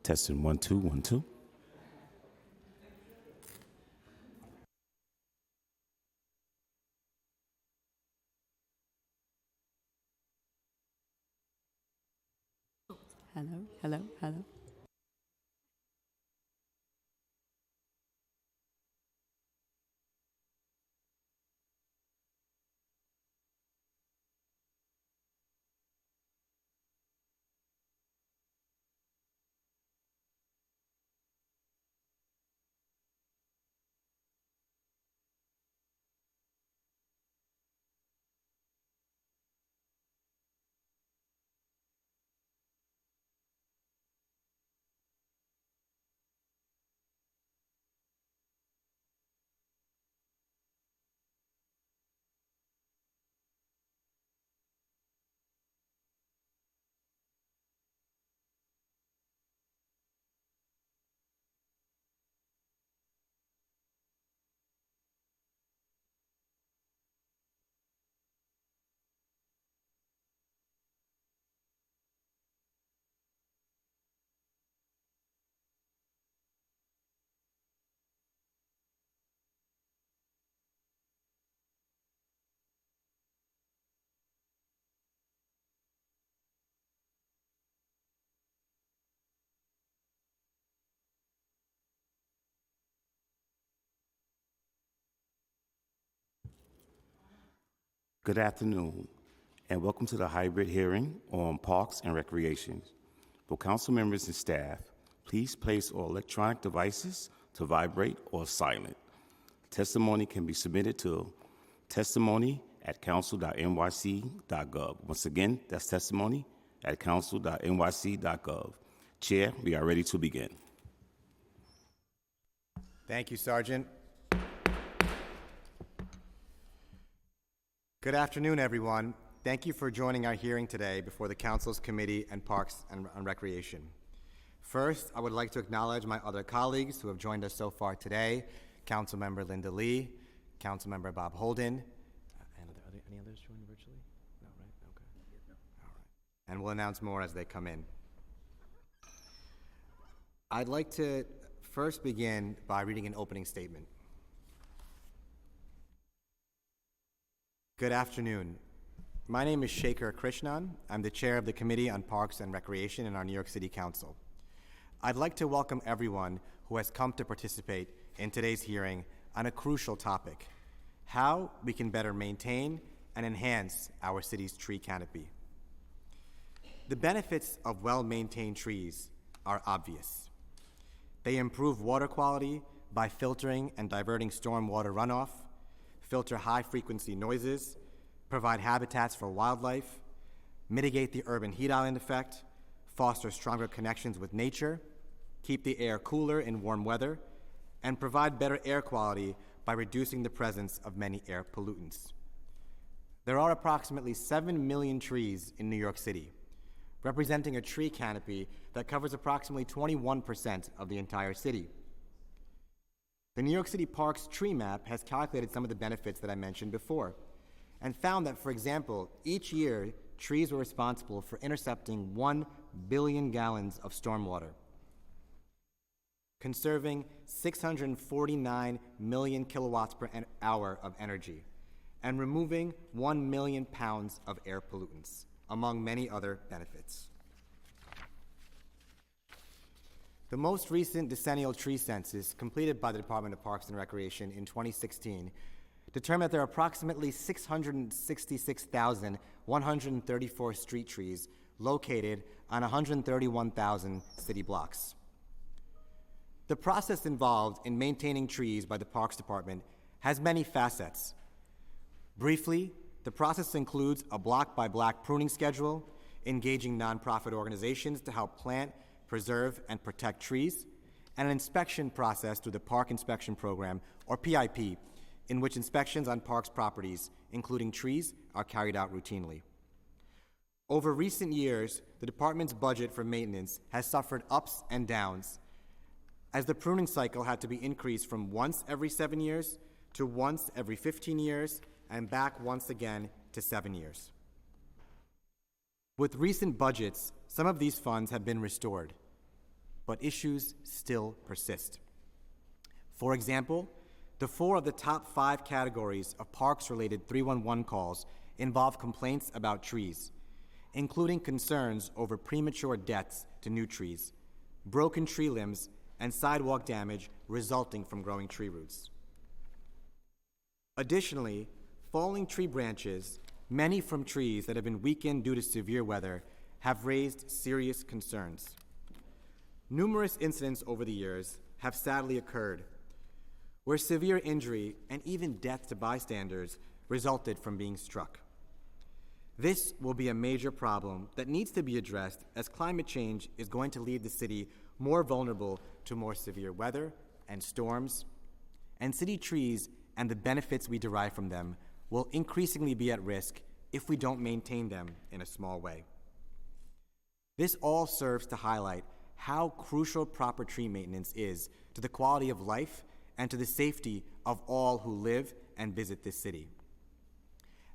Testing 1 2 1 2. Hello, hello, hello. Good afternoon, and welcome to the hybrid hearing on Parks and Recreation. For council members and staff, please place all electronic devices to vibrate or silent. Testimony can be submitted to testimony@council.nyc.gov. Once again, that's testimony@council.nyc.gov. Chair, we are ready to begin. Thank you, Sergeant. Good afternoon, everyone. Thank you for joining our hearing today before the Council's Committee on Parks and Recreation. First, I would like to acknowledge my other colleagues who have joined us so far today, Councilmember Linda Lee, Councilmember Bob Holden. And are there any others joining virtually? No, right? Okay. No. All right. And we'll announce more as they come in. I'd like to first begin by reading an opening statement. Good afternoon. My name is Shekhar Krishnan. I'm the chair of the Committee on Parks and Recreation in our New York City Council. I'd like to welcome everyone who has come to participate in today's hearing on a crucial topic: how we can better maintain and enhance our city's tree canopy. The benefits of well-maintained trees are obvious. They improve water quality by filtering and diverting stormwater runoff, filter high-frequency noises, provide habitats for wildlife, mitigate the urban heat island effect, foster stronger connections with nature, keep the air cooler in warm weather, and provide better air quality by reducing the presence of many air pollutants. There are approximately 7 million trees in New York City, representing a tree canopy that covers approximately 21% of the entire city. The New York City Parks Tree Map has calculated some of the benefits that I mentioned before and found that, for example, each year, trees were responsible for intercepting 1 billion gallons of stormwater, conserving 649 million kilowatts per hour of energy, and removing 1 million pounds of air pollutants, among many other benefits. The most recent decennial tree census, completed by the Department of Parks and Recreation in 2016, determined that there are approximately 666,134 street trees located on 131,000 city blocks. The process involved in maintaining trees by the Parks Department has many facets. Briefly, the process includes a block-by-block pruning schedule, engaging nonprofit organizations to help plant, preserve, and protect trees, and an inspection process through the Park Inspection Program, or PIP, in which inspections on parks properties, including trees, are carried out routinely. Over recent years, the department's budget for maintenance has suffered ups and downs, as the pruning cycle had to be increased from once every 7 years to once every 15 years, and back once again to 7 years. With recent budgets, some of these funds have been restored, but issues still persist. For example, the 4 of the top 5 categories of parks-related 311 calls involve complaints about trees, including concerns over premature deaths to new trees, broken tree limbs, and sidewalk damage resulting from growing tree roots. Additionally, falling tree branches, many from trees that have been weakened due to severe weather, have raised serious concerns. Numerous incidents over the years have sadly occurred where severe injury and even death to bystanders resulted from being struck. This will be a major problem that needs to be addressed, as climate change is going to leave the city more vulnerable to more severe weather and storms, and city trees and the benefits we derive from them will increasingly be at risk if we don't maintain them in a small way. This all serves to highlight how crucial proper tree maintenance is to the quality of life and to the safety of all who live and visit this city.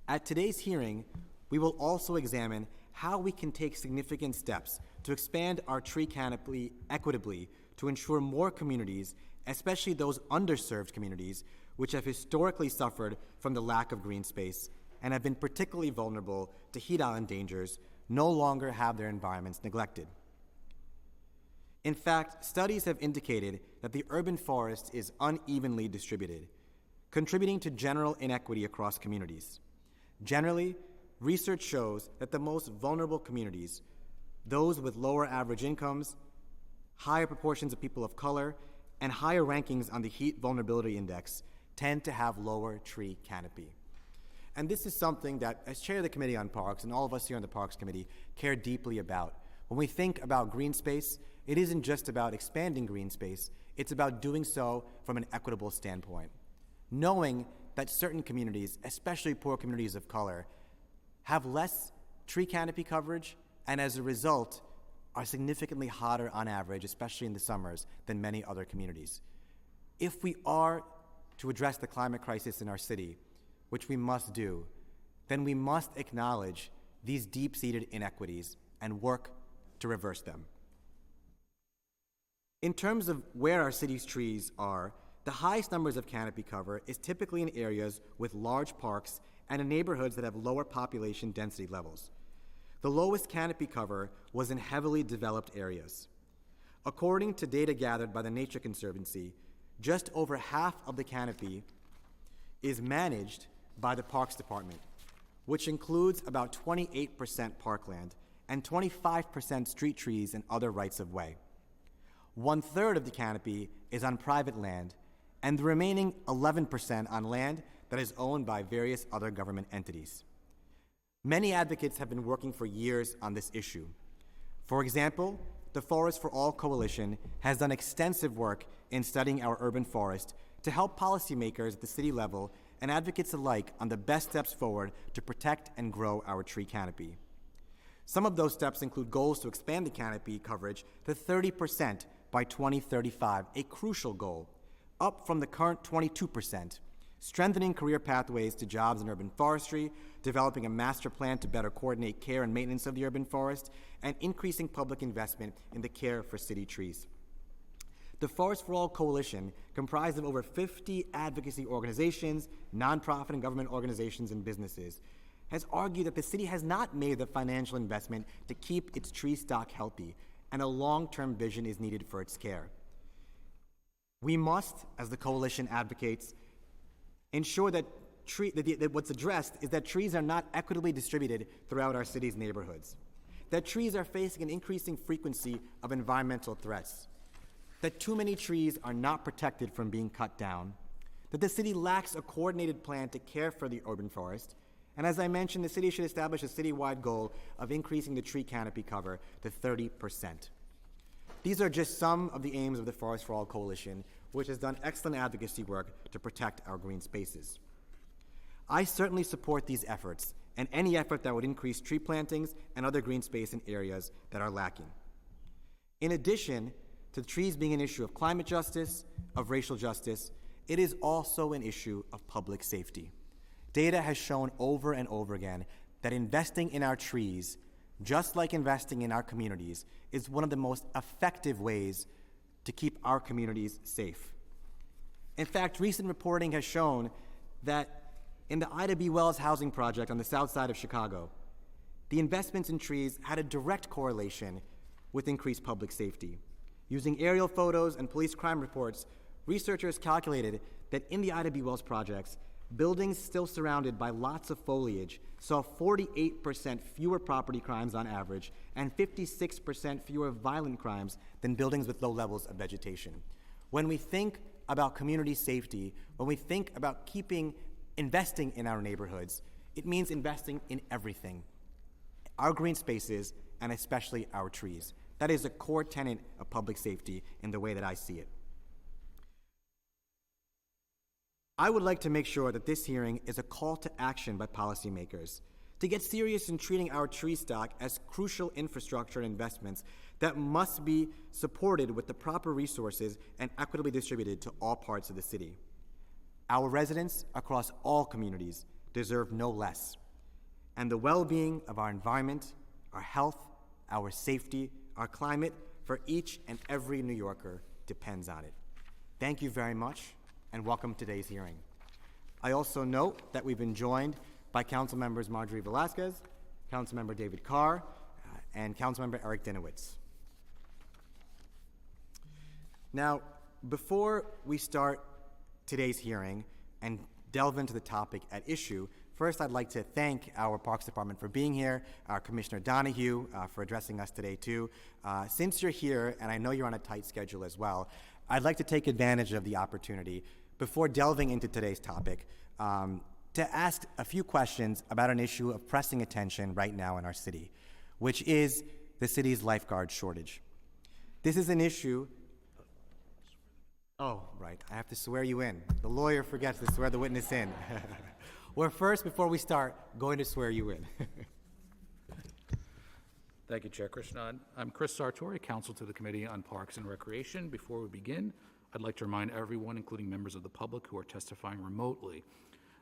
At today's hearing, we will also examine how we can take significant steps to expand our tree canopy equitably to ensure more communities, especially those underserved communities, which have historically suffered from the lack of green space and have been particularly vulnerable to heat island dangers, no longer have their environments neglected. In fact, studies have indicated that the urban forest is unevenly distributed, contributing to general inequity across communities. Generally, research shows that the most vulnerable communities, those with lower average incomes, higher proportions of people of color, and higher rankings on the Heat Vulnerability Index, tend to have lower tree canopy. And this is something that, as chair of the Committee on Parks, and all of us here on the Parks Committee, care deeply about. When we think about green space, it isn't just about expanding green space, it's about doing so from an equitable standpoint. Knowing that certain communities, especially poor communities of color, have less tree canopy coverage, and as a result, are significantly hotter on average, especially in the summers, than many other communities. If we are to address the climate crisis in our city, which we must do, then we must acknowledge these deep-seated inequities and work to reverse them. In terms of where our city's trees are, the highest numbers of canopy cover is typically in areas with large parks and in neighborhoods that have lower population density levels. The lowest canopy cover was in heavily developed areas. According to data gathered by the Nycc Conservancy, just over half of the canopy is managed by the Parks Department, which includes about 28% parkland and 25% street trees and other rights of way. 1/3 of the canopy is on private land, and the remaining 11% on land that is owned by various other government entities. Many advocates have been working for years on this issue. For example, the Forest for All Coalition has done extensive work in studying our urban forest to help policymakers at the city level and advocates alike on the best steps forward to protect and grow our tree canopy. Some of those steps include goals to expand the canopy coverage to 30% by 2035, a crucial goal, up from the current 22%, strengthening career pathways to jobs in urban forestry, developing a master plan to better coordinate care and maintenance of the urban forest, and increasing public investment in the care for city trees. The Forest for All Coalition, comprised of over 50 advocacy organizations, nonprofit and government organizations, and businesses, has argued that the city has not made the financial investment to keep its tree stock healthy, and a long-term vision is needed for its care. We must, as the coalition advocates, ensure that what's addressed is that trees are not equitably distributed throughout our city's neighborhoods, that trees are facing an increasing frequency of environmental threats, that too many trees are not protected from being cut down, that the city lacks a coordinated plan to care for the urban forest, and as I mentioned, the city should establish a citywide goal of increasing the tree canopy cover to 30%. These are just some of the aims of the Forest for All Coalition, which has done excellent advocacy work to protect our green spaces. I certainly support these efforts and any effort that would increase tree plantings and other green space in areas that are lacking. In addition to trees being an issue of climate justice, of racial justice, it is also an issue of public safety. Data has shown over and over again that investing in our trees just like investing in our communities, is one of the most effective ways to keep our communities safe. In fact, recent reporting has shown that in the Ida B. Wells housing project on the south side of Chicago, the investments in trees had a direct correlation with increased public safety. Using aerial photos and police crime reports, researchers calculated that in the Ida B. Wells projects, buildings still surrounded by lots of foliage saw 48% fewer property crimes on average and 56% fewer violent crimes than buildings with low levels of vegetation. When we think about community safety, when we think about investing in our neighborhoods, it means investing in everything. Our green spaces, and especially our trees. That is a core tenet of public safety in the way that I see it. I would like to make sure that this hearing is a call to action by policymakers to get serious in treating our tree stock as crucial infrastructure investments that must be supported with the proper resources and equitably distributed to all parts of the city. Our residents across all communities deserve no less, and the well-being of our environment, our health, our safety, our climate for each and every New Yorker depends on it. Thank you very much, and welcome to today's hearing. I also note that we've been joined by Council Members Marjorie Velasquez, Councilmember David Carr, and Councilmember Eric Dinowitz. Now, before we start today's hearing and delve into the topic at issue, first I'd like to thank our Parks Department for being here, our Commissioner Donahue for addressing us today too. Since you're here, and I know you're on a tight schedule as well, I'd like to take advantage of the opportunity before delving into today's topic to ask a few questions about an issue of pressing attention right now in our city, which is the city's lifeguard shortage. This is an issue. Oh, right, I have to swear you in. The lawyer forgets to swear the witness in. We're first, before we start, going to swear you in. Thank you, Chair Krishnan. I'm Chris Sartori, counsel to the Committee on Parks and Recreation. Before we begin, I'd like to remind everyone, including members of the public who are testifying remotely,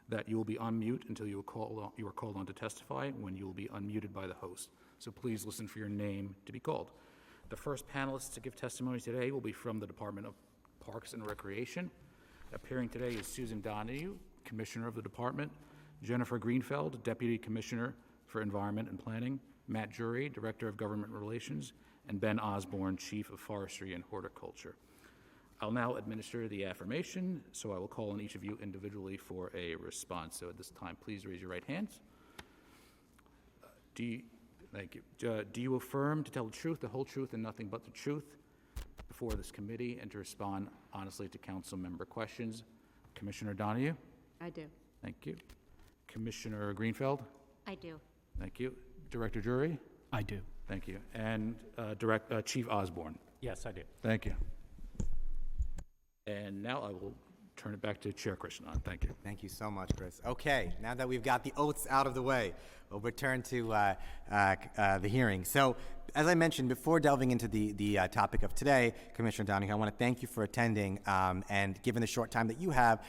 that you will be on mute until you are called on to testify, when you will be unmuted by the host. So please listen for your name to be called. The first panelist to give testimony today will be from the Department of Parks and Recreation. Appearing today is Susan Donahue, Commissioner of the Department, Jennifer Greenfeld, Deputy Commissioner for Environment and Planning, Matt Jury, Director of Government Relations, and Ben Osborne, Chief of Forestry and Horticulture. I'll now administer the affirmation, so I will call on each of you individually for a response. So at this time, please raise your right hands. Thank you. Do you affirm to tell the truth, the whole truth, and nothing but the truth before this committee, and to respond honestly to council member questions? Commissioner Donahue? I do. Thank you. Commissioner Greenfeld? I do. Thank you. Director Jury? I do. Thank you. And Chief Osborne? Yes, I do. Thank you. And now I will turn it back to Chair Krishnan. Thank you. Thank you so much, Chris. Okay, now that we've got the oaths out of the way, we'll return to the hearing. So, as I mentioned, before delving into the topic of today, Commissioner Donahue, I want to thank you for attending, and given the short time that you have,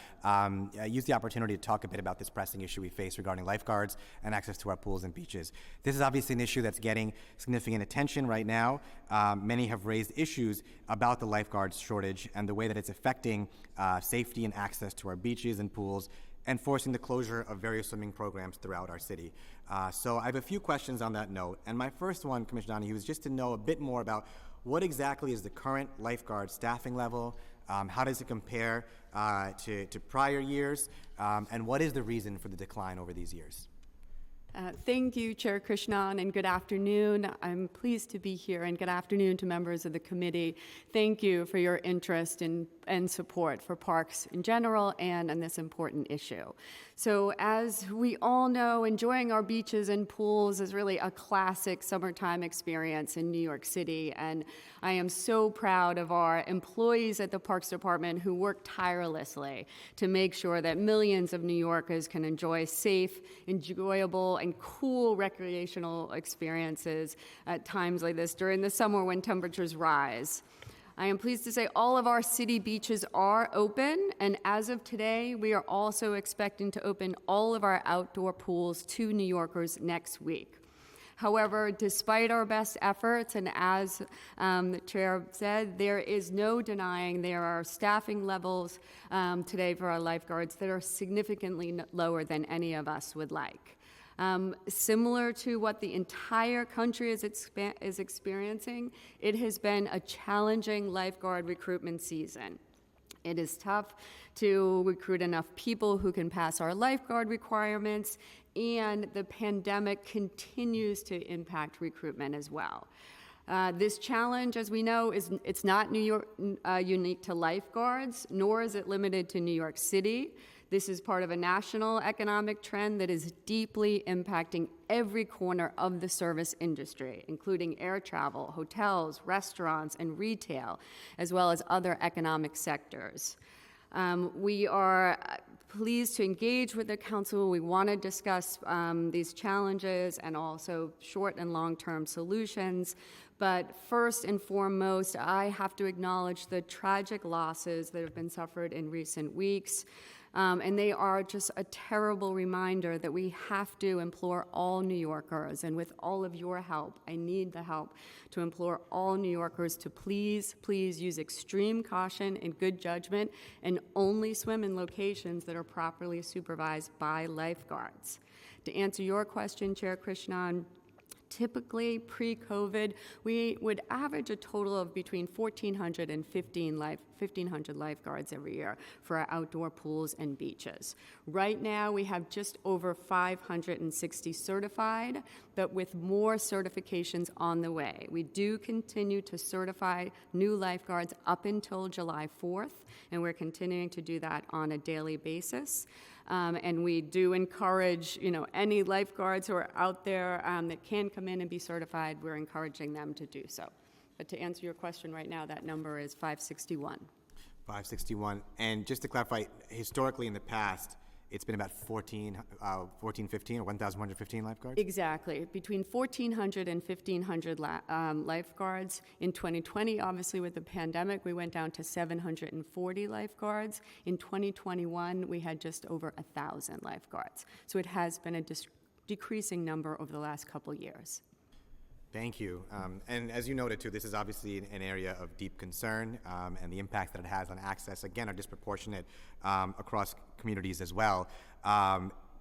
use the opportunity to talk a bit about this pressing issue we face regarding lifeguards and access to our pools and beaches. This is obviously an issue that's getting significant attention right now. Many have raised issues about the lifeguards shortage and the way that it's affecting safety and access to our beaches and pools, and forcing the closure of various swimming programs throughout our city. So I have a few questions on that note. And my first one, Commissioner Donahue, is just to know a bit more about what exactly is the current lifeguard staffing level, how does it compare to prior years, and what is the reason for the decline over these years? Thank you, Chair Krishnan, and good afternoon. I'm pleased to be here, and good afternoon to members of the committee. Thank you for your interest and support for parks in general and on this important issue. So as we all know, enjoying our beaches and pools is really a classic summertime experience in New York City, and I am so proud of our employees at the Parks Department who work tirelessly to make sure that millions of New Yorkers can enjoy safe, enjoyable, and cool recreational experiences at times like this during the summer when temperatures rise. I am pleased to say all of our city beaches are open, and as of today, we are also expecting to open all of our outdoor pools to New Yorkers next week. However, despite our best efforts, and as the chair said, there is no denying there are staffing levels today for our lifeguards that are significantly lower than any of us would like. Similar to what the entire country is experiencing, it has been a challenging lifeguard recruitment season. It is tough to recruit enough people who can pass our lifeguard requirements, and the pandemic continues to impact recruitment as well. This challenge, as we know, it's not unique to lifeguards, nor is it limited to New York City. This is part of a national economic trend that is deeply impacting every corner of the service industry, including air travel, hotels, restaurants, and retail, as well as other economic sectors. We are pleased to engage with the council. We want to discuss these challenges and also short and long-term solutions. But first and foremost, I have to acknowledge the tragic losses that have been suffered in recent weeks. And they are just a terrible reminder that we have to implore all New Yorkers, and with all of your help, I need the help, to implore all New Yorkers to please use extreme caution and good judgment and only swim in locations that are properly supervised by lifeguards. To answer your question, Chair Krishnan, typically, pre-COVID, we would average a total of between 1,400 and 1,500 lifeguards every year for our outdoor pools and beaches. Right now, we have just over 560 certified, but with more certifications on the way. We do continue to certify new lifeguards up until July 4th, and we're continuing to do that on a daily basis. And we do encourage, any lifeguards who are out there that can come in and be certified, we're encouraging them to do so. But to answer your question right now, that number is 561. 561. And just to clarify, historically in the past, it's been about 1,415 or 1,115 lifeguards? Exactly. Between 1,400 and 1,500 lifeguards. In 2020, obviously, with the pandemic, we went down to 740 lifeguards. In 2021, we had just over 1,000 lifeguards. So it has been a decreasing number over the last couple years. Thank you. And as you noted, too, this is obviously an area of deep concern, and the impact that it has on access, again, are disproportionate across communities as well.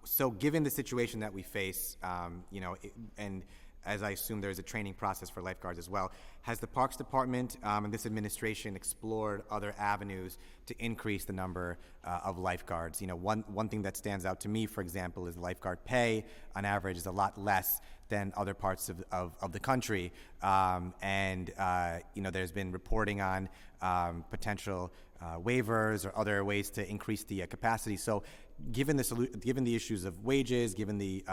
So given the situation that we face, and as I assume there's a training process for lifeguards as well, has the Parks Department and this administration explored other avenues to increase the number of lifeguards? One thing that stands out to me, for example, is lifeguard pay on average is a lot less than other parts of the country. There's been reporting on potential waivers or other ways to increase the capacity. So given the issues of wages, given the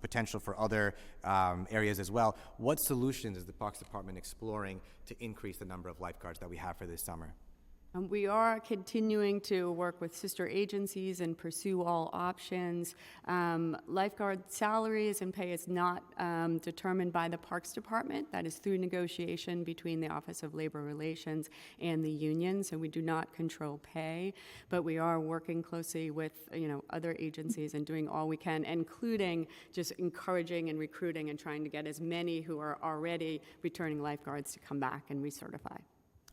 potential for other areas as well, what solutions is the Parks Department exploring to increase the number of lifeguards that we have for this summer? We are continuing to work with sister agencies and pursue all options. Lifeguard salaries and pay is not determined by the Parks Department. That is through negotiation between the Office of Labor Relations and the union, so we do not control pay, but we are working closely with other agencies and doing all we can, including just encouraging and recruiting and trying to get as many who are already returning lifeguards to come back and recertify.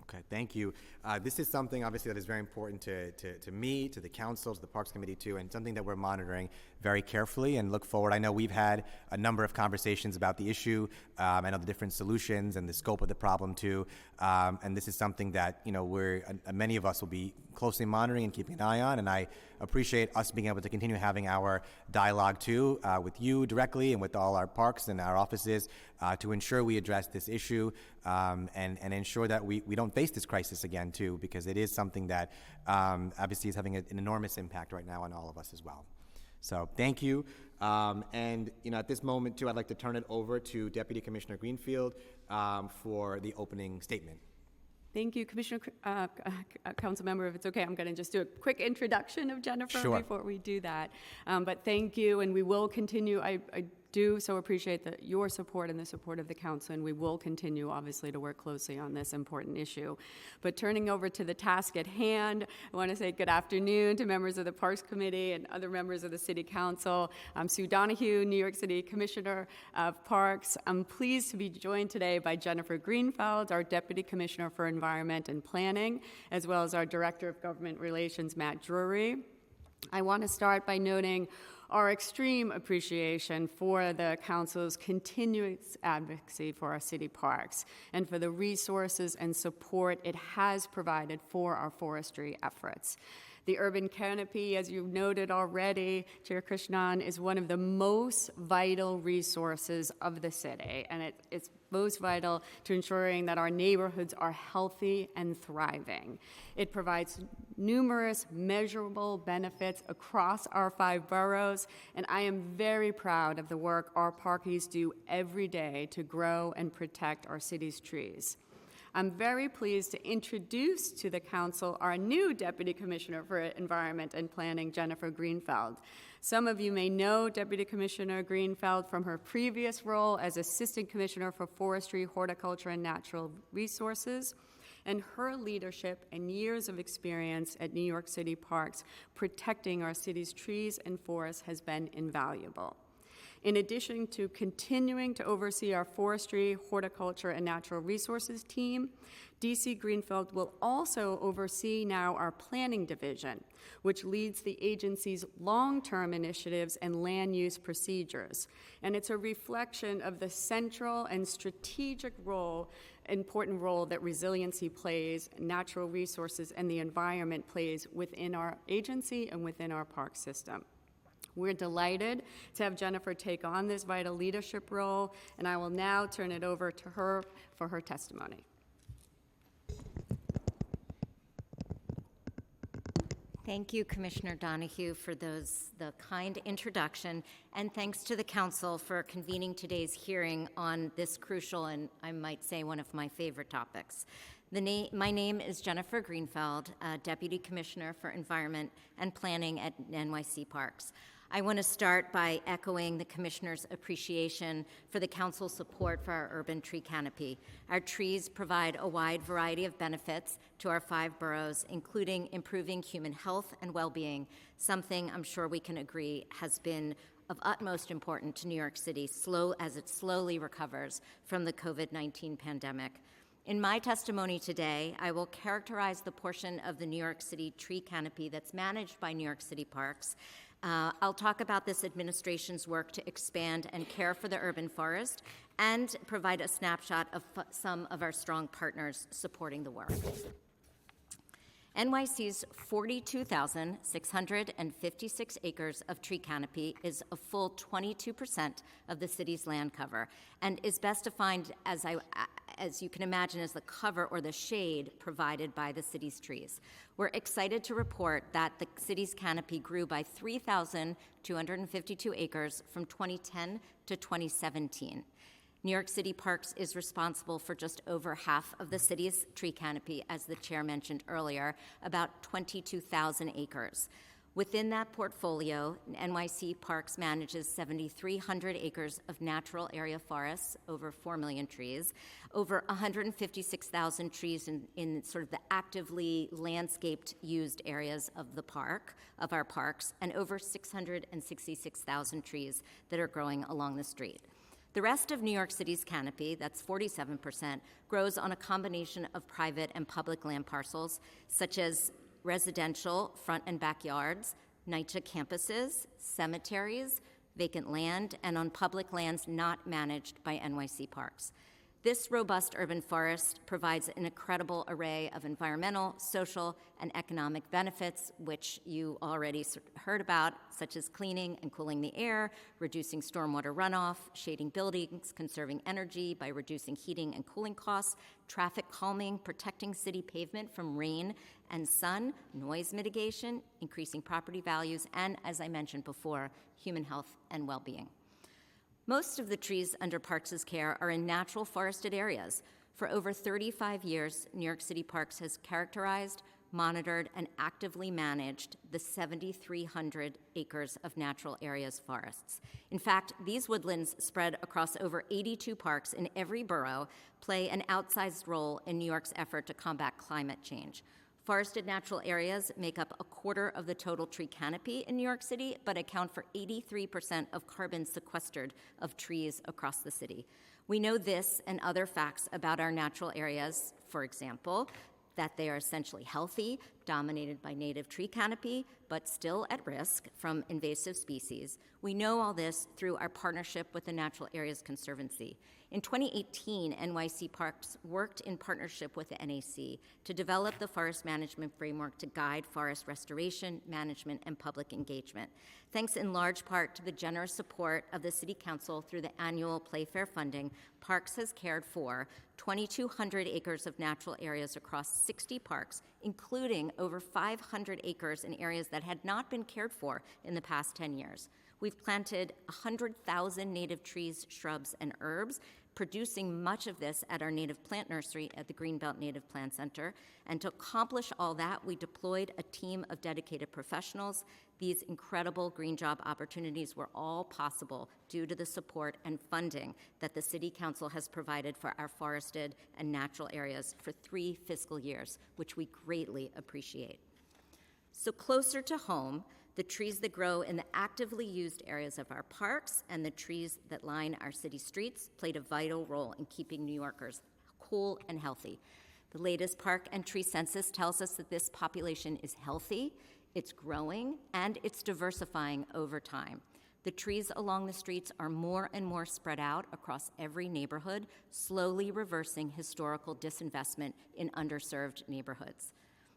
Okay, thank you. This is something, obviously, that is very important to me, to the council, to the Parks Committee, too, and something that we're monitoring very carefully and look forward. I know we've had a number of conversations about the issue. I know the different solutions and the scope of the problem, too. And this is something that, many of us will be closely monitoring and keeping an eye on, and I appreciate us being able to continue having our dialogue, too, with you directly and with all our parks and our offices to ensure we address this issue and ensure that we don't face this crisis again, too, because it is something that obviously is having an enormous impact right now on all of us as well. So thank you. At this moment, too, I'd like to turn it over to Deputy Commissioner Greenfield for the opening statement. Thank you, Commissioner, Council Member. If it's okay, I'm going to just do a quick introduction of Jennifer before we do that. But thank you, and we will continue. I do so appreciate your support and the support of the council, and we will continue, obviously, to work closely on this important issue. But turning over to the task at hand, I want to say good afternoon to members of the Parks Committee and other members of the City Council. I'm Sue Donahue, New York City Commissioner of Parks. I'm pleased to be joined today by Jennifer Greenfeld, our Deputy Commissioner for Environment and Planning, as well as our Director of Government Relations, Matt Drury. I want to start by noting our extreme appreciation for the Council's continuous advocacy for our city parks and for the resources and support it has provided for our forestry efforts. The urban canopy, as you've noted already, Chair Krishnan, is one of the most vital resources of the city, and it's most vital to ensuring that our neighborhoods are healthy and thriving. It provides numerous measurable benefits across our 5 boroughs, and I am very proud of the work our parkies do every day to grow and protect our city's trees. I'm very pleased to introduce to the Council our new Deputy Commissioner for Environment and Planning, Jennifer Greenfeld. Some of you may know Deputy Commissioner Greenfeld from her previous role as Assistant Commissioner for Forestry, Horticulture, and Natural Resources, and her leadership and years of experience at New York City Parks protecting our city's trees and forests has been invaluable. In addition to continuing to oversee our forestry, horticulture, and natural resources team, DC Greenfeld will also oversee now our planning division, which leads the agency's long-term initiatives and land use procedures. And it's a reflection of the central and strategic important role that resiliency plays, natural resources, and the environment plays within our agency and within our park system. We're delighted to have Jennifer take on this vital leadership role, and I will now turn it over to her for her testimony. Thank you, Commissioner Donahue, for the kind introduction, and thanks to the Council for convening today's hearing on this crucial and, I might say, one of my favorite topics. My name is Jennifer Greenfeld, Deputy Commissioner for Environment and Planning at NYC Parks. I want to start by echoing the Commissioner's appreciation for the Council's support for our urban tree canopy. Our trees provide a wide variety of benefits to our 5 boroughs, including improving human health and well-being, something I'm sure we can agree has been of utmost importance to New York City as it slowly recovers from the COVID-19 pandemic. In my testimony today, I will characterize the portion of the New York City tree canopy that's managed by New York City Parks. I'll talk about this administration's work to expand and care for the urban forest and provide a snapshot of some of our strong partners supporting the work. NYC's 42,656 acres of tree canopy is a full 22% of the city's land cover and is best defined as you can imagine as the cover or the shade provided by the city's trees. We're excited to report that the city's canopy grew by 3,252 acres from 2010 to 2017. New York City Parks is responsible for just over half of the city's tree canopy, as the chair mentioned earlier, about 22,000 acres. Within that portfolio, NYC Parks manages 7,300 acres of natural area forests, over 4 million trees, over 156,000 trees in sort of the actively landscaped used areas of the park, of our parks, and over 666,000 trees that are growing along the street. The rest of New York City's canopy, that's 47%, grows on a combination of private and public land parcels, such as residential front and backyards, Nycc campuses, cemeteries, vacant land, and on public lands not managed by NYC Parks. This robust urban forest provides an incredible array of environmental, social, and economic benefits, which you already heard about, such as cleaning and cooling the air, reducing stormwater runoff, shading buildings, conserving energy by reducing heating and cooling costs, traffic calming, protecting city pavement from rain and sun, noise mitigation, increasing property values, and, as I mentioned before, human health and well-being. Most of the trees under Parks' care are in natural forested areas. For over 35 years, New York City Parks has characterized, monitored, and actively managed the 7,300 acres of natural areas forests. In fact, these woodlands spread across over 82 parks in every borough play an outsized role in New York's effort to combat climate change. Forested natural areas make up a quarter of the total tree canopy in New York City, but account for 83% of carbon sequestered of trees across the city. We know this and other facts about our natural areas, for example, that they are essentially healthy, dominated by native tree canopy, but still at risk from invasive species. We know all this through our partnership with the Natural Areas Conservancy. In 2018, NYC Parks worked in partnership with the NAC to develop the forest management framework to guide forest restoration, management, and public engagement. Thanks in large part to the generous support of the City Council through the annual Playfair funding, Parks has cared for 2,200 acres of natural areas across 60 parks, including over 500 acres in areas that had not been cared for in the past 10 years. We've planted 100,000 native trees, shrubs, and herbs, producing much of this at our native plant nursery at the Greenbelt Native Plant Center. And to accomplish all that, we deployed a team of dedicated professionals. These incredible green job opportunities were all possible due to the support and funding that the City Council has provided for our forested and natural areas for 3 fiscal years, which we greatly appreciate. So closer to home, the trees that grow in the actively used areas of our parks and the trees that line our city streets played a vital role in keeping New Yorkers cool and healthy. The latest park and tree census tells us that this population is healthy, it's growing, and it's diversifying over time. The trees along the streets are more and more spread out across every neighborhood, slowly reversing historical disinvestment in underserved neighborhoods.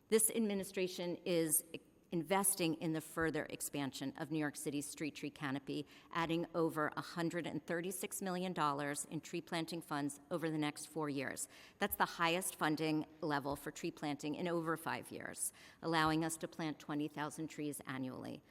This administration is investing in the further expansion of New York City's street tree canopy, adding over $136 million in tree planting funds over the next 4 years. That's the highest funding level for tree planting in over 5 years, allowing us to plant 20,000 trees annually.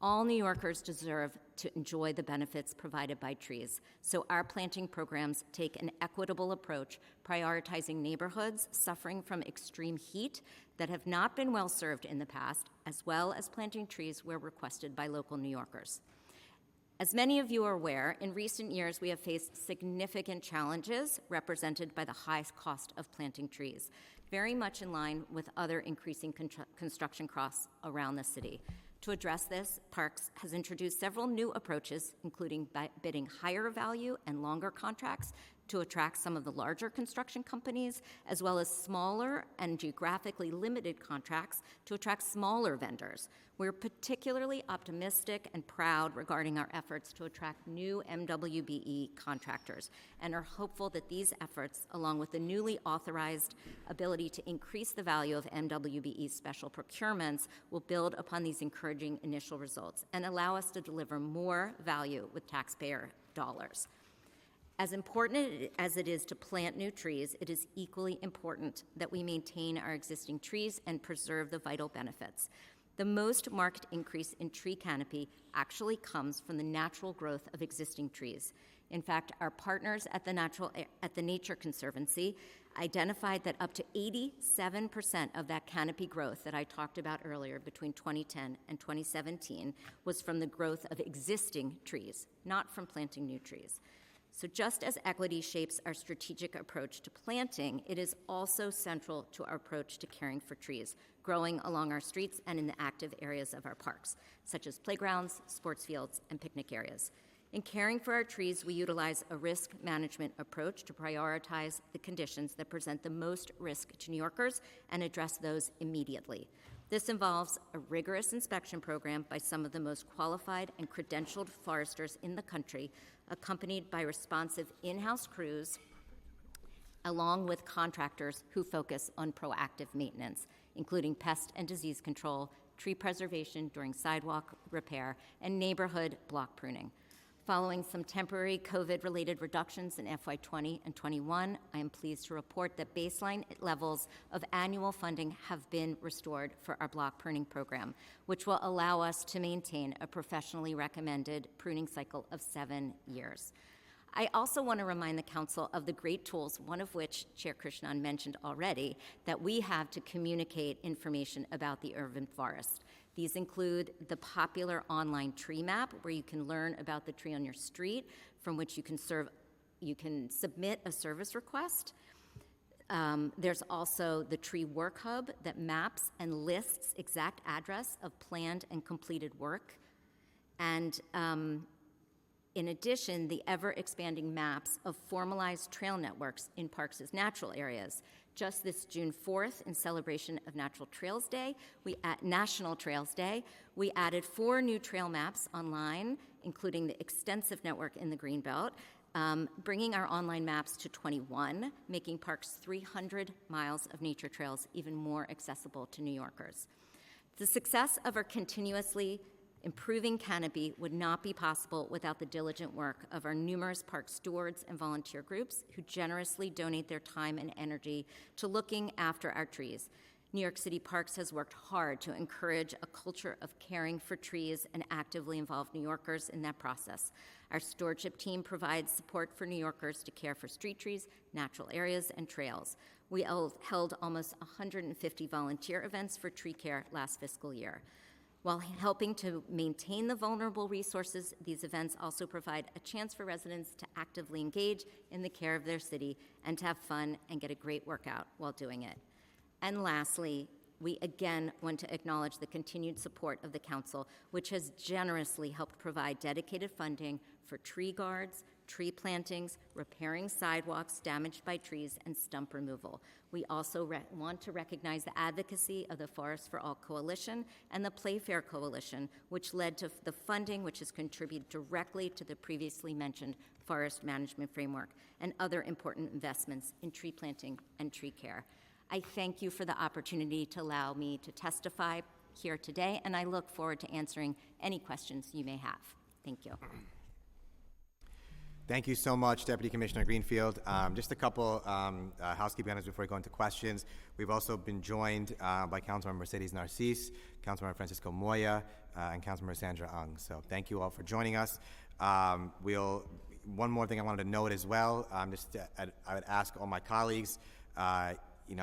All New Yorkers deserve to enjoy the benefits provided by trees, so our planting programs take an equitable approach, prioritizing neighborhoods suffering from extreme heat that have not been well served in the past, as well as planting trees where requested by local New Yorkers. As many of you are aware, in recent years we have faced significant challenges represented by the high cost of planting trees, very much in line with other increasing construction costs around the city. To address this, Parks has introduced several new approaches, including bidding higher value and longer contracts to attract some of the larger construction companies, as well as smaller and geographically limited contracts to attract smaller vendors. We're particularly optimistic and proud regarding our efforts to attract new MWBE contractors and are hopeful that these efforts, along with the newly authorized ability to increase the value of MWBE special procurements, will build upon these encouraging initial results and allow us to deliver more value with taxpayer dollars. As important as it is to plant new trees, it is equally important that we maintain our existing trees and preserve the vital benefits. The most marked increase in tree canopy actually comes from the natural growth of existing trees. In fact, our partners at the Nycc Conservancy identified that up to 87% of that canopy growth that I talked about earlier between 2010 and 2017 was from the growth of existing trees, not from planting new trees. So just as equity shapes our strategic approach to planting, it is also central to our approach to caring for trees, growing along our streets and in the active areas of our parks, such as playgrounds, sports fields, and picnic areas. In caring for our trees, we utilize a risk management approach to prioritize the conditions that present the most risk to New Yorkers and address those immediately. This involves a rigorous inspection program by some of the most qualified and credentialed foresters in the country, accompanied by responsive in-house crews, along with contractors who focus on proactive maintenance, including pest and disease control, tree preservation during sidewalk repair, and neighborhood block pruning. Following some temporary COVID-related reductions in FY 20 and 21, I am pleased to report that baseline levels of annual funding have been restored for our block pruning program, which will allow us to maintain a professionally recommended pruning cycle of 7 years. I also want to remind the council of the great tools, one of which Chair Krishnan mentioned already, that we have to communicate information about the urban forest. These include the popular online tree map, where you can learn about the tree on your street, from which you can submit a service request. There's also the Tree Work Hub that maps and lists exact address of planned and completed work. And in addition, the ever-expanding maps of formalized trail networks in parks as natural areas. Just this June 4th, in celebration of National Trails Day, we added 4 new trail maps online, including the extensive network in the Greenbelt, bringing our online maps to 21, making parks' 300 miles of nature trails even more accessible to New Yorkers. The success of our continuously improving canopy would not be possible without the diligent work of our numerous park stewards and volunteer groups who generously donate their time and energy to looking after our trees. New York City Parks has worked hard to encourage a culture of caring for trees and actively involve New Yorkers in that process. Our stewardship team provides support for New Yorkers to care for street trees, natural areas, and trails. We held almost 150 volunteer events for tree care last fiscal year. While helping to maintain the vulnerable resources, these events also provide a chance for residents to actively engage in the care of their city and to have fun and get a great workout while doing it. And lastly, we again want to acknowledge the continued support of the council, which has generously helped provide dedicated funding for tree guards, tree plantings, repairing sidewalks damaged by trees, and stump removal. We also want to recognize the advocacy of the Forest for All Coalition and the Playfair Coalition, which led to the funding which has contributed directly to the previously mentioned forest management framework and other important investments in tree planting and tree care. I thank you for the opportunity to allow me to testify here today, and I look forward to answering any questions you may have. Thank you. Thank you so much, Deputy Commissioner Greenfield. Just a couple housekeeping items before we go into questions. We've also been joined by Councilmember Mercedes Nycc, Councilmember Francisco Moya, and Councilmember Sandra Ung. So thank you all for joining us. One more thing I wanted to note as well, I would ask all my colleagues, I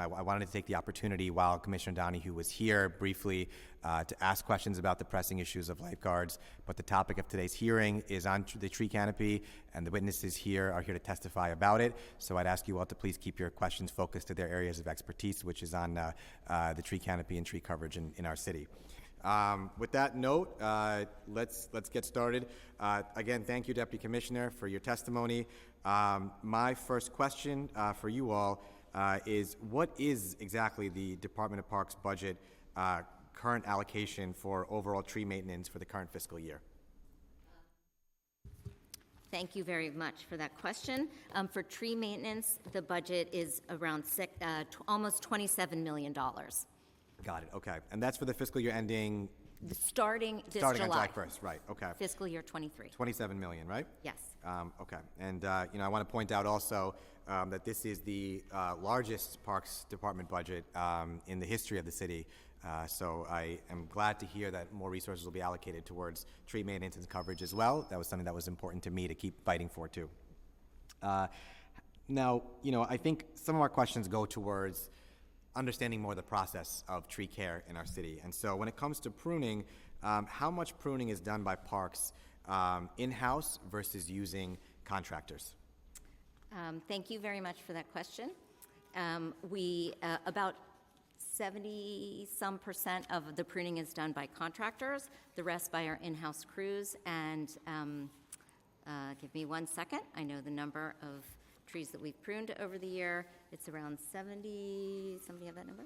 wanted to take the opportunity while Commissioner Donahue was here briefly to ask questions about the pressing issues of lifeguards, but the topic of today's hearing is on the tree canopy, and the witnesses here are here to testify about it. So I'd ask you all to please keep your questions focused to their areas of expertise, which is on the tree canopy and tree coverage in our city. With that note, let's get started. Again, thank you, Deputy Commissioner, for your testimony. My first question for you all is what is exactly the Department of Parks budget current allocation for overall tree maintenance for the current fiscal year? Thank you very much for that question. For tree maintenance, the budget is around almost $27 million. Got it, okay. And that's for the fiscal year ending? Starting this Starting July. on July 1st, right, okay. Fiscal year 23. 27 million, right? Yes. Okay, and I want to point out also that this is the largest Parks Department budget in the history of the city. So I am glad to hear that more resources will be allocated towards tree maintenance and coverage as well. That was something that was important to me to keep fighting for too. Now, I think some of our questions go towards understanding more the process of tree care in our city. And so when it comes to pruning, how much pruning is done by parks in-house versus using contractors? Thank you very much for that question. About 70% of the pruning is done by contractors, the rest by our in-house crews. And give me 1 second. I know the number of trees that we've pruned over the year. It's around 70. Somebody have that number?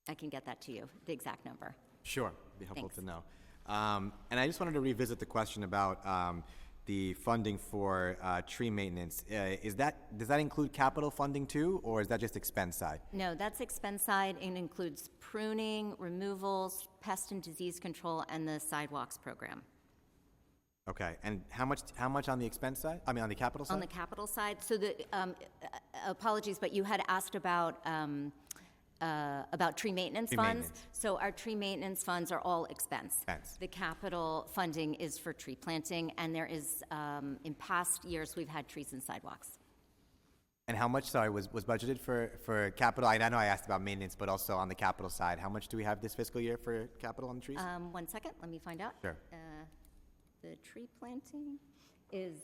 I can get that to you, the exact number. Sure, it'd be helpful Thanks. to know. And I just wanted to revisit the question about the funding for tree maintenance. Does that include capital funding too, or is that just expense side? No, that's expense side. It includes pruning, removals, pest and disease control, and the sidewalks program. Okay, and how much on the expense side? I mean, on the capital side? On the capital side, so the apologies, but you had asked about about tree maintenance Tree funds. maintenance. So our tree maintenance funds are all expense. Expense. The capital funding is for tree planting, and there is, in past years, we've had trees and sidewalks. And how much, sorry, was budgeted for capital? I know I asked about maintenance, but also on the capital side, how much do we have this fiscal year for capital on the trees? 1 second, let me find out. Sure. The tree planting is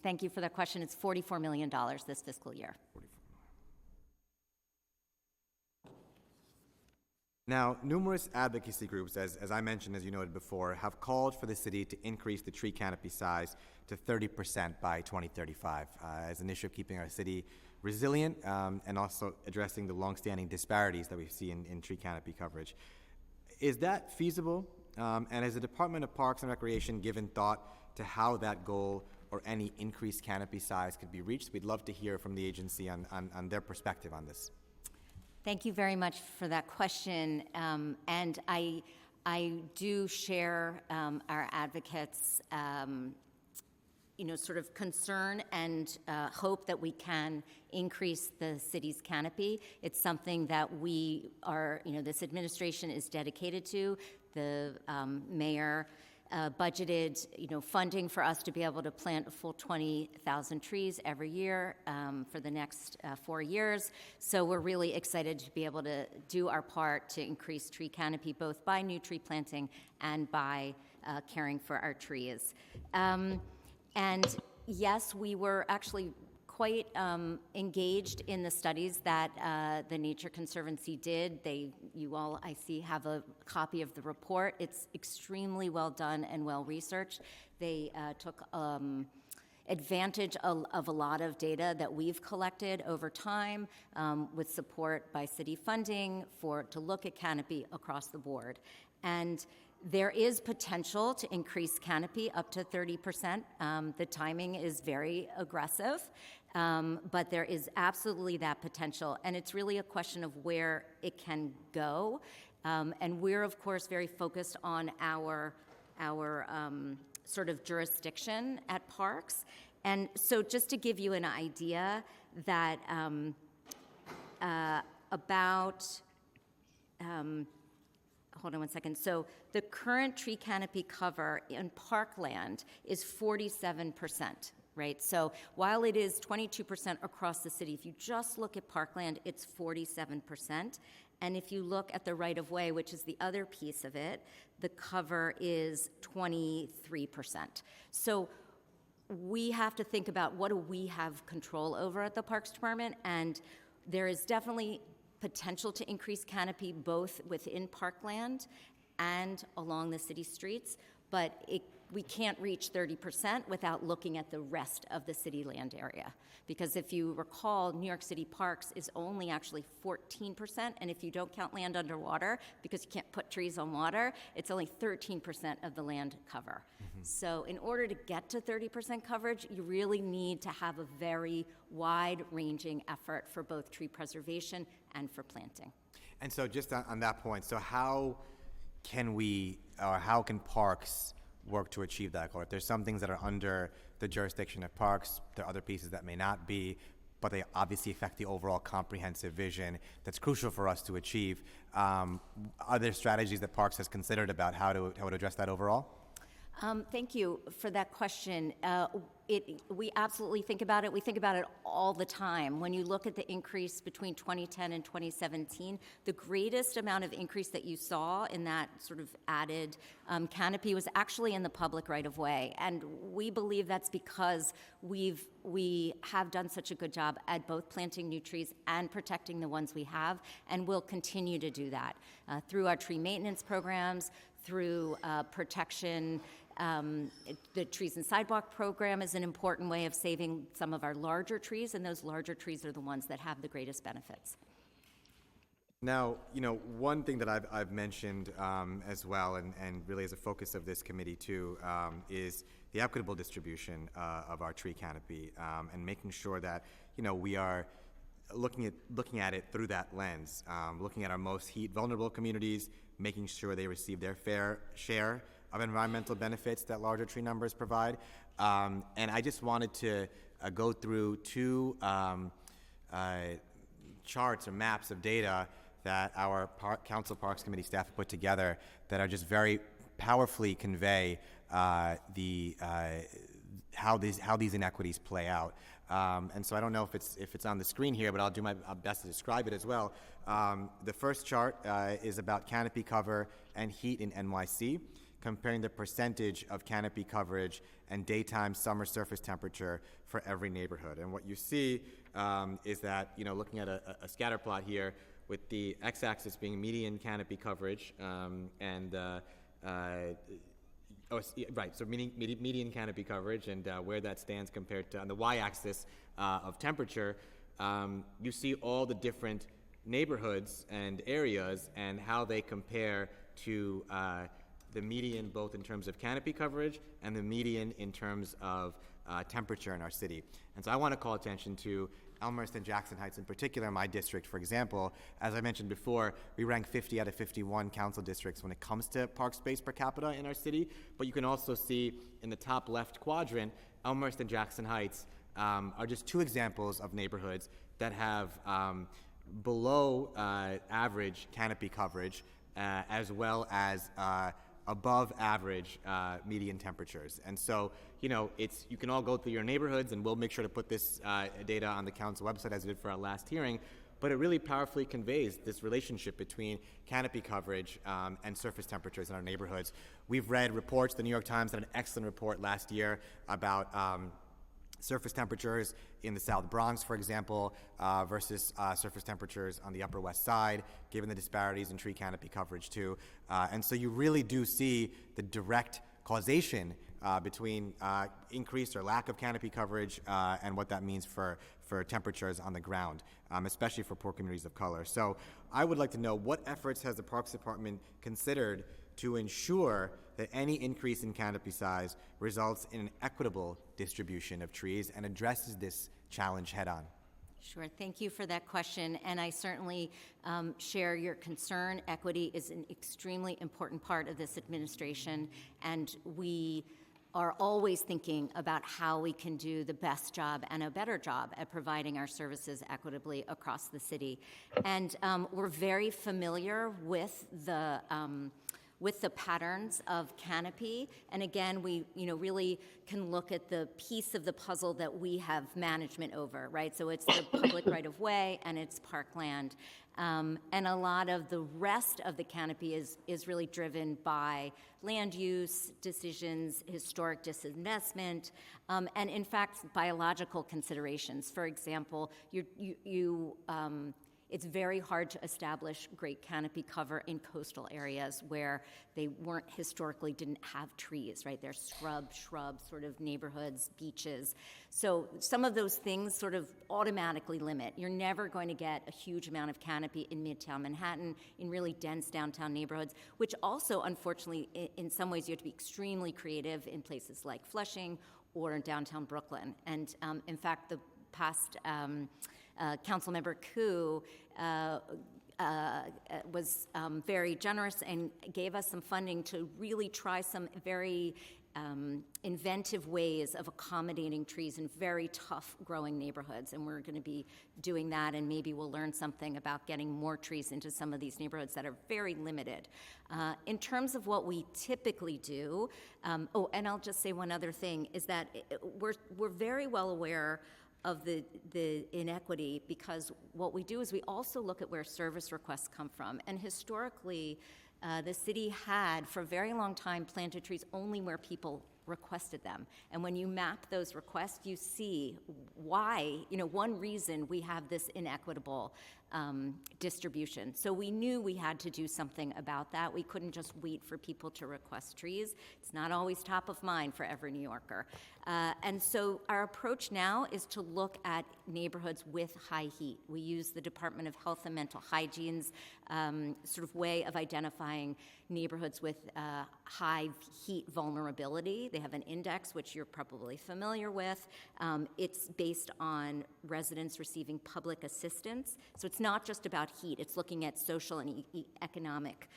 thank you for that question. It's $44 million this fiscal year. Now, numerous advocacy groups, as I mentioned, as you noted before, have called for the city to increase the tree canopy size to 30% by 2035 as an issue of keeping our city resilient and also addressing the longstanding disparities that we see in tree canopy coverage. Is that feasible? And has the Department of Parks and Recreation given thought to how that goal or any increased canopy size could be reached? We'd love to hear from the agency on their perspective on this. Thank you very much for that question. And I do share our advocates' sort of concern and hope that we can increase the city's canopy. It's something that we are, this administration is dedicated to. The mayor budgeted, funding for us to be able to plant a full 20,000 trees every year for the next 4 years. So we're really excited to be able to do our part to increase tree canopy, both by new tree planting and by caring for our trees. And yes, we were actually quite engaged in the studies that the Nature Conservancy did. You all, I see, have a copy of the report. It's extremely well done and well researched. They took advantage of a lot of data that we've collected over time with support by city funding to look at canopy across the board. And there is potential to increase canopy up to 30%. The timing is very aggressive, but there is absolutely that potential. And it's really a question of where it can go. And we're, of course, very focused on our sort of jurisdiction at parks. And so just to give you an idea that hold on 1 second. So the current tree canopy cover in parkland is 47%, right? So while it is 22% across the city, if you just look at parkland, it's 47%. And if you look at the right-of-way, which is the other piece of it, the cover is 23%. So we have to think about what do we have control over at the Parks Department, and there is definitely potential to increase canopy both within parkland and along the city streets, but we can't reach 30% without looking at the rest of the city land area. Because if you recall, New York City Parks is only actually 14%, and if you don't count land underwater, because you can't put trees on water, it's only 13% of the land cover. So in order to get to 30% coverage, you really need to have a very wide-ranging effort for both tree preservation and for planting. And so just on that point, so how can how can parks work to achieve that goal? If there's some things that are under the jurisdiction of parks, there are other pieces that may not be, but they obviously affect the overall comprehensive vision that's crucial for us to achieve. Are there strategies that parks has considered about how to address that overall? Thank you for that question. We absolutely think about it. We think about it all the time. When you look at the increase between 2010 and 2017, the greatest amount of increase that you saw in that sort of added canopy was actually in the public right-of-way. And we believe that's because we have done such a good job at both planting new trees and protecting the ones we have, and we'll continue to do that through our tree maintenance programs, through protection. The Trees and Sidewalk program is an important way of saving some of our larger trees, and those larger trees are the ones that have the greatest benefits. Now, one thing that I've mentioned as well, and really as a focus of this committee too, is the equitable distribution of our tree canopy, and making sure that we are looking at it through that lens, looking at our most heat vulnerable communities, making sure they receive their fair share of environmental benefits that larger tree numbers provide. And I just wanted to go through two charts or maps of data that our Council Parks Committee staff have put together that are just very powerfully convey how these inequities play out. And so I don't know if it's on the screen here, but I'll do my best to describe it as well. The first chart is about canopy cover and heat in NYC, comparing the percentage of canopy coverage and daytime summer surface temperature for every neighborhood. And what you see is that, looking at a scatter plot here, with the x-axis being median canopy coverage, so median canopy coverage and where that stands compared to, on the y-axis of temperature, you see all the different neighborhoods and areas and how they compare to the median, both in terms of canopy coverage and the median in terms of temperature in our city. And so I want to call attention to Elmhurst and Jackson Heights in particular, my district, for example. As I mentioned before, we rank 50 out of 51 council districts when it comes to park space per capita in our city. But you can also see in the top left quadrant, Elmhurst and Jackson Heights are just two examples of neighborhoods that have below average canopy coverage as well as above average median temperatures. And so, you can all go through your neighborhoods, and we'll make sure to put this data on the council website as we did for our last hearing, but it really powerfully conveys this relationship between canopy coverage and surface temperatures in our neighborhoods. We've read reports. The New York Times had an excellent report last year about surface temperatures in the South Bronx, for example, versus surface temperatures on the Upper West Side, given the disparities in tree canopy coverage too. And so you really do see the direct causation between increased or lack of canopy coverage and what that means for temperatures on the ground, especially for poor communities of color. So I would like to know, what efforts has the Parks Department considered to ensure that any increase in canopy size results in an equitable distribution of trees and addresses this challenge head-on? Sure, thank you for that question, and I certainly share your concern. Equity is an extremely important part of this administration, and we are always thinking about how we can do the best job and a better job at providing our services equitably across the city. And we're very familiar with the patterns of canopy. And again, we really can look at the piece of the puzzle that we have management over, right? So it's the public right-of-way and it's parkland. And a lot of the rest of the canopy is really driven by land use decisions, historic disinvestment, and in fact, biological considerations. For example, it's very hard to establish great canopy cover in coastal areas where they didn't have trees, right? They're shrub sort of neighborhoods, beaches. So some of those things sort of automatically limit. You're never going to get a huge amount of canopy in Midtown Manhattan, in really dense downtown neighborhoods, which also, unfortunately, in some ways you have to be extremely creative in places like Flushing or in downtown Brooklyn. And in fact, the past Councilmember Koo was very generous and gave us some funding to really try some very inventive ways of accommodating trees in very tough growing neighborhoods. And we're going to be doing that, and maybe we'll learn something about getting more trees into some of these neighborhoods that are very limited. In terms of what we typically do, and I'll just say one other thing, is that we're very well aware of the inequity, because what we do is we also look at where service requests come from. And historically, the city had, for a very long time, planted trees only where people requested them. And when you map those requests, you see why, one reason we have this inequitable distribution. So we knew we had to do something about that. We couldn't just wait for people to request trees. It's not always top of mind for every New Yorker. And so our approach now is to look at neighborhoods with high heat. We use the Department of Health and Mental Hygiene's sort of way of identifying neighborhoods with high heat vulnerability. They have an index, which you're probably familiar with. It's based on residents receiving public assistance. So it's it's not just about heat. It's looking at social and economic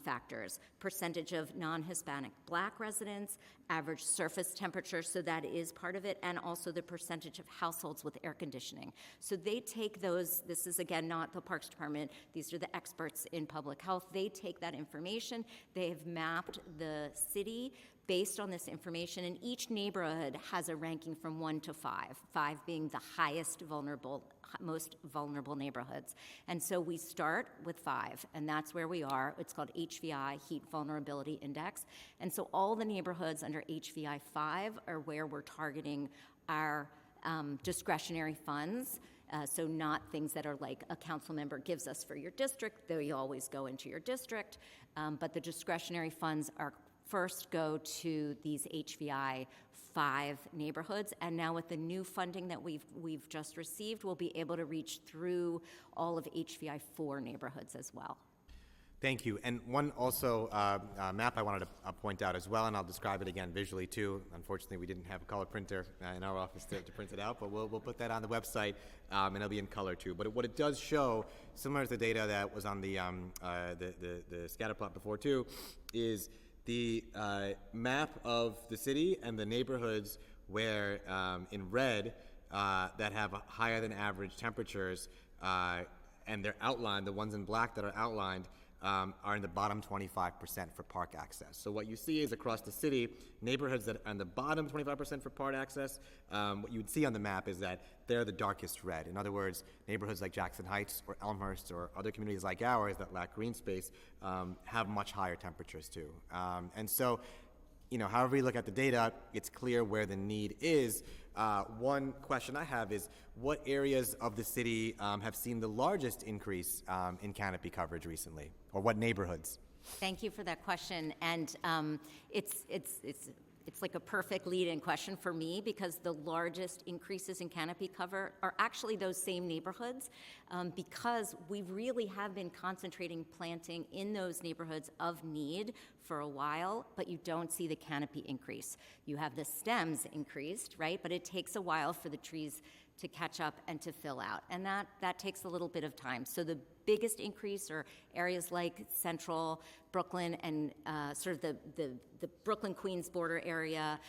factors, percentage of non-Hispanic Black residents, average surface temperature, so that is part of it, and also the percentage of households with air conditioning. So they take those, this is again not the Parks Department, these are the experts in public health. They take that information, they have mapped the city based on this information, and each neighborhood has a ranking from 1 to 5, 5 being the highest vulnerable, most vulnerable neighborhoods. And so we start with 5, and that's where we are. It's called HVI, Heat Vulnerability Index. And so all the neighborhoods under HVI 5 are where we're targeting our discretionary funds. So not things that are like a council member gives us for your district, though you always go into your district, but the discretionary funds are first go to these HVI 5 neighborhoods, and now with the new funding that we've just received, we'll be able to reach through all of HVI 4 neighborhoods as well. Thank you. And one also map I wanted to point out as well, and I'll describe it again visually too. Unfortunately, we didn't have a color printer in our office to print it out, but we'll put that on the website, and it'll be in color too. But what it does show, similar to the data that was on the scatter plot before too, is the map of the city and the neighborhoods where, in red, that have higher than average temperatures, and they're outlined, the ones in black that are outlined, are in the bottom 25% for park access. So what you see is across the city, neighborhoods that are in the bottom 25% for park access, what you would see on the map is that they're the darkest red. In other words, neighborhoods like Jackson Heights or Elmhurst or other communities like ours that lack green space have much higher temperatures too. And so, you know, however you look at the data, it's clear where the need is. One question I have is, what areas of the city have seen the largest increase in canopy coverage recently, or what neighborhoods? Thank you for that question, and it's like a perfect lead-in question for me, because the largest increases in canopy cover are actually those same neighborhoods, because we really have been concentrating planting in those neighborhoods of need for a while, but you don't see the canopy increase. You have the stems increased, right? But it takes a while for the trees to catch up and to fill out, and that takes a little bit of time. So the biggest increase are areas like Central Brooklyn and sort of the Brooklyn-Queens border area,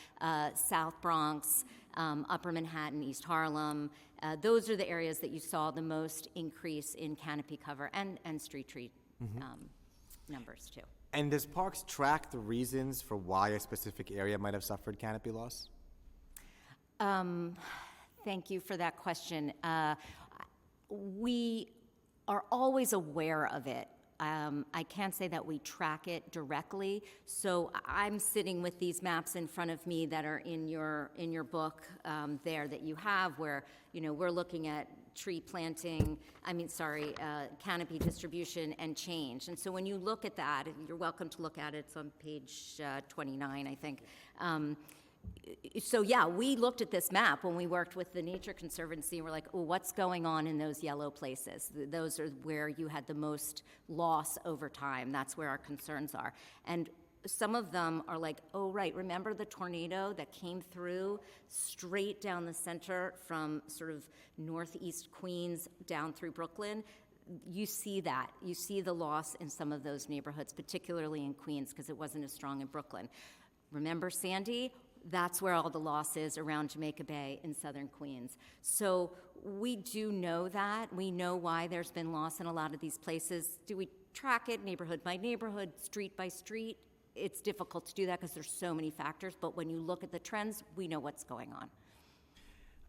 South Bronx, Upper Manhattan, East Harlem. Those are the areas that you saw the most increase in canopy cover and street tree numbers too. And does Parks track the reasons for why a specific area might have suffered canopy loss? Thank you for that question. We are always aware of it. I can't say that we track it directly. So I'm sitting with these maps in front of me that are in your book there that you have, where we're looking at tree planting, canopy distribution and change. And so when you look at that, you're welcome to look at it. It's on page 29, I think. So yeah, we looked at this map when we worked with the Nature Conservancy, and we're like, oh, what's going on in those yellow places? Those are where you had the most loss over time. That's where our concerns are. And some of them are like, oh, right, remember the tornado that came through straight down the center from sort of northeast Queens down through Brooklyn? You see that. You see the loss in some of those neighborhoods, particularly in Queens, because it wasn't as strong in Brooklyn. Remember Sandy? That's where all the loss is, around Jamaica Bay in southern Queens. So we do know that. We know why there's been loss in a lot of these places. Do we track it neighborhood by neighborhood, street by street? It's difficult to do that because there's so many factors, but when you look at the trends, we know what's going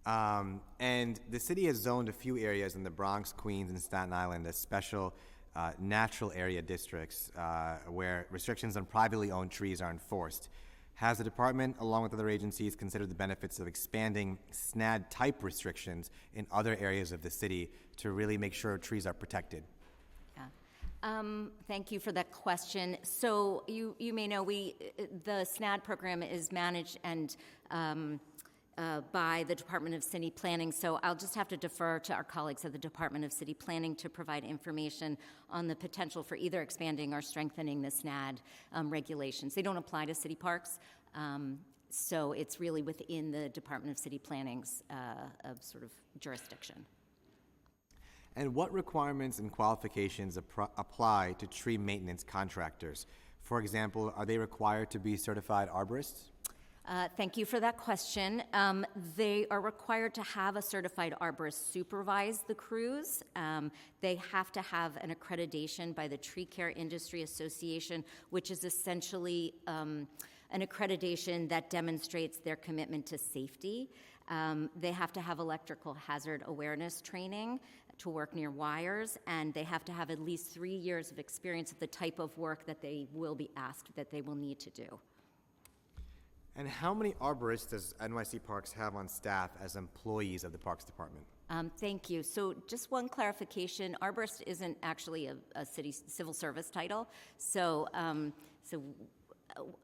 on. And the city has zoned a few areas in the Bronx, Queens, and Staten Island as special natural area districts where restrictions on privately owned trees are enforced. Has the department, along with other agencies, considered the benefits of expanding SNAD-type restrictions in other areas of the city to really make sure trees are protected? Yeah. Thank you for that question. So you may know the SNAD program is managed and by the Department of City Planning, so I'll just have to defer to our colleagues at the Department of City Planning to provide information on the potential for either expanding or strengthening the SNAD regulations. They don't apply to city parks, so it's really within the Department of City Planning's sort of jurisdiction. And what requirements and qualifications apply to tree maintenance contractors? For example, are they required to be certified arborists? Thank you for that question. They are required to have a certified arborist supervise the crews. They have to have an accreditation by the Tree Care Industry Association, which is essentially an accreditation that demonstrates their commitment to safety. They have to have electrical hazard awareness training to work near wires, and they have to have at least 3 years of experience of the type of work that they will be asked that they will need to do. And how many arborists does NYC Parks have on staff as employees of the Parks Department? Thank you. So just one clarification, arborist isn't actually a city civil service title. So,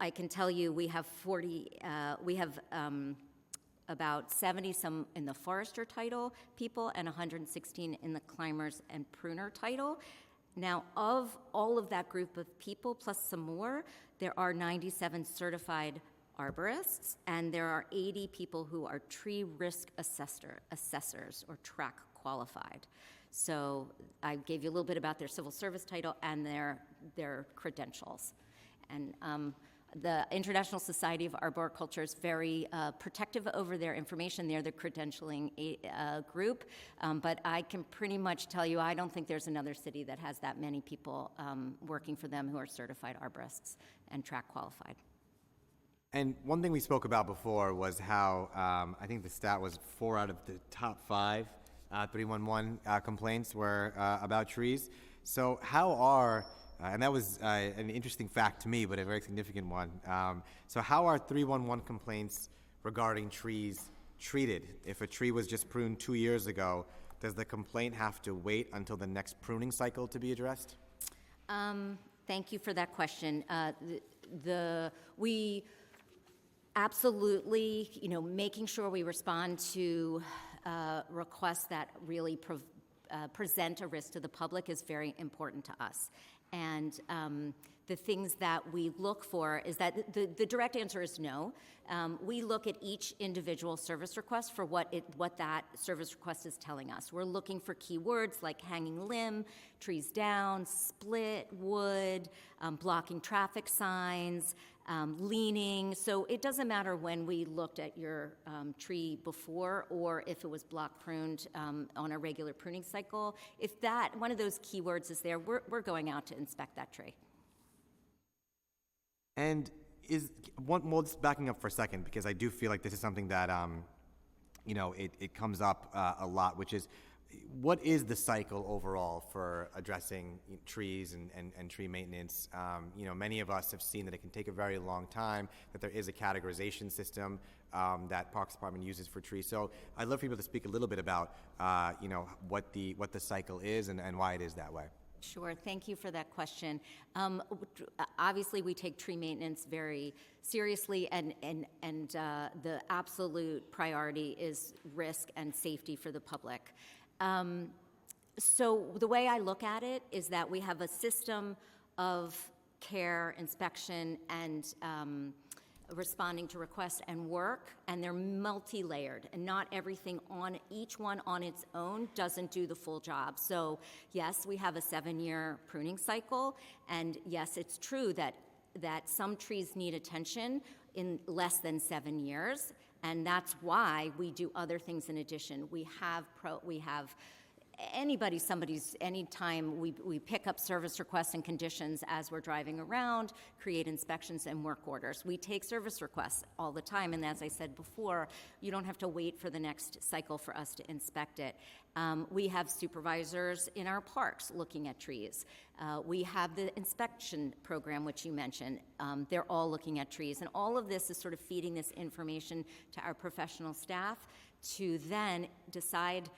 I can tell you we have about 70 some in the forester title people and 116 in the climbers and pruner title. Now, of all of that group of people, plus some more, there are 97 certified arborists, and there are 80 people who are tree risk assessors or track qualified. So I gave you a little bit about their civil service title and their credentials. And the International Society of Arboriculture is very protective over their information. They're the credentialing group, but I can pretty much tell you I don't think there's another city that has that many people working for them who are certified arborists and track qualified. And one thing we spoke about before was how I think the stat was 4 out of the top 5 311 complaints were about trees. So how are and that was an interesting fact to me, but a very significant one. So how are 311 complaints regarding trees treated? If a tree was just pruned 2 years ago, does the complaint have to wait until the next pruning cycle to be addressed? Thank you for that question. We absolutely, making sure we respond to requests that really present a risk to the public is very important to us. And the things that we look for is that the direct answer is no. We look at each individual service request for what that service request is telling us. We're looking for keywords like hanging limb, trees down, split wood, blocking traffic signs, leaning. So it doesn't matter when we looked at your tree before or if it was block pruned on a regular pruning cycle. If one of those keywords is there, we're going out to inspect that tree. And just backing up for a second, because I do feel like this is something that, it comes up a lot, which is, what is the cycle overall for addressing trees and tree maintenance? Many of us have seen that it can take a very long time, that there is a categorization system that Parks Department uses for trees. So I'd love for people to speak a little bit about, what the cycle is and why it is that way. Sure, thank you for that question. Obviously, we take tree maintenance very seriously, and the absolute priority is risk and safety for the public. So the way I look at it is that we have a system of care, inspection, and responding to requests and work, and they're multi-layered, and not everything on each one on its own doesn't do the full job. So yes, we have a 7-year pruning cycle, and yes, it's true that some trees need attention in less than 7 years, and that's why we do other things in addition. We have anytime we pick up service requests and conditions as we're driving around, create inspections and work orders. We take service requests all the time, and as I said before, you don't have to wait for the next cycle for us to inspect it. We have supervisors in our parks looking at trees. We have the inspection program, which you mentioned. They're all looking at trees, and all of this is sort of feeding this information to our professional staff to then decide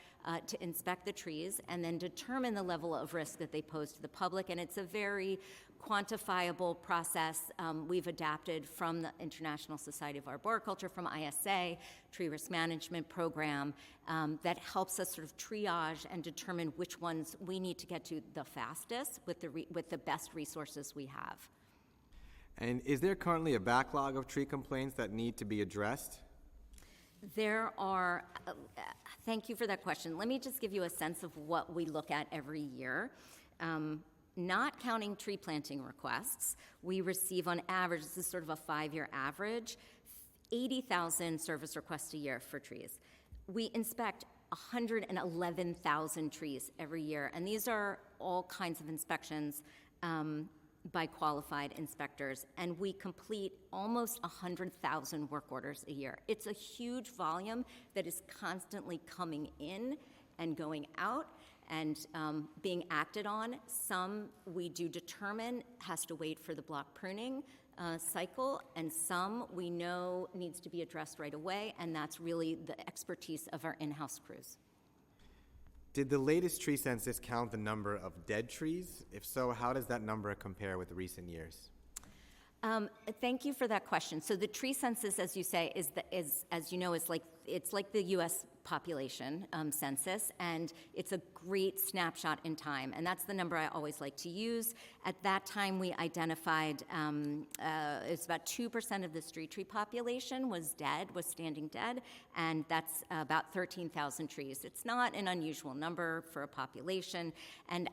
to inspect the trees and then determine the level of risk that they pose to the public. And it's a very quantifiable process. We've adapted from the International Society of Arboriculture, from ISA, Tree Risk Management Program, that helps us sort of triage and determine which ones we need to get to the fastest with the best resources we have. And is there currently a backlog of tree complaints that need to be addressed? There are, thank you for that question. Let me just give you a sense of what we look at every year. Not counting tree planting requests, we receive on average, this is sort of a 5-year average, 80,000 service requests a year for trees. We inspect 111,000 trees every year, and these are all kinds of inspections by qualified inspectors, and we complete almost 100,000 work orders a year. It's a huge volume that is constantly coming in and going out and being acted on. Some we do determine has to wait for the block pruning cycle, and some we know needs to be addressed right away, and that's really the expertise of our in-house crews. Did the latest tree census count the number of dead trees? If so, how does that number compare with recent years? Thank you for that question. So the tree census, as you say, is as you know, it's like the U.S. population census, and it's a great snapshot in time. And that's the number I always like to use. At that time, we identified it's about 2% of the street tree population was standing dead, and that's about 13,000 trees. It's not an unusual number for a population, and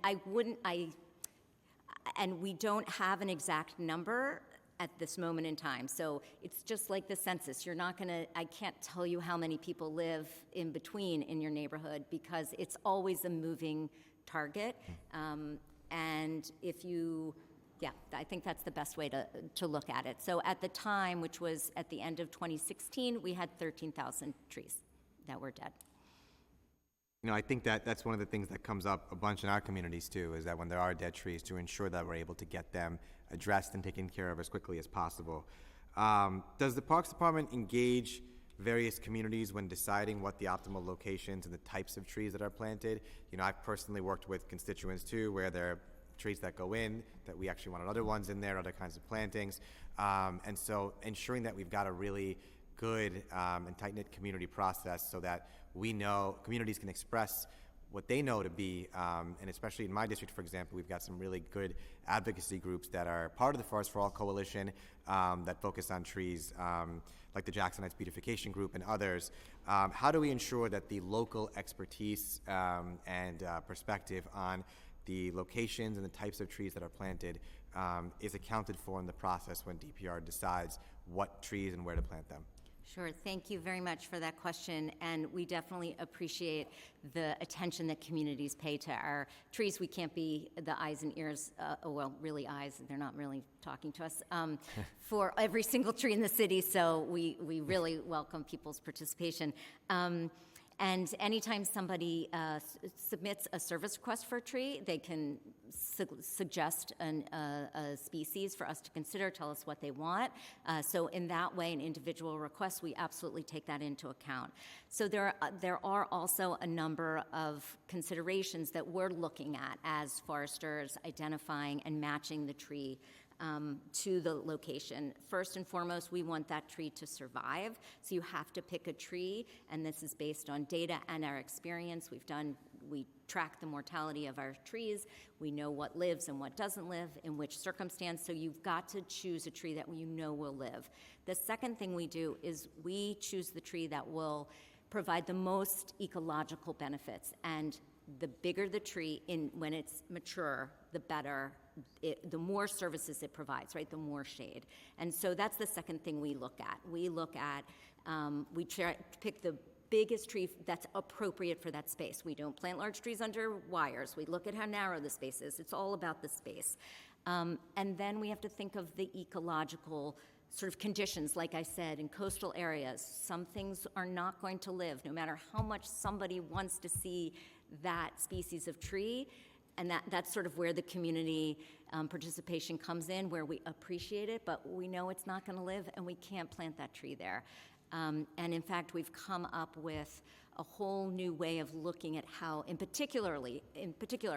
and we don't have an exact number at this moment in time. So it's just like the census. I can't tell you how many people live in between in your neighborhood because it's always a moving target. And I think that's the best way to look at it. So at the time, which was at the end of 2016, we had 13,000 trees that were dead. I think that's one of the things that comes up a bunch in our communities too, is that when there are dead trees, to ensure that we're able to get them addressed and taken care of as quickly as possible. Does the Parks Department engage various communities when deciding what the optimal locations and the types of trees that are planted? I've personally worked with constituents too, where there are trees that go in, that we actually wanted other ones in there, other kinds of plantings. And so ensuring that we've got a really good and tight-knit community process so that we know communities can express what they know to be, and especially in my district, for example, we've got some really good advocacy groups that are part of the Forest for All Coalition that focus on trees, like the Jackson Heights Beautification Group and others. How do we ensure that the local expertise and perspective on the locations and the types of trees that are planted is accounted for in the process when DPR decides what trees and where to plant them? Sure. Thank you very much for that question. And we definitely appreciate the attention that communities pay to our trees. We can't be the eyes and ears, really eyes, they're not really talking to us, for every single tree in the city. So we really welcome people's participation. And anytime somebody submits a service request for a tree, they can suggest a species for us to consider, tell us what they want. So in that way, an individual request, we absolutely take that into account. So there are also a number of considerations that we're looking at as foresters, identifying and matching the tree to the location. First and foremost, we want that tree to survive. So you have to pick a tree, and this is based on data and our experience. We track the mortality of our trees. We know what lives and what doesn't live, in which circumstance. So you've got to choose a tree that you know will live. The second thing we do is we choose the tree that will provide the most ecological benefits. And the bigger the tree, when it's mature, the better. The more services it provides, right? The more shade. And so that's the second thing we look at. We try to pick the biggest tree that's appropriate for that space. We don't plant large trees under wires. We look at how narrow the space is. It's all about the space. And then we have to think of the ecological sort of conditions. Like I said, in coastal areas, some things are not going to live, no matter how much somebody wants to see that species of tree. And that's sort of where the community participation comes in, where we appreciate it, but we know it's not going to live, and we can't plant that tree there. And in fact, we've come up with a whole new way of looking at how, in particular,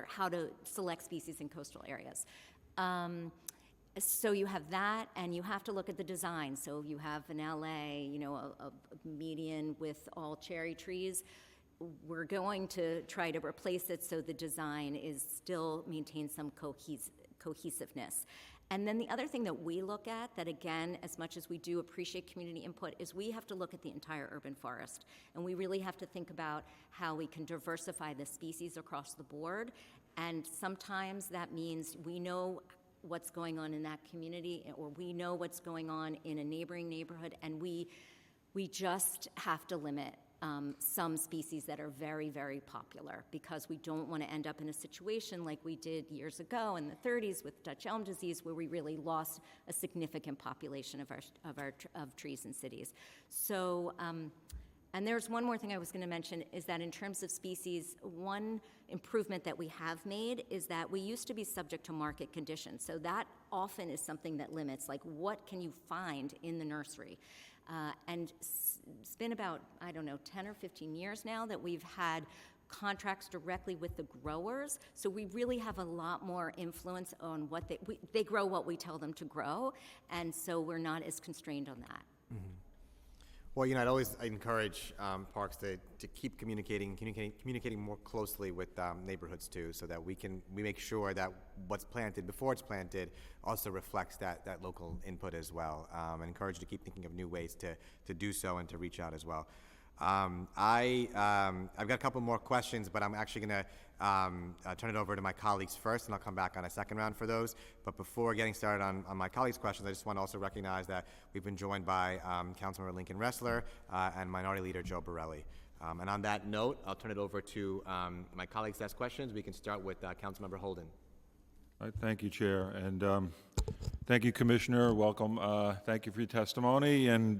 how to select species in coastal areas. So you have that, and you have to look at the design. So you have in LA, a median with all cherry trees. We're going to try to replace it so the design still maintains some cohesiveness. And then the other thing that we look at, that again, as much as we do appreciate community input, is we have to look at the entire urban forest. And we really have to think about how we can diversify the species across the board. And sometimes that means we know what's going on in that community, or we know what's going on in a neighboring neighborhood, and we just have to limit some species that are very, very popular, because we don't want to end up in a situation like we did years ago in the 30s with Dutch elm disease, where we really lost a significant population of trees in cities. So, and there's one more thing I was going to mention, is that in terms of species, one improvement that we have made is that we used to be subject to market conditions. So that often is something that limits, like, what can you find in the nursery? And it's been about, I don't know, 10 or 15 years now that we've had contracts directly with the growers. So we really have a lot more influence on what they grow what we tell them to grow. And so we're not as constrained on that. Mm-hmm. Well, I'd always encourage parks to keep communicating more closely with neighborhoods too, so that we make sure that what's planted before it's planted also reflects that local input as well. And encourage you to keep thinking of new ways to do so and to reach out as well. I've got a couple more questions, but I'm actually going to turn it over to my colleagues first, and I'll come back on a second round for those. But before getting started on my colleagues' questions, I just want to also recognize that we've been joined by Councilmember Lincoln Ressler and Minority Leader Joe Borelli. And on that note, I'll turn it over to my colleagues to ask questions. We can start with Councilmember Holden. All right, thank you, Chair, and thank you, Commissioner. Welcome. Thank you for your testimony. And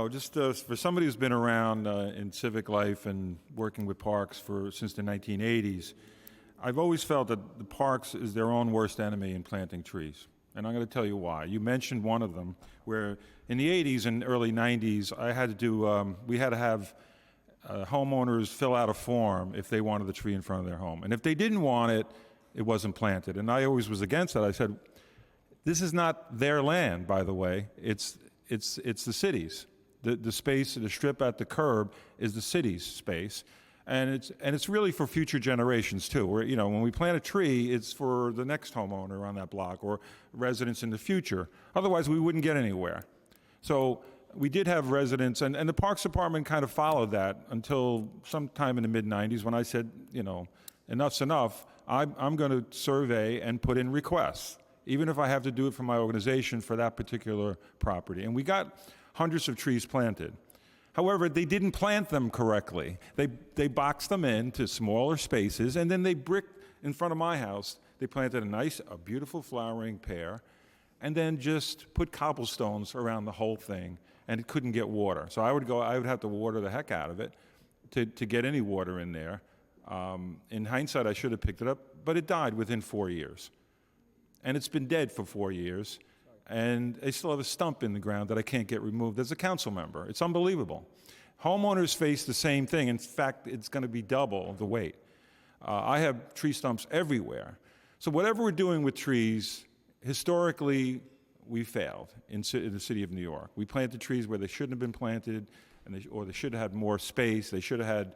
just for somebody who's been around in civic life and working with parks since the 1980s, I've always felt that the parks is their own worst enemy in planting trees. And I'm going to tell you why. You mentioned one of them, where in the 80s and early 90s, we had to have homeowners fill out a form if they wanted the tree in front of their home. And if they didn't want it, it wasn't planted. And I always was against that. I said, this is not their land, by the way. It's the city's. The space, the strip at the curb is the city's space. And it's really for future generations too. Where, when we plant a tree, it's for the next homeowner on that block or residents in the future. Otherwise, we wouldn't get anywhere. So we did have residents, and the Parks Department kind of followed that until sometime in the mid-90s when I said, enough's enough. I'm going to survey and put in requests, even if I have to do it for my organization for that particular property. And we got hundreds of trees planted. However, they didn't plant them correctly. They boxed them into smaller spaces, and then they bricked in front of my house. They planted a beautiful flowering pear, and then just put cobblestones around the whole thing, and it couldn't get water. So I would have to water the heck out of it to get any water in there. In hindsight, I should have picked it up, but it died within 4 years. And it's been dead for 4 years. And I still have a stump in the ground that I can't get removed as a council member. It's unbelievable. Homeowners face the same thing. In fact, it's going to be double the weight. I have tree stumps everywhere. So whatever we're doing with trees, historically, we failed in the city of New York. We planted trees where they shouldn't have been planted, or they should have had more space. They should have had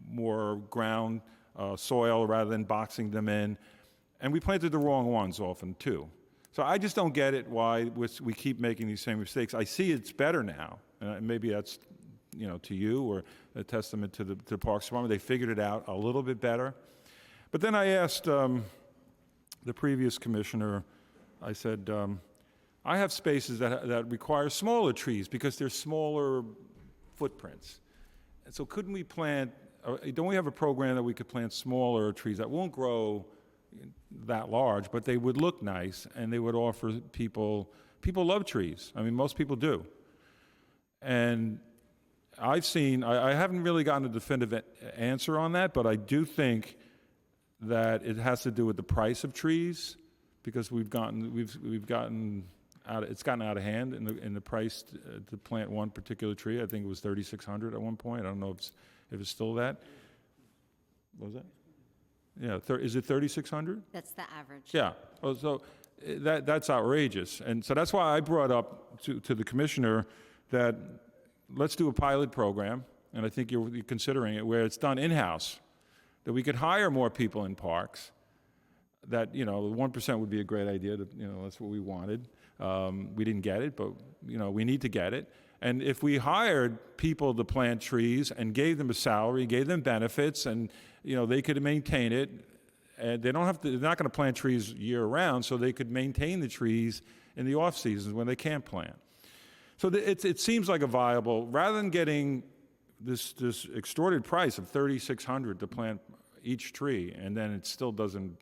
more ground, soil, rather than boxing them in. And we planted the wrong ones often, too. So I just don't get it why we keep making these same mistakes. I see it's better now. Maybe that's, to you or a testament to the Parks Department. They figured it out a little bit better. But then I asked the previous commissioner, I said, I have spaces that require smaller trees because they're smaller footprints. And so couldn't we don't we have a program that we could plant smaller trees that won't grow that large, but they would look nice and they would offer people love trees. I mean, most people do. And I haven't really gotten a definitive answer on that, but I do think that it has to do with the price of trees, because it's gotten out of hand in the price to plant one particular tree. I think it was $3,600 at one point. I don't know if it's still that. What was that? Yeah, is it 3,600? That's the average. Yeah. Oh, so that's outrageous, and so that's why I brought up to the commissioner that let's do a pilot program, and I think you're considering it, where it's done in-house, that we could hire more people in parks that, you know, 1% would be a great idea. That's what we wanted. We didn't get it, but, we need to get it. And if we hired people to plant trees and gave them a salary, gave them benefits, and, they could maintain it, and they're not going to plant trees year round, so they could maintain the trees in the off seasons when they can't plant. So it seems like a viable, rather than getting this extorted price of $3,600 to plant each tree, and then it still doesn't,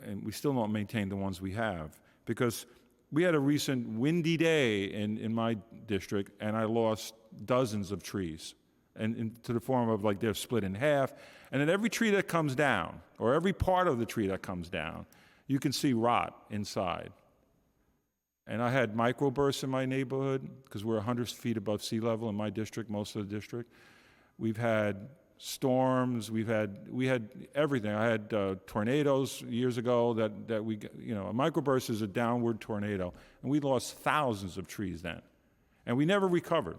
and we still don't maintain the ones we have. Because we had a recent windy day in my district, and I lost dozens of trees, and to the form of like they're split in half. And then every tree that comes down, or every part of the tree that comes down, you can see rot inside. And I had microbursts in my neighborhood because we're 100 feet above sea level in my district, most of the district. We've had storms. We had everything. I had tornadoes years ago that we, a microburst is a downward tornado, and we lost thousands of trees then, and we never recovered.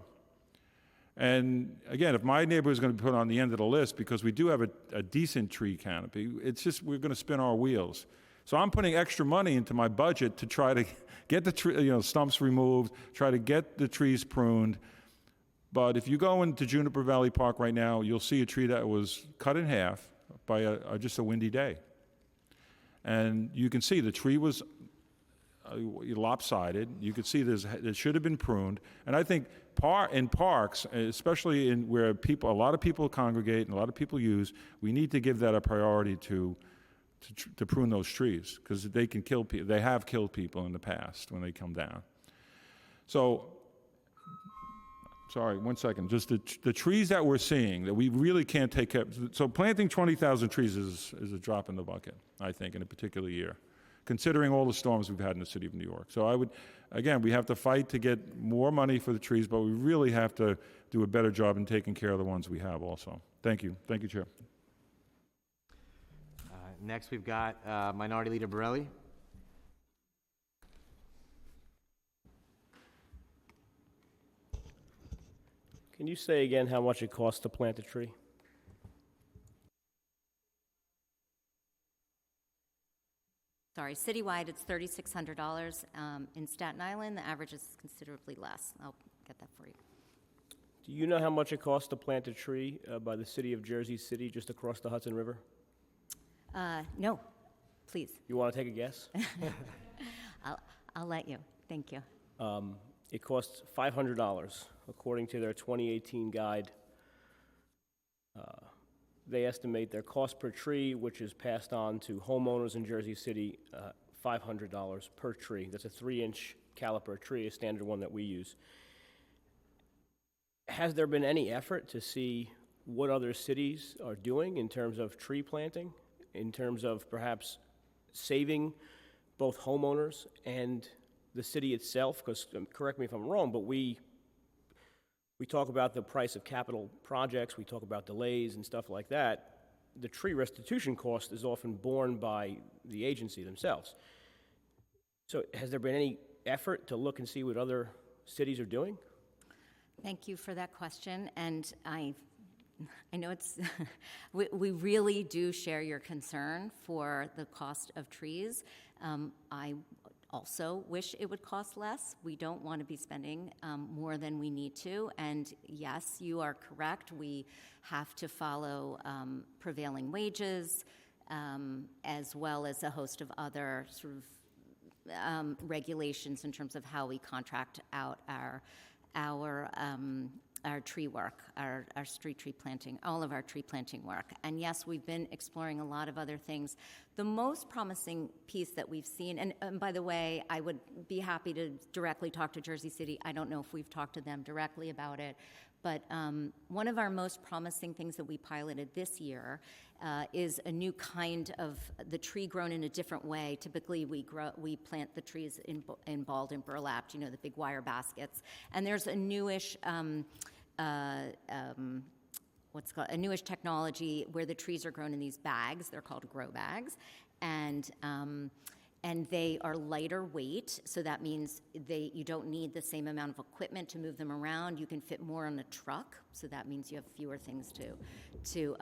And again, if my neighborhood is going to be put on the end of the list because we do have a decent tree canopy, it's just we're going to spin our wheels. So I'm putting extra money into my budget to try to get the stumps removed, try to get the trees pruned. But if you go into Juniper Valley Park right now, you'll see a tree that was cut in half by just a windy day. And you can see the tree was lopsided. You could see it should have been pruned. And I think in parks, especially where a lot of people congregate and a lot of people use, we need to give that a priority to prune those trees, because they can kill people. They have killed people in the past when they come down. So, sorry, 1 second. Just the trees that we're seeing that we really can't take care of. So planting 20,000 trees is a drop in the bucket, I think, in a particular year, considering all the storms we've had in the city of New York. So we have to fight to get more money for the trees, but we really have to do a better job in taking care of the ones we have also. Thank you. Thank you, Chair. Next, we've got Minority Leader Borelli. Can you say again how much it costs to plant a tree? Sorry, citywide, it's $3,600. In Staten Island, the average is considerably less. I'll get that for you. Do you know how much it costs to plant a tree by the city of Jersey City, just across the Hudson River? No, please. You want to take a guess? I'll let you. Thank you. It costs $500, according to their 2018 guide. They estimate their cost per tree, which is passed on to homeowners in Jersey City, $500 per tree. That's a 3-inch caliper tree, a standard one that we use. Has there been any effort to see what other cities are doing in terms of tree planting, in terms of perhaps saving both homeowners and the city itself? Because, correct me if I'm wrong, but we talk about the price of capital projects, we talk about delays and stuff like that. The tree restitution cost is often borne by the agency themselves. So has there been any effort to look and see what other cities are doing? Thank you for that question, and I know it's, we really do share your concern for the cost of trees. I also wish it would cost less. We don't want to be spending more than we need to, and yes, you are correct. We have to follow prevailing wages, as well as a host of other sort of regulations in terms of how we contract out our tree work, our street tree planting, all of our tree planting work. And yes, we've been exploring a lot of other things. The most promising piece that we've seen, and by the way, I would be happy to directly talk to Jersey City. I don't know if we've talked to them directly about it, but one of our most promising things that we piloted this year is a new kind of the tree grown in a different way. Typically, we plant the trees in balled and burlapped, the big wire baskets. And there's a newish a newish technology where the trees are grown in these bags. They're called grow bags, and and they are lighter weight, so that means you don't need the same amount of equipment to move them around. You can fit more on a truck, so that means you have fewer things you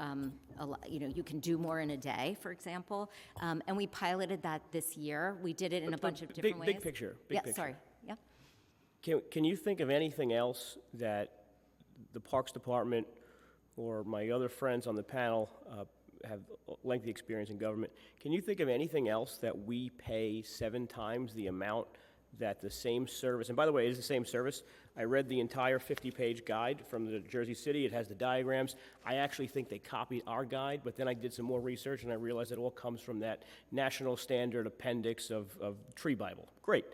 can do more in a day, for example. And we piloted that this year. We did it in a bunch of different ways. Big picture. Big picture. Sorry. Yeah. Can you think of anything else that the Parks Department or my other friends on the panel have lengthy experience in government? Can you think of anything else that we pay 7 times the amount that the same service, and by the way, it is the same service. I read the entire 50-page guide from the Jersey City. It has the diagrams. I actually think they copied our guide, but then I did some more research and I realized it all comes from that National Standard Appendix of Tree Bible. Great.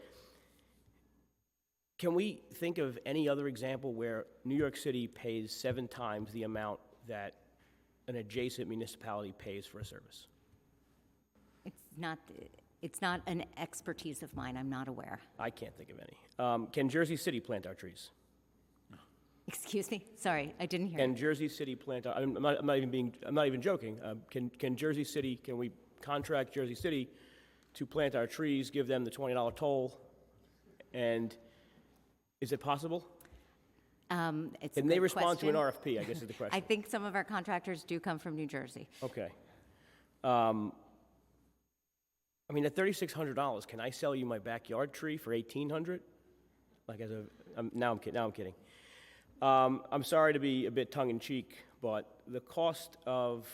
Can we think of any other example where New York City pays 7 times the amount that an adjacent municipality pays for a service? It's not an expertise of mine. I'm not aware. I can't think of any. Can Jersey City plant our trees? Excuse me? Sorry, I didn't hear. Can Jersey City plant our, I'm not even joking. Can we contract Jersey City to plant our trees, give them the $20 toll, and is it possible? It's a And good they respond question. to an RFP, I guess is the question. I think some of our contractors do come from New Jersey. Okay. I mean, at $3,600, can I sell you my backyard tree for $1,800? Like now I'm kidding. I'm sorry to be a bit tongue-in-cheek, but the cost of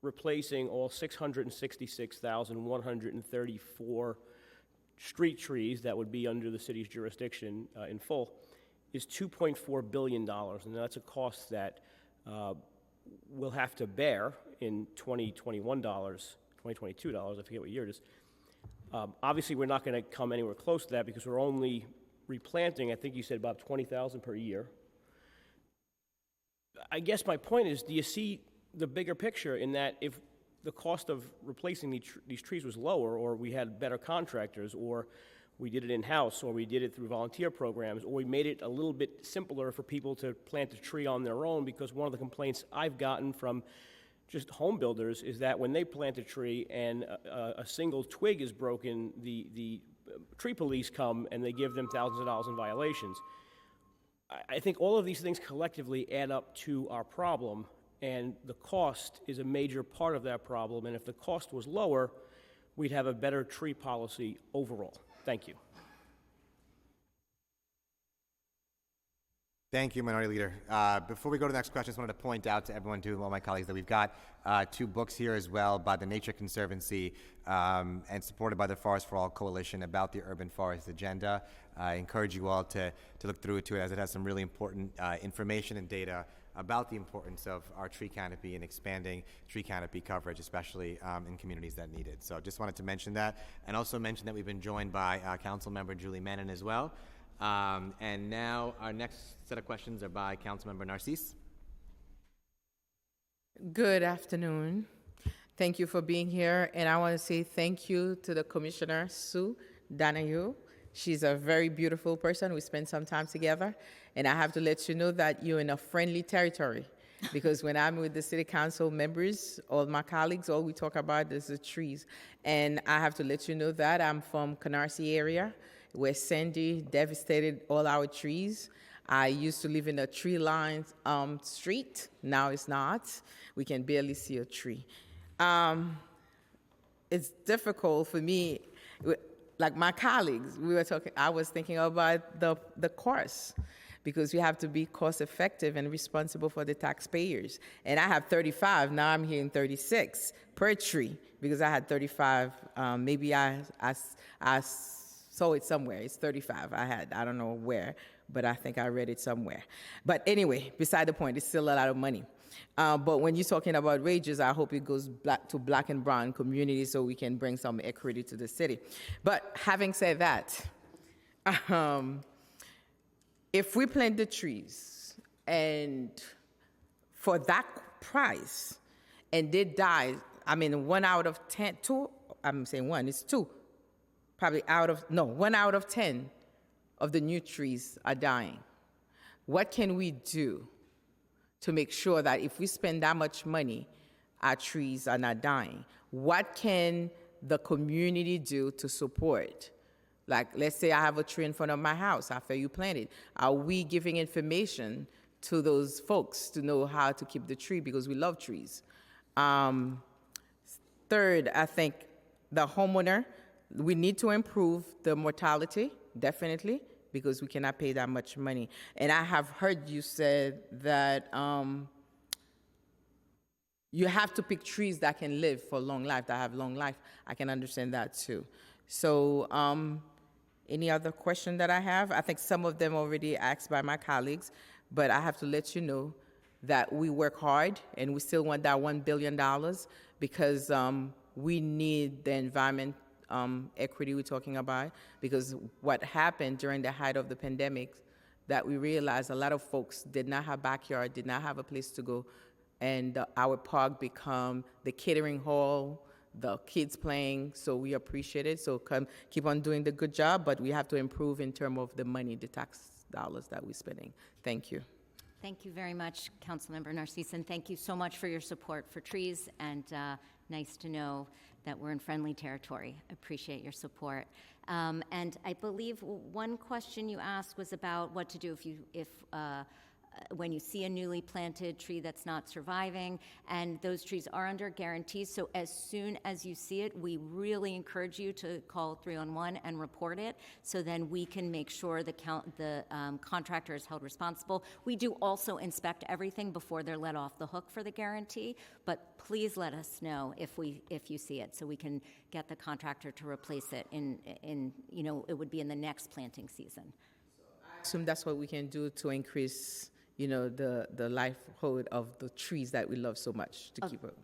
replacing all 666,134 street trees that would be under the city's jurisdiction in full is $2.4 billion, and that's a cost that we'll have to bear in 2021 dollars, 2022 dollars, I forget what year it is. Obviously, we're not going to come anywhere close to that because we're only replanting, I think you said about 20,000 per year. I guess my point is, do you see the bigger picture in that if the cost of replacing these trees was lower, or we had better contractors, or we did it in-house, or we did it through volunteer programs, or we made it a little bit simpler for people to plant a tree on their own, because one of the complaints I've gotten from just home builders is that when they plant a tree and a single twig is broken, the tree police come and they give them thousands of dollars in violations. I think all of these things collectively add up to our problem, and the cost is a major part of that problem, and if the cost was lower, we'd have a better tree policy overall. Thank you. Thank you, Minority Leader. Before we go to the next question, I just wanted to point out to everyone, to all my colleagues, that we've got 2 books here as well by the Nycc Conservancy and supported by the Forest for All Coalition about the urban forest agenda. I encourage you all to look through it, as it has some really important information and data about the importance of our tree canopy and expanding tree canopy coverage, especially in communities that need it. So just wanted to mention that, and also mention that we've been joined by Councilmember Julie Menon as well. And now our next set of questions are by Councilmember Nycc. Good afternoon. Thank you for being here. And I want to say thank you to the Commissioner, Sue Donahue. She's a very beautiful person. We spent some time together. And I have to let you know that you're in a friendly territory. Because when I'm with the city council members, all my colleagues, all we talk about is the trees. And I have to let you know that I'm from Canarsie area, where Sandy devastated all our trees. I used to live in a tree-lined street. Now it's not. We can barely see a tree. It's difficult for me, like my colleagues, I was thinking about the cost, because we have to be cost-effective and responsible for the taxpayers. And I have 35, now I'm hearing 36 per tree, because I had 35, maybe I saw it somewhere. It's 35 I don't know where, but I think I read it somewhere. But anyway, beside the point, it's still a lot of money. But when you're talking about wages, I hope it goes to black and brown communities so we can bring some equity to the city. But having said that, if we plant the trees and for that price and they die, 1 out of 10, 2, I'm saying 1, it's 2. Probably 1 out of 10 of the new trees are dying. What can we do to make sure that if we spend that much money, our trees are not dying? What can the community do to support? Like, let's say I have a tree in front of my house after you plant it. Are we giving information to those folks to know how to keep the tree, because we love trees? Third, I think the homeowner, we need to improve the mortality, definitely, because we cannot pay that much money. And I have heard you said that you have to pick trees that can live for long life, that have long life. I can understand that too. So any other question that I have? I think some of them already asked by my colleagues, but I have to let you know that we work hard and we still want that $1 billion because we need the environment equity we're talking about, because what happened during the height of the pandemic, that we realized a lot of folks did not have backyard, did not have a place to go, and our park become the catering hall, the kids playing, so we appreciate it. So keep on doing the good job, but we have to improve in terms of the money, the tax dollars that we're spending. Thank you. Thank you very much, Councilmember Narcisse, and thank you so much for your support for trees, and nice to know that we're in friendly territory. Appreciate your support. And I believe one question you asked was about what to do if when you see a newly planted tree that's not surviving, and those trees are under guarantees. So as soon as you see it, we really encourage you to call 311 and report it, so then we can make sure the contractor is held responsible. We do also inspect everything before they're let off the hook for the guarantee, but please let us know if you see it, so we can get the contractor to replace it in it would be in the next planting season. I assume that's what we can do to increase the livelihood of the trees that we love so much to keep it.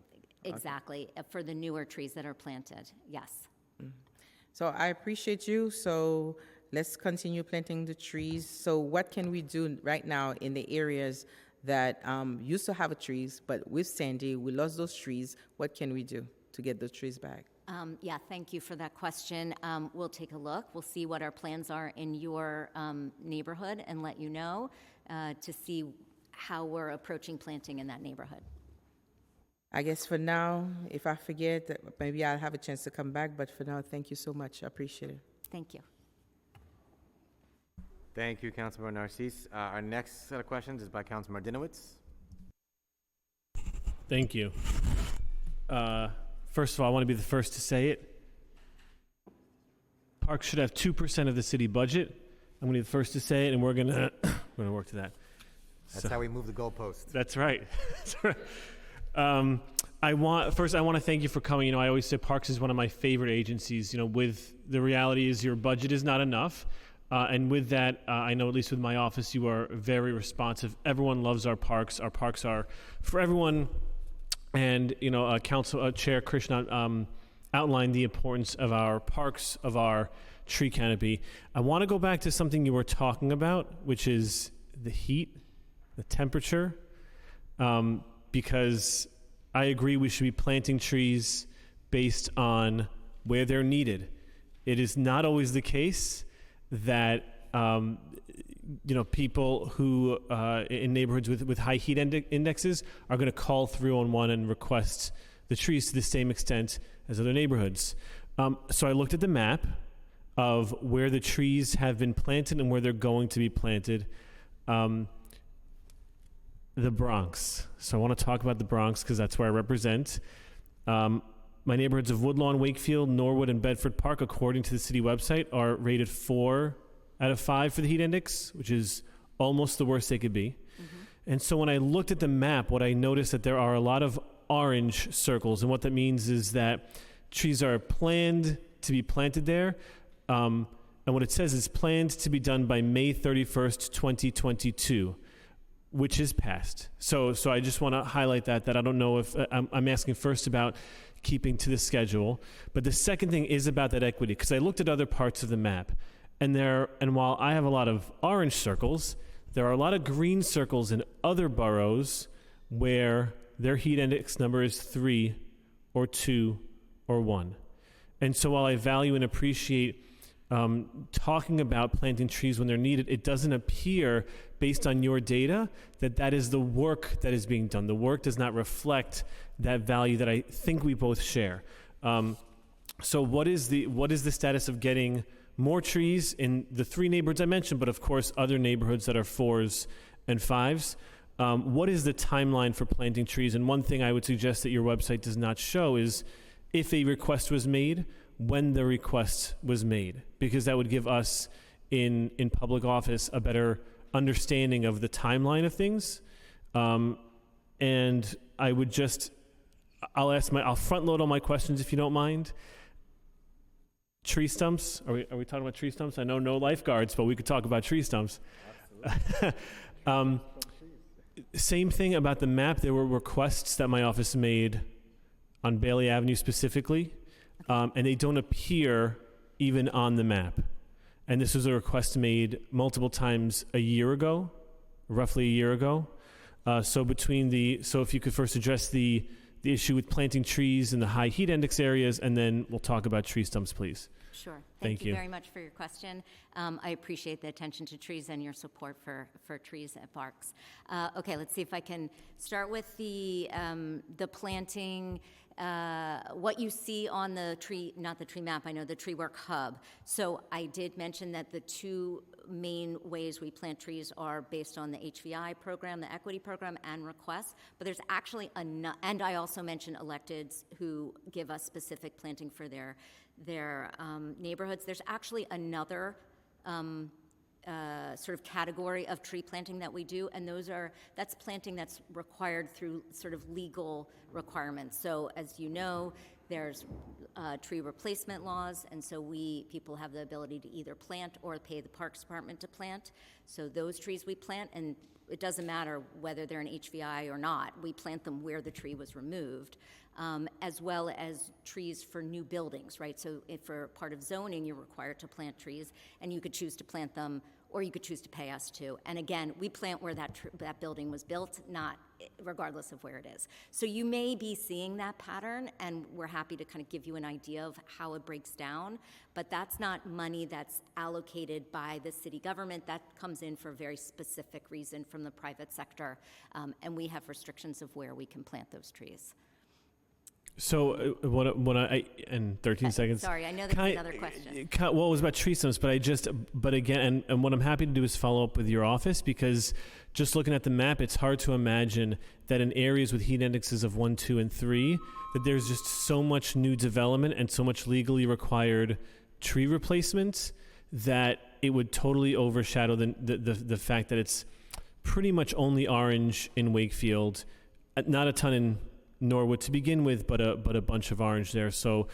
Exactly, for the newer trees that are planted, yes. So I appreciate you. So let's continue planting the trees. So what can we do right now in the areas that used to have trees, but with Sandy, we lost those trees? What can we do to get those trees back? Yeah, thank you for that question. We'll take a look. We'll see what our plans are in your neighborhood and let you know to see how we're approaching planting in that neighborhood. I guess for now, if I forget, maybe I'll have a chance to come back. But for now, thank you so much. I appreciate it. Thank you. Thank you, Councilmember Narcisse. Our next set of questions is by Councilmember Dinowitz. Thank you. First of all, I want to be the first to say it. Parks should have 2% of the city budget. I'm going to be the first to say it, and we're going to work to that. That's how we move the goalpost. That's right. That's right. I want to thank you for coming. I always say Parks is one of my favorite agencies. With the reality is your budget is not enough. And with that, I know at least with my office, you are very responsive. Everyone loves our parks. Our parks are for everyone. And, Council Chair Krishnan outlined the importance of our parks, of our tree canopy. I want to go back to something you were talking about, which is the heat, the temperature, because I agree we should be planting trees based on where they're needed. It is not always the case that people who in neighborhoods with high heat indexes are going to call 311 and request the trees to the same extent as other neighborhoods. So I looked at the map of where the trees have been planted and where they're going to be planted. The Bronx. So I want to talk about the Bronx because that's where I represent. My neighborhoods of Woodlawn, Wakefield, Norwood, and Bedford Park, according to the city website, are rated 4 out of 5 for the heat index, which is almost the worst they could be. Mm-hmm. And so when I looked at the map, what I noticed that there are a lot of orange circles, and what that means is that trees are planned to be planted there. And what it says is planned to be done by May 31st, 2022, which is passed. So I just want to highlight that I don't know if I'm asking first about keeping to the schedule, but the second thing is about that equity, because I looked at other parts of the map, and while I have a lot of orange circles, there are a lot of green circles in other boroughs where their heat index number is 3 or 2 or 1. And so while I value and appreciate talking about planting trees when they're needed, it doesn't appear, based on your data, that is the work that is being done. The work does not reflect that value that I think we both share. So what is the status of getting more trees in the 3 neighborhoods I mentioned, but of course other neighborhoods that are 4s and 5s? What is the timeline for planting trees? And one thing I would suggest that your website does not show is if a request was made, when the request was made, because that would give us in public office a better understanding of the timeline of things. And I would I'll front load all my questions if you don't mind. Tree stumps. Are we talking about tree stumps? I know no lifeguards, but we could talk about tree stumps. Same thing about the map. There were requests that my office made on Bailey Avenue specifically, and they don't appear even on the map. And this was a request made multiple times roughly a year ago. So if you could first address the issue with planting trees in the high heat index areas, and then we'll talk about tree stumps, please. Sure. Thank Thank you you very much for your question. I appreciate the attention to trees and your support for trees at parks. Okay, let's see if I can start with the planting. What you see on the tree, not the tree map, I know the Tree Work Hub. So I did mention that the 2 main ways we plant trees are based on the HVI program, the equity program, and requests. But there's actually and I also mentioned electeds who give us specific planting for their neighborhoods. There's actually another sort of category of tree planting that we do, and that's planting that's required through sort of legal requirements. So as you know, there's tree replacement laws, and so people have the ability to either plant or pay the Parks Department to plant. So those trees we plant, and it doesn't matter whether they're an HVI or not, we plant them where the tree was removed. As well as trees for new buildings, right? So if for part of zoning, you're required to plant trees, and you could choose to plant them, or you could choose to pay us to. And again, we plant where that building was built, not regardless of where it is. So you may be seeing that pattern, and we're happy to kind of give you an idea of how it breaks down, but that's not money that's allocated by the city government. That comes in for a very specific reason from the private sector, and we have restrictions of where we can plant those trees. So in 13 seconds. Sorry, I know there's another question. Well, it was about tree stumps, but again, and what I'm happy to do is follow up with your office, because just looking at the map, it's hard to imagine that in areas with heat indexes of 1, 2, and 3, that there's just so much new development and so much legally required tree replacements that it would totally overshadow the fact that it's pretty much only orange in Wakefield, not a ton in Norwood to begin with, but a bunch of orange there. So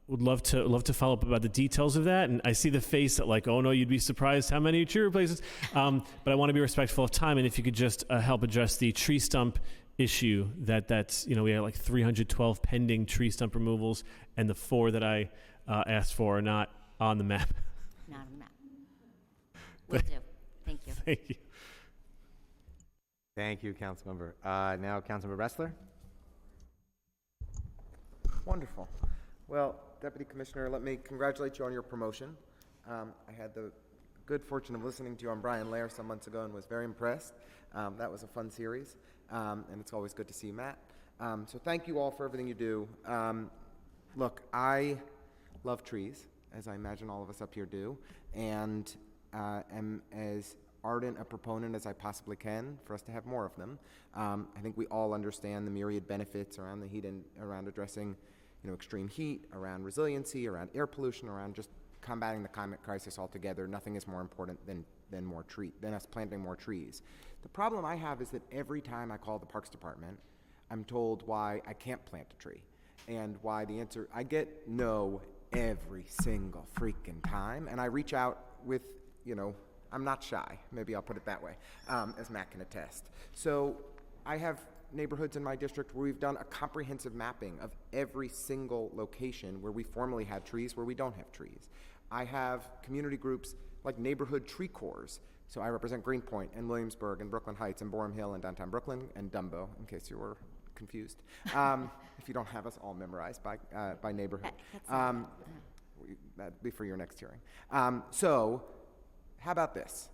would love to follow up about the details of that. And I see the face that like, oh no, you'd be surprised how many tree replacements. But I want to be respectful of time. And if you could just help address the tree stump issue, that's we have like 312 pending tree stump removals, and the 4 that I asked for are not on the map. Not on the map. Will do. Thank you. Thank you. Thank you, Councilmember. Now, Councilmember Ressler. Wonderful. Well, Deputy Commissioner, let me congratulate you on your promotion. I had the good fortune of listening to you on Brian Lair some months ago and was very impressed. That was a fun series, and it's always good to see you, Matt. So thank you all for everything you do. Look, I love trees, as I imagine all of us up here do, and am as ardent a proponent as I possibly can for us to have more of them. I think we all understand the myriad benefits around the heat and around addressing extreme heat, around resiliency, around air pollution, around just combating the climate crisis altogether. Nothing is more important than us planting more trees. The problem I have is that every time I call the Parks Department, I'm told why I can't plant a tree, and why the answer, I get no every single freaking time, and I reach out with, I'm not shy, maybe I'll put it that way, as Matt can attest. So I have neighborhoods in my district where we've done a comprehensive mapping of every single location where we formerly had trees, where we don't have trees. I have community groups like neighborhood tree corps. So I represent Greenpoint and Williamsburg and Brooklyn Heights and Boerum Hill and downtown Brooklyn and Dumbo, in case you were confused. If you don't have us all memorized by neighborhood. That'd be for your next hearing. So how about this?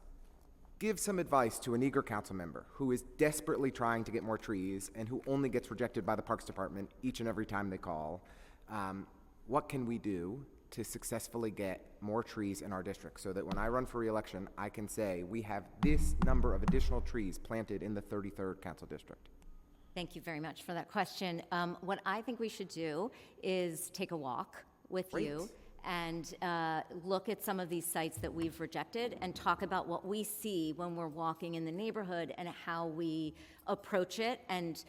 Give some advice to an eager council member who is desperately trying to get more trees and who only gets rejected by the Parks Department each and every time they call. what can we do to successfully get more trees in our district so that when I run for re-election, I can say we have this number of additional trees planted in the 33rd Council District? Thank you very much for that question. What I think we should do is take a walk with you and look at some of these sites that we've rejected and talk about what we see when we're walking in the neighborhood and how we approach it. And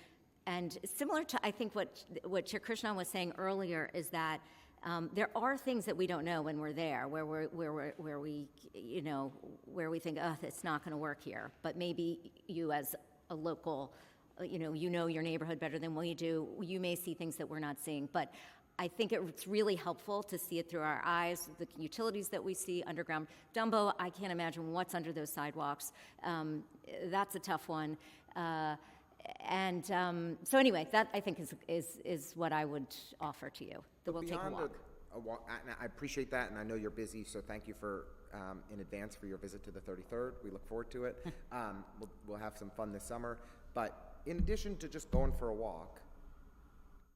similar to, I think, what Chair Krishnan was saying earlier is that there are things that we don't know when we're there, where we think, oh, it's not going to work here. But maybe you, as a local, you know your neighborhood better than we do. You may see things that we're not seeing. But I think it's really helpful to see it through our eyes. The utilities that we see underground, Dumbo, I can't imagine what's under those sidewalks. That's a tough one. So anyway, that I think is what I would offer to you. That we'll take a walk. And I appreciate that, and I know you're busy, so thank you for in advance for your visit to the 33rd. We look forward to it. We'll have some fun this summer. But in addition to just going for a walk,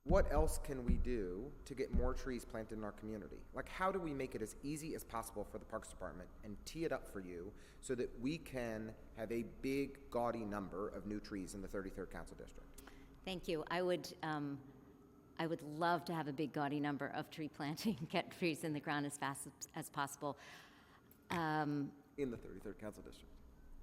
what else can we do to get more trees planted in our community? Like, how do we make it as easy as possible for the Parks Department and tee it up for you so that we can have a big, gaudy number of new trees in the 33rd Council District? Thank you. I would love to have a big, gaudy number of tree planting, get trees in the ground as fast as possible. In the 33rd Council District.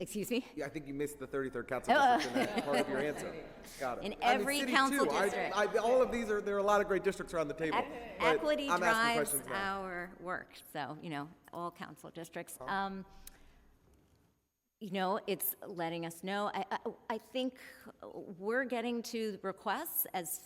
Excuse me? Yeah, I think you missed the 33rd Council District in that part of your answer. Got it. In every City council too. district. All of these there are a lot of great districts around the table. but Equity I'm asking drives questions now. our work, so, all council districts. It's letting us know. I think we're getting to requests as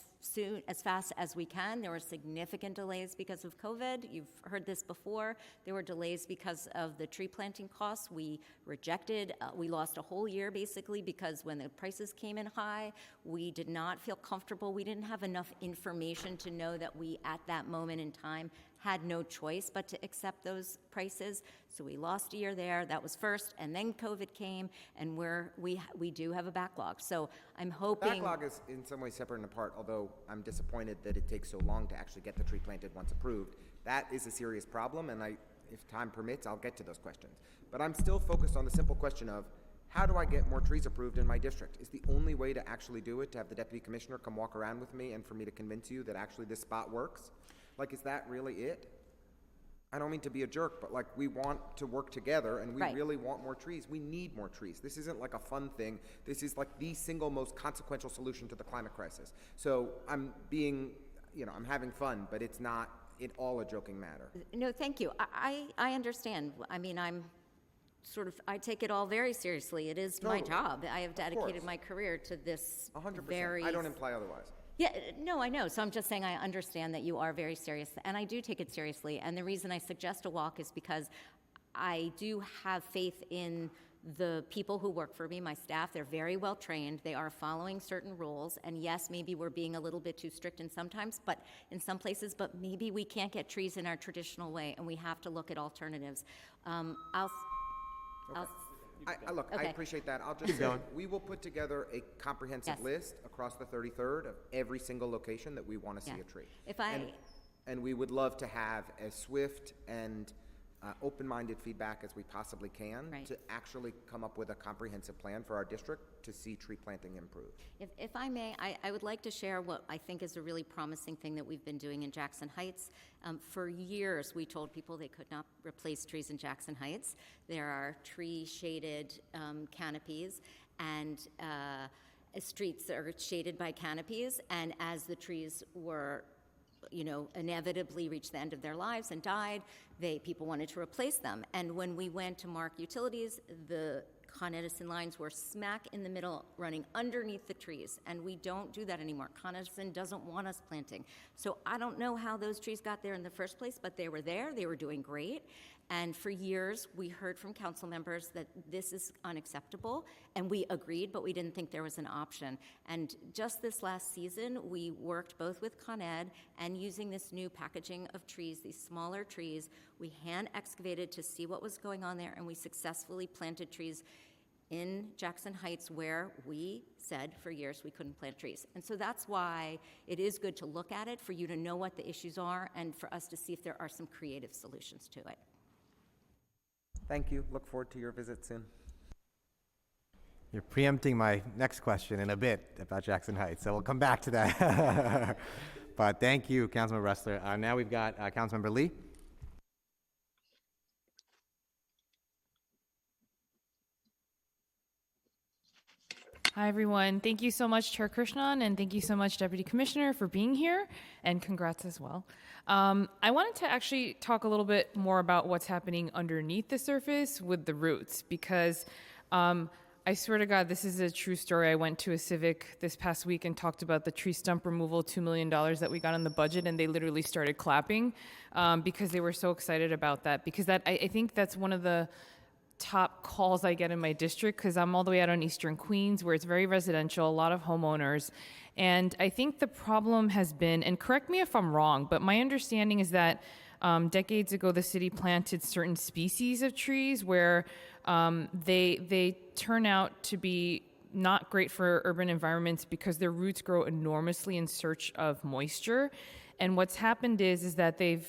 fast as we can. There were significant delays because of COVID. You've heard this before. There were delays because of the tree planting costs. We rejected, we lost a whole year basically because when the prices came in high, we did not feel comfortable. We didn't have enough information to know that we, at that moment in time, had no choice but to accept those prices. So we lost a year there. That was first, and then COVID came, and we do have a backlog. So I'm hoping... Backlog is in some ways separate and apart, although I'm disappointed that it takes so long to actually get the tree planted once approved. That is a serious problem, and if time permits, I'll get to those questions. But I'm still focused on the simple question of, how do I get more trees approved in my district? Is the only way to actually do it to have the deputy commissioner come walk around with me and for me to convince you that actually this spot works? Like, is that really it? I don't mean to be a jerk, but like, we want to work together and we really want more trees. We need more trees. This isn't like a fun thing. This is like the single most consequential solution to the climate crisis. So I'm being, I'm having fun, but it's not at all a joking matter. No, thank you. I understand. I mean, I take it all very seriously. It is my job. I have dedicated my career to this 100%. I don't imply otherwise. Yeah, no, I know. So I'm just saying I understand that you are very serious, and I do take it seriously. And the reason I suggest a walk is because I do have faith in the people who work for me, my staff. They're very well trained. They are following certain rules. And yes, maybe we're being a little bit too strict in some places, but maybe we can't get trees in our traditional way, and we have to look at alternatives. I appreciate that. I'll just say, we will put together a comprehensive list across the 33rd of every single location that we want to see a tree. And we would love to have as swift and open-minded feedback as we possibly can to actually come up with a comprehensive plan for our district to see tree planting improve. If I may, I would like to share what I think is a really promising thing that we've been doing in Jackson Heights. For years, we told people they could not replace trees in Jackson Heights. There are tree-shaded canopies, and streets are shaded by canopies, and as the trees were inevitably reached the end of their lives and died, people wanted to replace them. And when we went to mark utilities, the Con Edison lines were smack in the middle, running underneath the trees, and we don't do that anymore. Con Edison doesn't want us planting. So I don't know how those trees got there in the first place, but they were there, they were doing great. And for years, we heard from council members that this is unacceptable, and we agreed, but we didn't think there was an option. And just this last season, we worked both with Con Ed and using this new packaging of trees, these smaller trees. We hand excavated to see what was going on there, and we successfully planted trees in Jackson Heights where we said for years we couldn't plant trees. And so that's why it is good to look at it, for you to know what the issues are, and for us to see if there are some creative solutions to it. Thank you. Look forward to your visit soon. You're preempting my next question in a bit about Jackson Heights, so we'll come back to that. But thank you, Councilmember Ressler. Now we've got Councilmember Lee. Hi, everyone. Thank you so much, Chair Krishnan, and thank you so much, Deputy Commissioner, for being here, and congrats as well. I wanted to actually talk a little bit more about what's happening underneath the surface with the roots, because I swear to God, this is a true story. I went to a civic this past week and talked about the tree stump removal, $2 million that we got in the budget, and they literally started clapping because they were so excited about that. Because I think that's one of the top calls I get in my district, because I'm all the way out on Eastern Queens, where it's very residential, a lot of homeowners. And I think the problem has been, and correct me if I'm wrong, but my understanding is that decades ago, the city planted certain species of trees where they turn out to be not great for urban environments because their roots grow enormously in search of moisture. And what's happened is that they've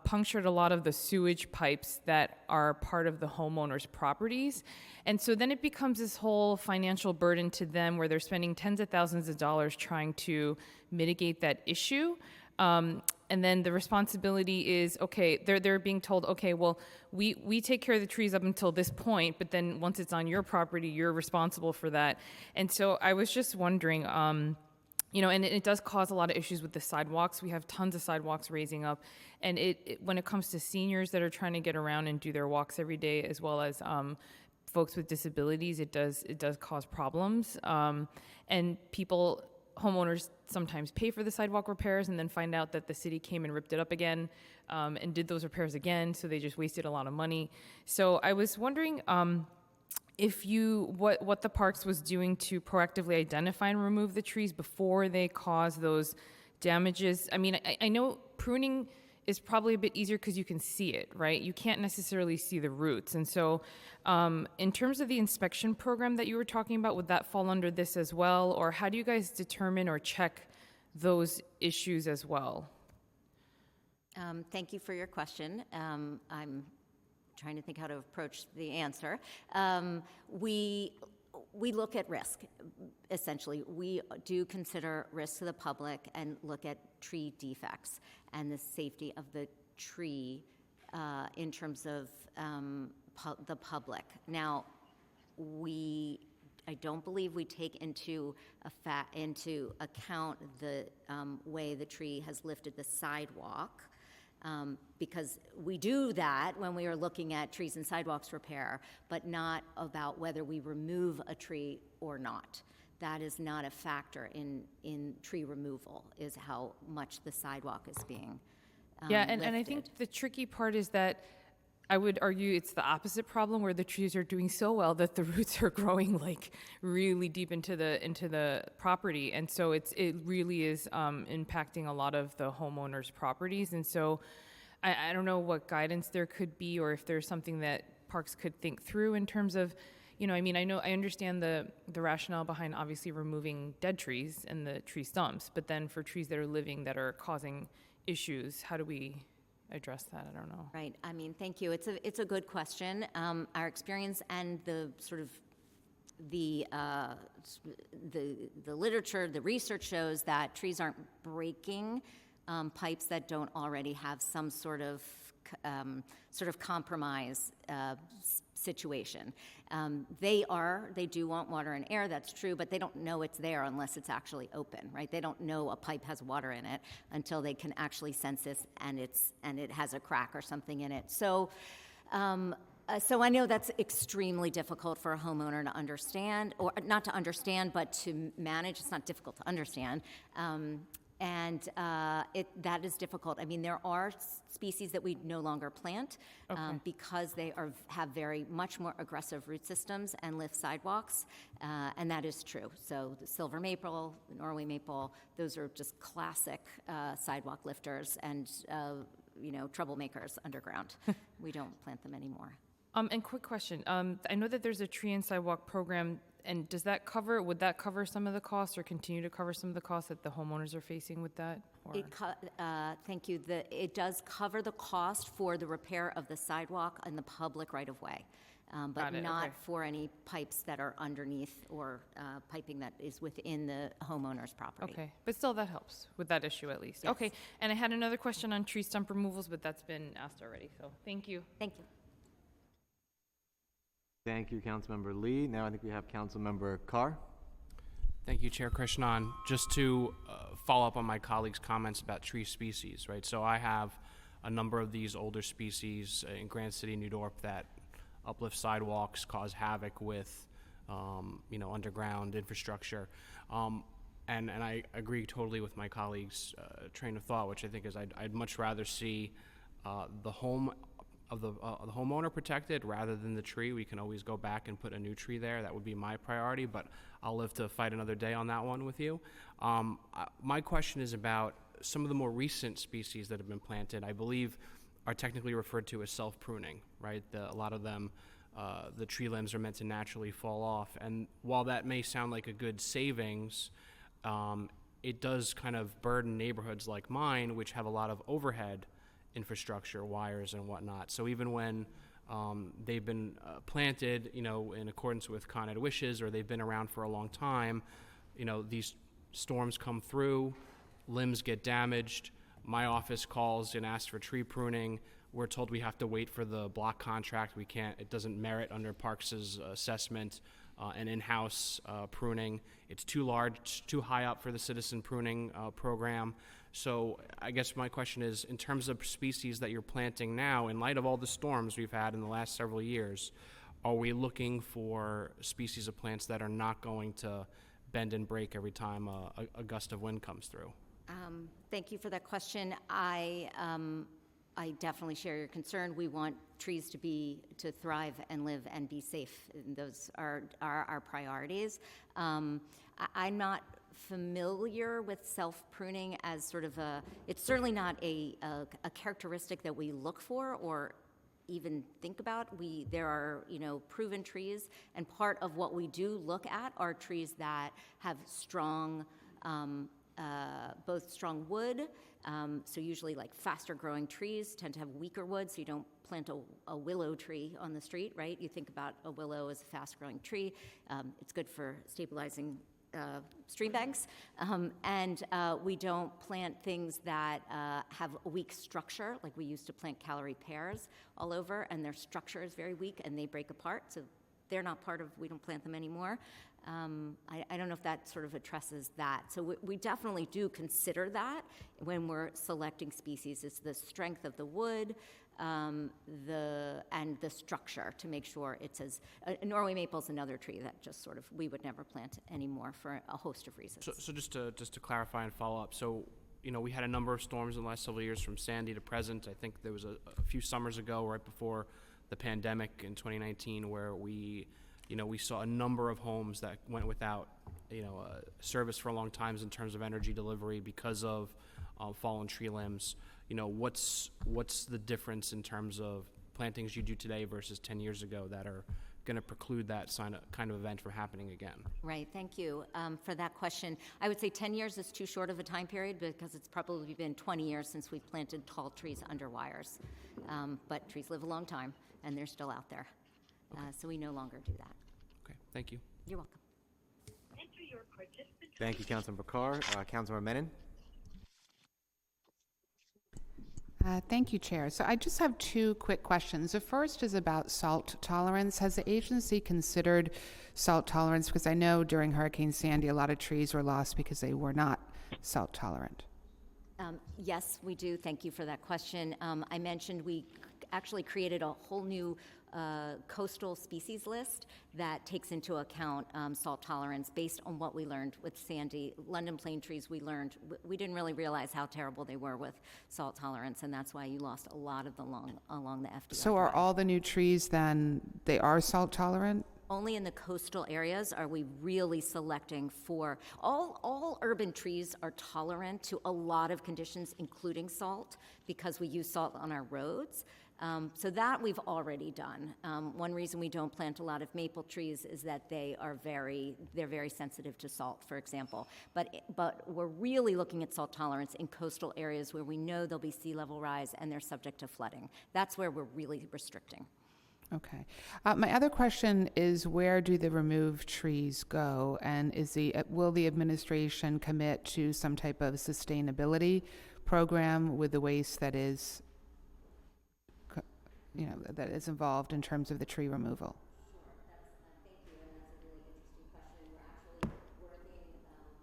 punctured a lot of the sewage pipes that are part of the homeowners' properties. And so then it becomes this whole financial burden to them where they're spending tens of thousands of dollars trying to mitigate that issue. And then the responsibility is, okay, they're being told, okay, well, we take care of the trees up until this point, but then once it's on your property, you're responsible for that. And so I was just wondering, you know, and it does cause a lot of issues with the sidewalks. We have tons of sidewalks raising up. And when it comes to seniors that are trying to get around and do their walks every day, as well as folks with disabilities, it does cause problems. And homeowners sometimes pay for the sidewalk repairs and then find out that the city came and ripped it up again and did those repairs again, so they just wasted a lot of money. So I was wondering what the parks was doing to proactively identify and remove the trees before they cause those damages. I mean, I know pruning is probably a bit easier because you can see it, right? You can't necessarily see the roots. And so in terms of the inspection program that you were talking about, would that fall under this as well? Or how do you guys determine or check those issues as well? Thank you for your question. I'm trying to think how to approach the answer. We look at risk, essentially. We do consider risk to the public and look at tree defects and the safety of the tree in terms of the public. Now, I don't believe we take into account the way the tree has lifted the sidewalk. Because we do that when we are looking at trees and sidewalks repair, but not about whether we remove a tree or not. That is not a factor in tree removal, is how much the sidewalk is being and I think the tricky part is that I would argue it's the opposite problem, where the trees are doing so well that the roots are growing like really deep into the property, and so it really is impacting a lot of the homeowners' properties. And so I don't know what guidance there could be, or if there's something that parks could think through in terms of, you know, I understand the rationale behind obviously removing dead trees and the tree stumps, but then for trees that are living that are causing issues, how do we address that? I don't know. Right. I mean, thank you. It's a good question. Our experience and the sort of the literature, the research shows that trees aren't breaking pipes that don't already have some sort of compromise situation. They do want water and air, that's true, but they don't know it's there unless it's actually open, right? They don't know a pipe has water in it until they can actually sense this and it has a crack or something in it. So I know that's extremely difficult for a homeowner to understand, or not to understand, but to manage. It's not difficult to understand. That is difficult. I mean, there are species that we no longer plant because they have very much more aggressive root systems and lift sidewalks, and that is true. So the silver maple, the Norway maple, those are just classic sidewalk lifters and troublemakers underground. We don't plant them anymore. And quick question. I know that there's a tree and sidewalk program, and would that cover some of the costs or continue to cover some of the costs that the homeowners are facing with that? Or? Thank you. It does cover the cost for the repair of the sidewalk and the public right-of-way, but not okay. for any pipes that are underneath or piping that is within the homeowner's property. Okay, but still that helps with that issue at least. Yes. Okay, and I had another question on tree stump removals, but that's been asked already, so thank you. Thank you. Thank you, Councilmember Lee. Now I think we have Councilmember Carr. Thank you, Chair Krishnan. Just to follow up on my colleague's comments about tree species, right? So I have a number of these older species in Grand City, New York that uplift sidewalks, cause havoc with, underground infrastructure. And I agree totally with my colleague's train of thought, which I think is I'd much rather see the home of the homeowner protected rather than the tree. We can always go back and put a new tree there. That would be my priority, but I'll live to fight another day on that one with you. My question is about some of the more recent species that have been planted, I believe are technically referred to as self-pruning, right? A lot of them, the tree limbs are meant to naturally fall off. And while that may sound like a good savings, it does kind of burden neighborhoods like mine, which have a lot of overhead infrastructure, wires and whatnot. So even when they've been planted, in accordance with Con Ed wishes, or they've been around for a long time, these storms come through, limbs get damaged. My office calls and asks for tree pruning. We're told we have to wait for the block contract. We can't, it doesn't merit under Parks's assessment an in-house pruning. It's too large, it's too high up for the citizen pruning program. So I guess my question is, in terms of species that you're planting now, in light of all the storms we've had in the last several years, are we looking for species of plants that are not going to bend and break every time a gust of wind comes through? Thank you for that question. I definitely share your concern. We want trees to thrive and live and be safe. Those are our priorities. I'm not familiar with self-pruning as sort of it's certainly not a characteristic that we look for or even think about. There are, proven trees, and part of what we do look at are trees that have strong, both strong wood, so usually like faster growing trees tend to have weaker wood, so you don't plant a willow tree on the street, right? You think about a willow as a fast growing tree. It's good for stabilizing stream banks, and we don't plant things that have a weak structure, like we used to plant Callery pears all over, and their structure is very weak and they break apart, so they're not we don't plant them anymore. I don't know if that sort of addresses that. So we definitely do consider that when we're selecting species. It's the strength of the wood, and the structure to make sure it's Norway maple's another tree that just sort of we would never plant anymore for a host of reasons. So just to clarify and follow up, so we had a number of storms in the last several years from Sandy to present. I think there was a few summers ago, right before the pandemic in 2019, where we saw a number of homes that went without service for a long time in terms of energy delivery because of fallen tree limbs. What's the difference in terms of plantings you do today versus 10 years ago that are going to preclude that kind of event from happening again? Right, thank you for that question. I would say 10 years is too short of a time period because it's probably been 20 years since we've planted tall trees under wires. But trees live a long time, and they're still out there. So we no longer do that. Okay, thank you. You're welcome. Thank you, Councilmember Carr. Councilmember Menon. Thank you, Chair. So I just have two quick questions. The first is about salt tolerance. Has the agency considered salt tolerance? Because I know during Hurricane Sandy, a lot of trees were lost because they were not salt tolerant. Yes, we do. Thank you for that question. I mentioned we actually created a whole new coastal species list that takes into account salt tolerance based on what we learned with Sandy. London plane trees, we learned, we didn't really realize how terrible they were with salt tolerance, and that's why you lost a lot of them along the FDR. So are all the new trees then, they are salt tolerant? Only in the coastal areas are we really selecting for, all urban trees are tolerant to a lot of conditions, including salt, because we use salt on our roads. So that we've already done. One reason we don't plant a lot of maple trees is that they're very sensitive to salt, for example. But we're really looking at salt tolerance in coastal areas where we know there'll be sea level rise and they're subject to flooding. That's where we're really restricting. Okay. My other question is, where do the removed trees go? And will the administration commit to some type of sustainability program with the waste that is that is involved in terms of the tree removal? Thank you, and that's a really interesting question. We're actually working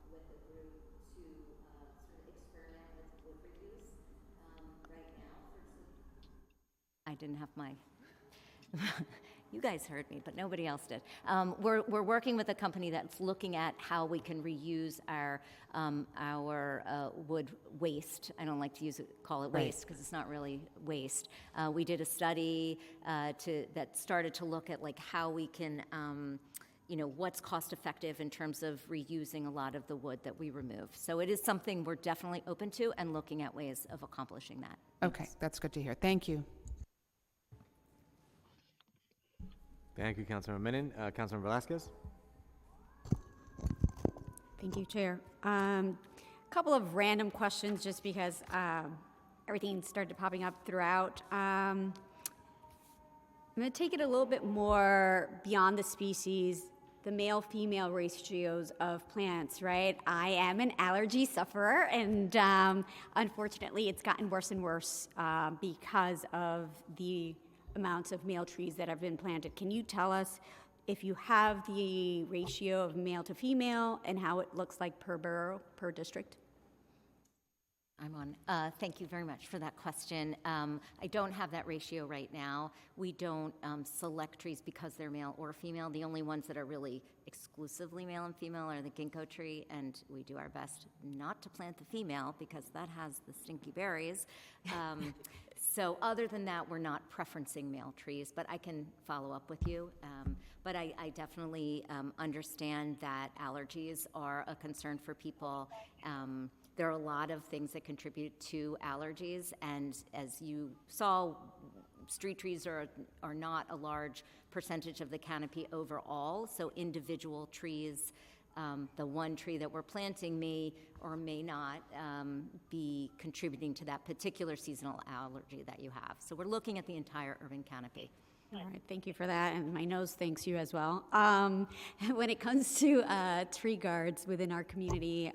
with a group to sort of experiment with wood reuse right now. I didn't have my... You guys heard me, but nobody else did. We're working with a company that's looking at how we can reuse our wood waste. I don't like to call it waste because it's not really waste. We did a study that started to look at like how we can, what's cost effective in terms of reusing a lot of the wood that we remove. So it is something we're definitely open to and looking at ways of accomplishing that. Okay, that's good to hear. Thank you. Thank you, Councilmember Menon. Councilmember Velasquez? Thank you, Chair. A couple of random questions just because everything started popping up throughout. I'm going to take it a little bit more beyond the species, the male-female ratios of plants, right? I am an allergy sufferer, and unfortunately, it's gotten worse and worse because of the amounts of male trees that have been planted. Can you tell us if you have the ratio of male to female and how it looks like per borough, per district? I'm on. Thank you very much for that question. I don't have that ratio right now. We don't select trees because they're male or female. The only ones that are really exclusively male and female are the ginkgo tree, and we do our best not to plant the female because that has the stinky berries. So other than that, we're not preferencing male trees, but I can follow up with you. But I definitely understand that allergies are a concern for people. There are a lot of things that contribute to allergies, and as you saw, street trees are not a large percentage of the canopy overall, so individual trees, the one tree that we're planting may or may not be contributing to that particular seasonal allergy that you have. So we're looking at the entire urban canopy. All right, thank you for that, and my nose thanks you as well. When it comes to tree guards within our community,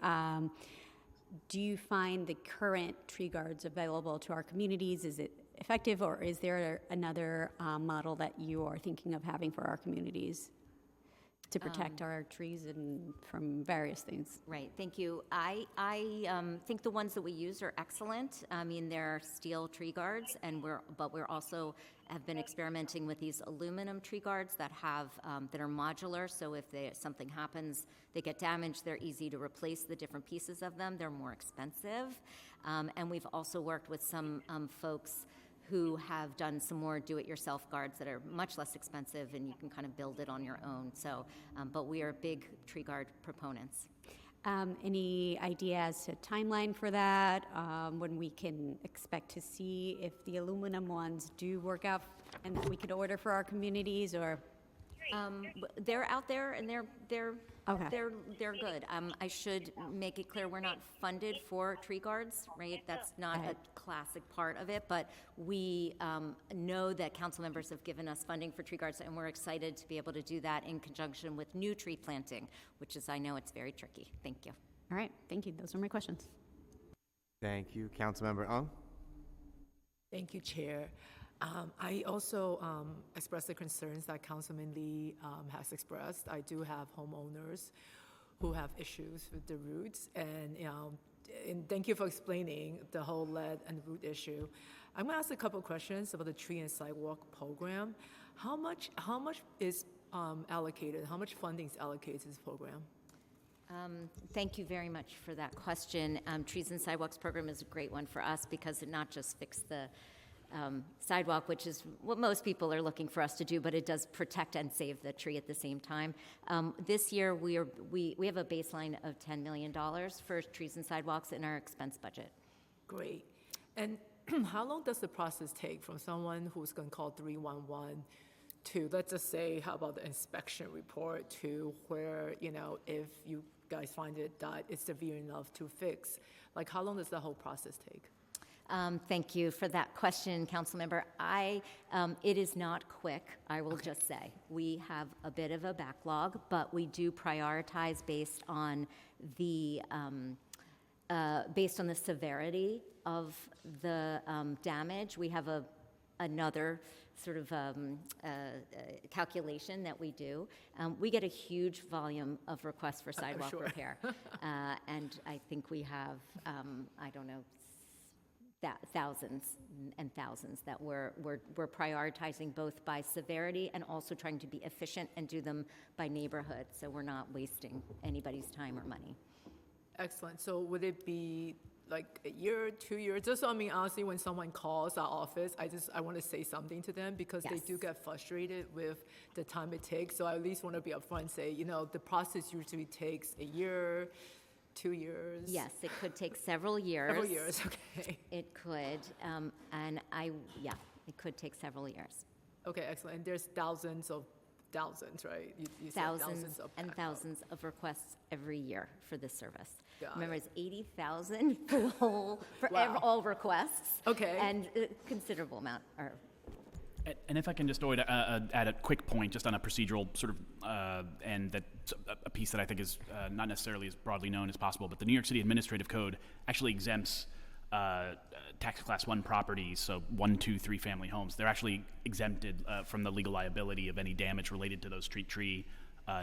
do you find the current tree guards available to our communities? Is it effective, or is there another model that you are thinking of having for our communities to protect our trees and from various things? Right, thank you. I think the ones that we use are excellent. I mean, they're steel tree guards, but we're also have been experimenting with these aluminum tree guards that that are modular. So if something happens, they get damaged, they're easy to replace the different pieces of them. They're more expensive, and we've also worked with some folks who have done some more do-it-yourself guards that are much less expensive, and you can kind of build it on your own. So, but we are big tree guard proponents. Any idea as to timeline for that? When we can expect to see if the aluminum ones do work out and that we could order for our communities, or? They're out there, and they're Okay. They're good. I should make it clear we're not funded for tree guards, right? That's not a classic part of it, but we know that council members have given us funding for tree guards, and we're excited to be able to do that in conjunction with new tree planting, which is, I know it's very tricky. Thank you. All right, thank you. Those are my questions. Thank you. Councilmember Ung? Thank you, Chair. I also express the concerns that Councilman Lee has expressed. I do have homeowners who have issues with the roots, and thank you for explaining the whole lead and root issue. I'm going to ask a couple of questions about the tree and sidewalk program. How much is allocated? How much funding is allocated to this program? Thank you very much for that question. Trees and Sidewalks program is a great one for us because it not just fixed the sidewalk, which is what most people are looking for us to do, but it does protect and save the tree at the same time. This year, we have a baseline of $10 million for trees and sidewalks in our expense budget. Great. And how long does the process take from someone who's going to call 311 to, let's just say, how about the inspection report to where, if you guys find it that it's severe enough to fix? Like, how long does the whole process take? Thank you for that question, Councilmember. It is not quick, I will just say. We have a bit of a backlog, but we do prioritize based on the severity of the damage. We have another sort of calculation that we do. We get a huge volume of requests for sidewalk repair. And I think we have, thousands and thousands that we're prioritizing both by severity and also trying to be efficient and do them by neighborhood, so we're not wasting anybody's time or money. Excellent. So would it be like a year, 2 years? Just so, honestly, when someone calls our office, I want to say something to them because they do get frustrated with the time it takes. So I at least want to be upfront and say, the process usually takes a year, 2 years? Yes, it could take several years. Several years, okay. It could, it could take several years. Okay, excellent. And there's thousands, right? You said Thousands of and backlog. thousands of requests every year for this service. Got Remember, it. it's 80,000 for the whole, all requests. Okay. And a considerable amount are. And if I can just add a quick point just on a procedural sort of, and that's a piece that I think is not necessarily as broadly known as possible, but the New York City Administrative Code actually exempts tax class 1 properties, so 1, 2, 3 family homes. They're actually exempted from the legal liability of any damage related to those street tree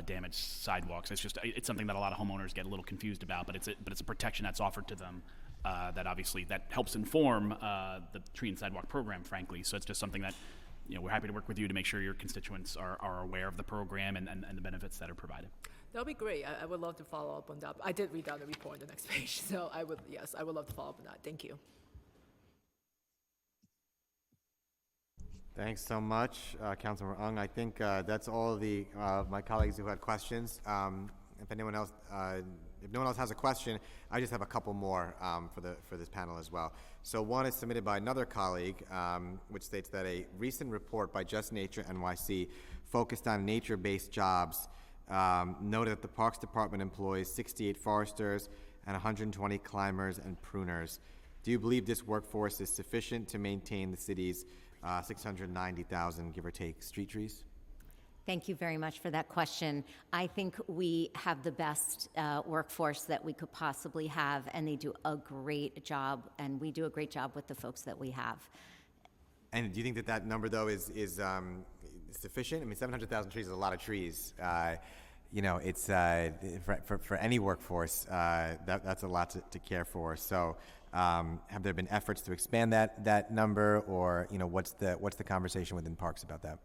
damaged sidewalks. It's something that a lot of homeowners get a little confused about, but it's a protection that's offered to them that obviously that helps inform the tree and sidewalk program, frankly. So it's just something that we're happy to work with you to make sure your constituents are aware of the program and the benefits that are provided. That would be great. I would love to follow up on that. I did read down the report on the next page, so I would love to follow up on that. Thank you. Thanks so much, Councilmember Ung. I think that's all of my colleagues who had questions. If no one else has a question, I just have a couple more for this panel as well. So one is submitted by another colleague, which states that a recent report by Just Nature NYC focused on nature-based jobs noted that the Parks Department employs 68 foresters and 120 climbers and pruners. Do you believe this workforce is sufficient to maintain the city's 690,000, give or take, street trees? Thank you very much for that question. I think we have the best workforce that we could possibly have, and they do a great job, and we do a great job with the folks that we have. And do you think that number, though, is sufficient? 700,000 trees is a lot of trees. It's for any workforce, that's a lot to care for. So, have there been efforts to expand that number, or what's the conversation within Parks about that?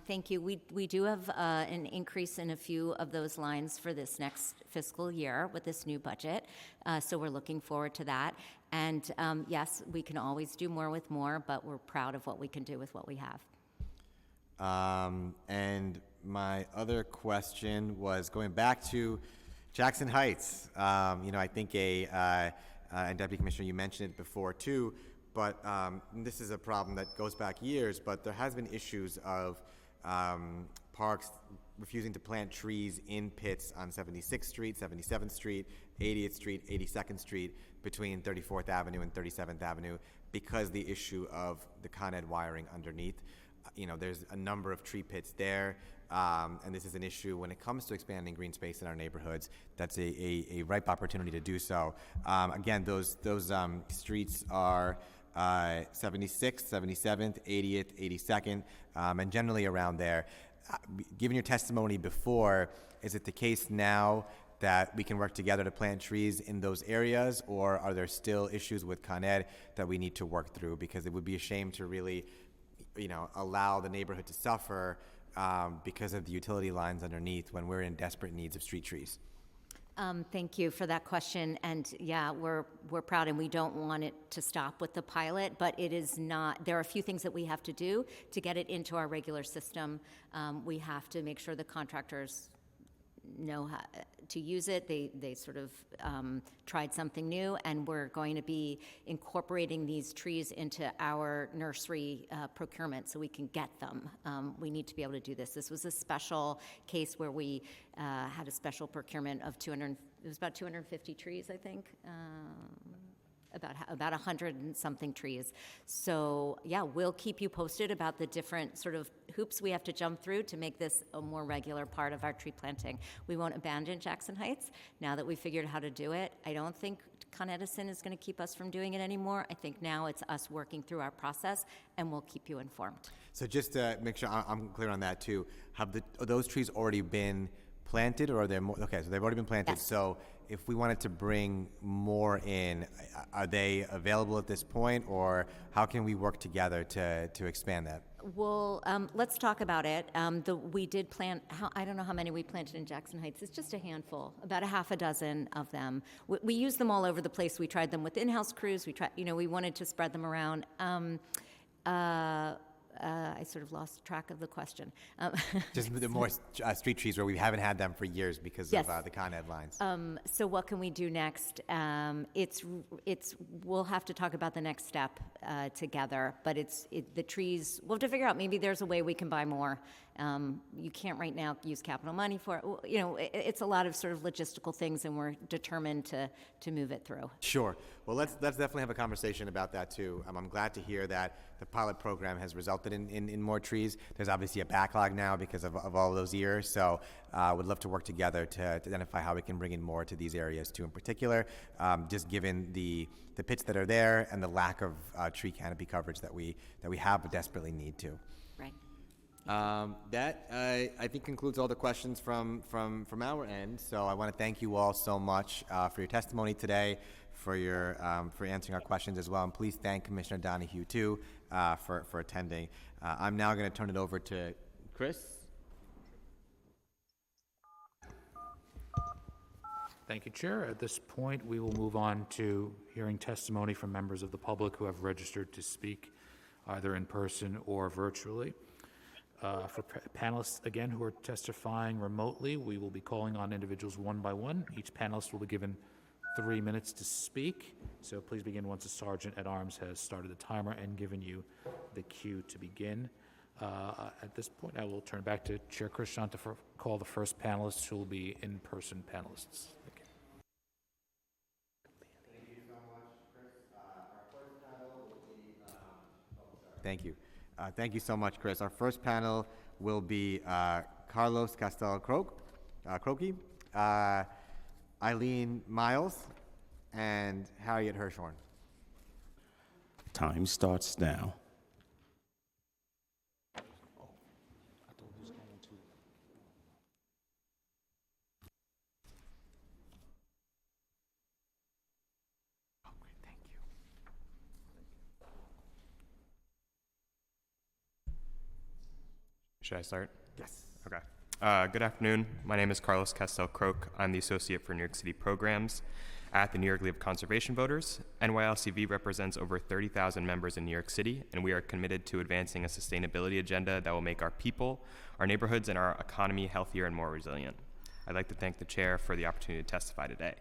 Thank you. We do have an increase in a few of those lines for this next fiscal year with this new budget, so we're looking forward to that. And yes, we can always do more with more, but we're proud of what we can do with what we have. And my other question was going back to Jackson Heights. I think and Deputy Commissioner, you mentioned it before too, but this is a problem that goes back years, but there has been issues of parks refusing to plant trees in pits on 76th Street, 77th Street, 80th Street, 82nd Street, between 34th Avenue and 37th Avenue, because the issue of the Con Ed wiring underneath. There's a number of tree pits there, and this is an issue when it comes to expanding green space in our neighborhoods. That's a ripe opportunity to do so. Again, those streets are 76th, 77th, 80th, 82nd, and generally around there. Given your testimony before, is it the case now that we can work together to plant trees in those areas, or are there still issues with Con Ed that we need to work through? Because it would be a shame to really, allow the neighborhood to suffer because of the utility lines underneath when we're in desperate needs of street trees. Thank you for that question. And yeah, we're proud, and we don't want it to stop with the pilot, but it is not. There are a few things that we have to do to get it into our regular system. We have to make sure the contractors know how to use it. They sort of tried something new, and we're going to be incorporating these trees into our nursery procurement so we can get them. We need to be able to do this. This was a special case where we had a special procurement of it was about 250 trees, I think. About 100 and something trees. So yeah, we'll keep you posted about the different sort of hoops we have to jump through to make this a more regular part of our tree planting. We won't abandon Jackson Heights now that we've figured out how to do it. I don't think Con Edison is going to keep us from doing it anymore. I think now it's us working through our process, and we'll keep you informed. So just to make sure I'm clear on that too, are those trees already been planted, or are there more? Okay, so they've already been planted. Yes. So if we wanted to bring more in, are they available at this point, or how can we work together to expand that? Well, let's talk about it. We did plant, I don't know how many we planted in Jackson Heights. It's just a handful, about a half a dozen of them. We use them all over the place. We tried them with in-house crews. We wanted to spread them around. I sort of lost track of the question. Just the more street trees where we haven't had them for years because Yes. of the Con Ed lines. So what can we do next? We'll have to talk about the next step together, but the trees, we'll have to figure out, maybe there's a way we can buy more. You can't right now use capital money for it. It's a lot of sort of logistical things, and we're determined to move it through. Sure. Well, let's definitely have a conversation about that too. I'm glad to hear that the pilot program has resulted in more trees. There's obviously a backlog now because of all those years, so would love to work together to identify how we can bring in more to these areas too in particular, just given the pits that are there and the lack of tree canopy coverage that we have but desperately need to. Right. That I think concludes all the questions from our end. So I want to thank you all so much for your testimony today, for answering our questions as well, and please thank Commissioner Donahue too for attending. I'm now going to turn it over to Chris. Thank you, Chair. At this point, we will move on to hearing testimony from members of the public who have registered to speak, either in person or virtually. For panelists, again, who are testifying remotely, we will be calling on individuals one by one. Each panelist will be given 3 minutes to speak, so please begin once the Sergeant at Arms has started the timer and given you the cue to begin. At this point, I will turn back to Chair Krishnan to call the first panelists, who will be in-person panelists. Thank you. Thank you so much, Chris. Our first panel will be... Thank you. Thank you so much, Chris. Our first panel will be Carlos Castel-Croce, Eileen Miles, and Harriet Hirschhorn. Time starts now. Should I start? Yes. Okay. Good afternoon. My name is Carlos Castel-Croce. I'm the Associate for New York City Programs at the New York League of Conservation Voters. NYLCV represents over 30,000 members in New York City, and we are committed to advancing a sustainability agenda that will make our people, our neighborhoods, and our economy healthier and more resilient. I'd like to thank the Chair for the opportunity to testify today.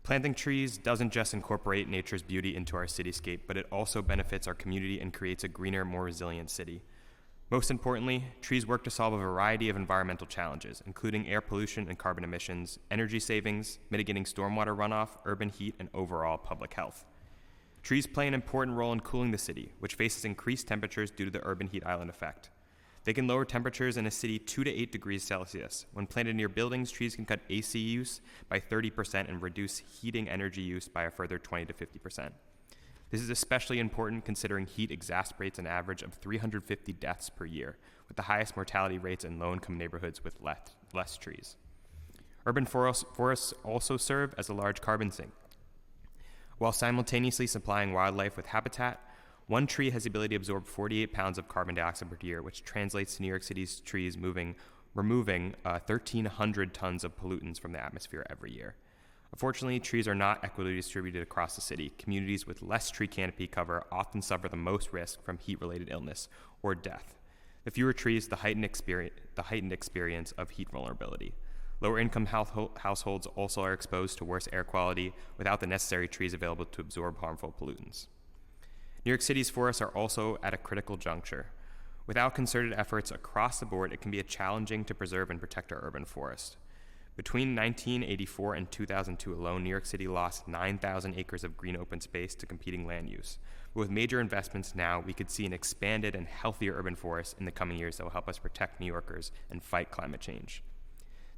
Planting trees doesn't just incorporate nature's beauty into our cityscape, but it also benefits our community and creates a greener, more resilient city. Most importantly, trees work to solve a variety of environmental challenges, including air pollution and carbon emissions, energy savings, mitigating stormwater runoff, urban heat, and overall public health. Trees play an important role in cooling the city, which faces increased temperatures due to the urban heat island effect. They can lower temperatures in a city 2 to 8 degrees Celsius. When planted near buildings, trees can cut AC use by 30% and reduce heating energy use by a further 20 to 50%. This is especially important considering heat exacerbates an average of 350 deaths per year, with the highest mortality rates in low-income neighborhoods with less trees. Urban forests also serve as a large carbon sink. While simultaneously supplying wildlife with habitat, one tree has the ability to absorb 48 pounds of carbon dioxide per year, which translates to New York City's trees removing 1,300 tons of pollutants from the atmosphere every year. Unfortunately, trees are not equitably distributed across the city. Communities with less tree canopy cover often suffer the most risk from heat-related illness or death. The fewer trees, the heightened experience of heat vulnerability. Lower income households also are exposed to worse air quality without the necessary trees available to absorb harmful pollutants. New York City's forests are also at a critical juncture. Without concerted efforts across the board, it can be challenging to preserve and protect our urban forest. Between 1984 and 2002 alone, New York City lost 9,000 acres of green open space to competing land use. But with major investments now, we could see an expanded and healthier urban forest in the coming years that will help us protect New Yorkers and fight climate change.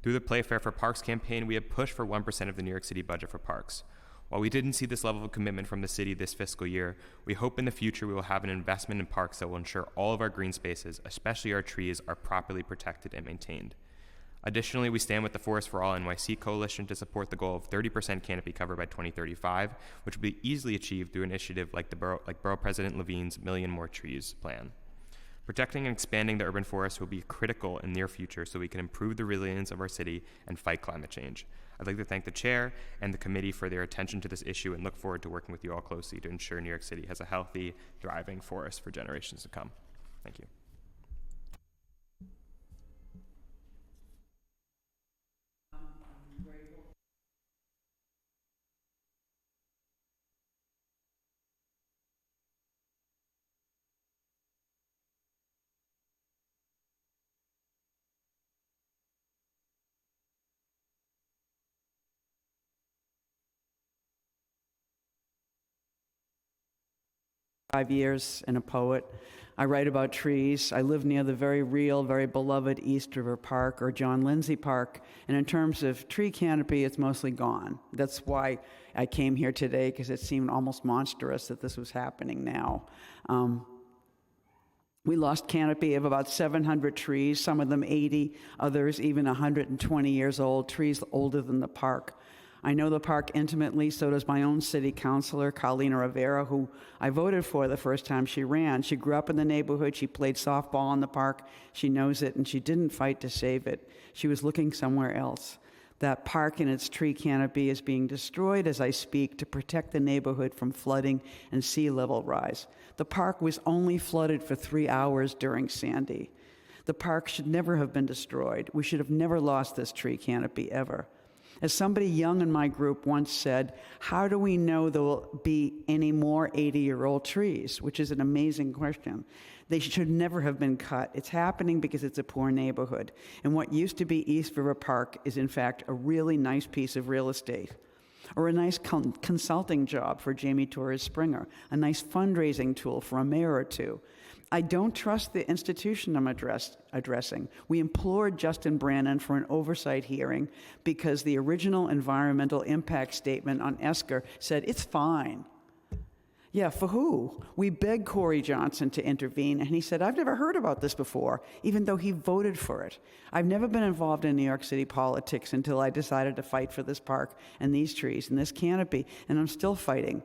Through the Play Fair for Parks campaign, we have pushed for 1% of the New York City budget for parks. While we didn't see this level of commitment from the city this fiscal year, we hope in the future we will have an investment in parks that will ensure all of our green spaces, especially our trees, are properly protected and maintained. Additionally, we stand with the Forest for All Nycc coalition to support the goal of 30% canopy cover by 2035, which will be easily achieved through an initiative like Borough President Levine's Million More Trees plan. Protecting and expanding the urban forest will be critical in the near future so we can improve the resilience of our city and fight climate change. I'd like to thank the chair and the committee for their attention to this issue and look forward to working with you all closely to ensure New York City has a healthy, thriving forest for generations to come. Thank you. Years and a poet. I write about trees. I live near the very real, very beloved East River Park or John Lindsay Park. And in terms of tree canopy, it's mostly gone. That's why I came here today, because it seemed almost monstrous that this was happening now. We lost canopy of about 700 trees, some of them 80, others even 120 years old, trees older than the park. I know the park intimately, so does my own city councilor, Carlina Rivera, who I voted for the first time she ran. She grew up in the neighborhood, she played softball in the park, she knows it, and she didn't fight to save it. She was looking somewhere else. That park and its tree canopy is being destroyed as I speak to protect the neighborhood from flooding and sea level rise. The park was only flooded for 3 hours during Sandy. The park should never have been destroyed. We should have never lost this tree canopy ever. As somebody young in my group once said, how do we know there will be any more 80-year-old trees? Which is an amazing question. They should never have been cut. It's happening because it's a poor neighborhood. And what used to be East River Park is, in fact, a really nice piece of real estate. Or a nice consulting job for Jamie Torres Springer, a nice fundraising tool for a mayor or two. I don't trust the institution I'm addressing. We implored Justin Brannon for an oversight hearing because the original environmental impact statement on Esker said it's fine. Yeah, for who? We begged Corey Johnson to intervene, and he said, I've never heard about this before, even though he voted for it. I've never been involved in New York City politics until I decided to fight for this park and these trees and this canopy, and I'm still fighting.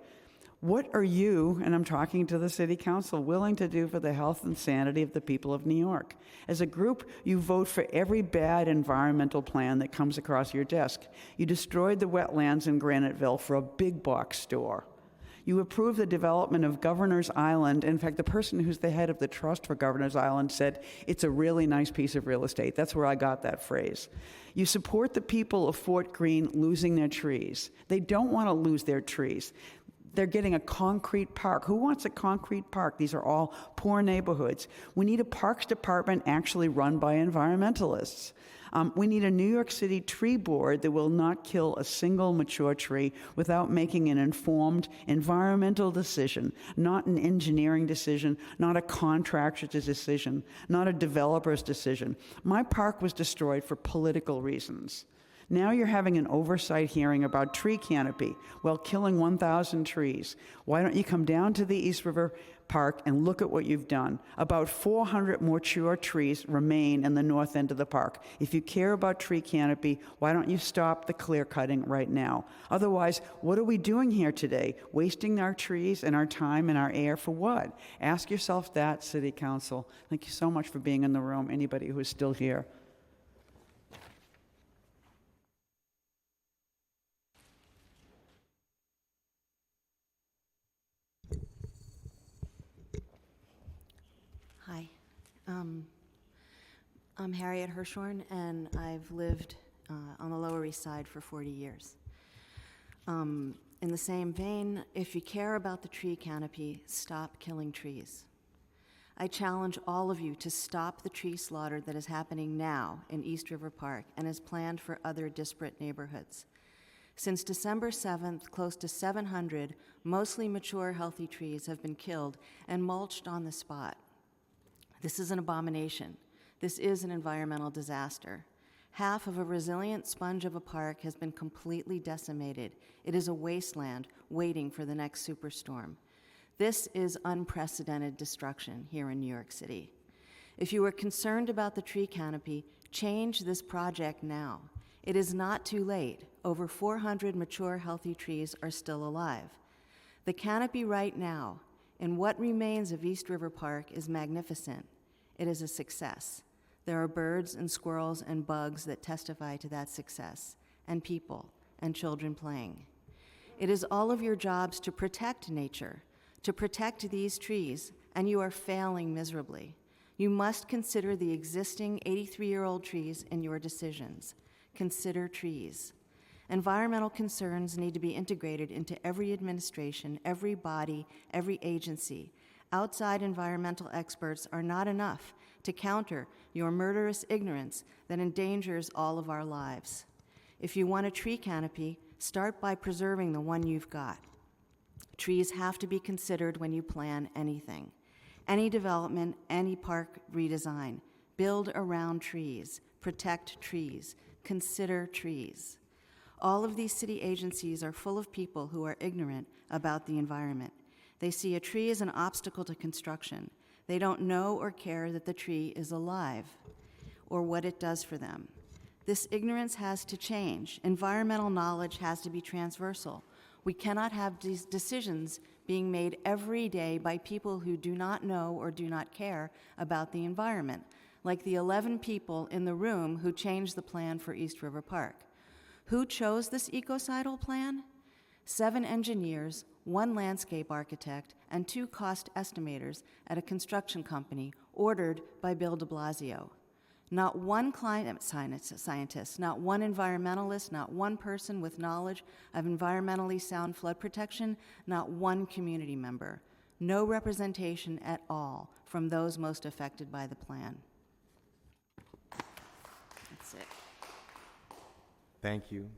What are you, and I'm talking to the City Council, willing to do for the health and sanity of the people of New York? As a group, you vote for every bad environmental plan that comes across your desk. You destroyed the wetlands in Graniteville for a big box store. You approved the development of Governor's Island. In fact, the person who's the head of the trust for Governor's Island said, it's a really nice piece of real estate. That's where I got that phrase. You support the people of Fort Greene losing their trees. They don't want to lose their trees. They're getting a concrete park. Who wants a concrete park? These are all poor neighborhoods. We need a parks department actually run by environmentalists. We need a New York City tree board that will not kill a single mature tree without making an informed environmental decision, not an engineering decision, not a contractor's decision, not a developer's decision. My park was destroyed for political reasons. Now you're having an oversight hearing about tree canopy while killing 1,000 trees. Why don't you come down to the East River Park and look at what you've done? About 400 mature trees remain in the north end of the park. If you care about tree canopy, why don't you stop the clear cutting right now? Otherwise, what are we doing here today? Wasting our trees and our time and our air for what? Ask yourself that, City Council. Thank you so much for being in the room, anybody who is still here. Hi, I'm Harriet Hirshhorn, and I've lived on the Lower East Side for 40 years. In the same vein, if you care about the tree canopy, stop killing trees. I challenge all of you to stop the tree slaughter that is happening now in East River Park and is planned for other disparate neighborhoods. Since December 7th, close to 700 mostly mature, healthy trees have been killed and mulched on the spot. This is an abomination. This is an environmental disaster. Half of a resilient sponge of a park has been completely decimated. It is a wasteland waiting for the next superstorm. This is unprecedented destruction here in New York City. If you are concerned about the tree canopy, change this project now. It is not too late. Over 400 mature, healthy trees are still alive. The canopy right now, in what remains of East River Park, is magnificent. It is a success. There are birds and squirrels and bugs that testify to that success, and people and children playing. It is all of your jobs to protect nature, to protect these trees, and you are failing miserably. You must consider the existing 83-year-old trees in your decisions. Consider trees. Environmental concerns need to be integrated into every administration, every body, every agency. Outside environmental experts are not enough to counter your murderous ignorance that endangers all of our lives. If you want a tree canopy, start by preserving the one you've got. Trees have to be considered when you plan anything. Any development, any park redesign, build around trees, protect trees, consider trees. All of these city agencies are full of people who are ignorant about the environment. They see a tree as an obstacle to construction. They don't know or care that the tree is alive or what it does for them. This ignorance has to change. Environmental knowledge has to be transversal. We cannot have these decisions being made every day by people who do not know or do not care about the environment, like the 11 people in the room who changed the plan for East River Park. Who chose this ecocidal plan? 7 engineers, 1 landscape architect, and 2 cost estimators at a construction company ordered by Bill de Blasio. Not one climate scientist, not one environmentalist, not one person with knowledge of environmentally sound flood protection, not one community member. No representation at all from those most affected by the plan. That's it. Thank you.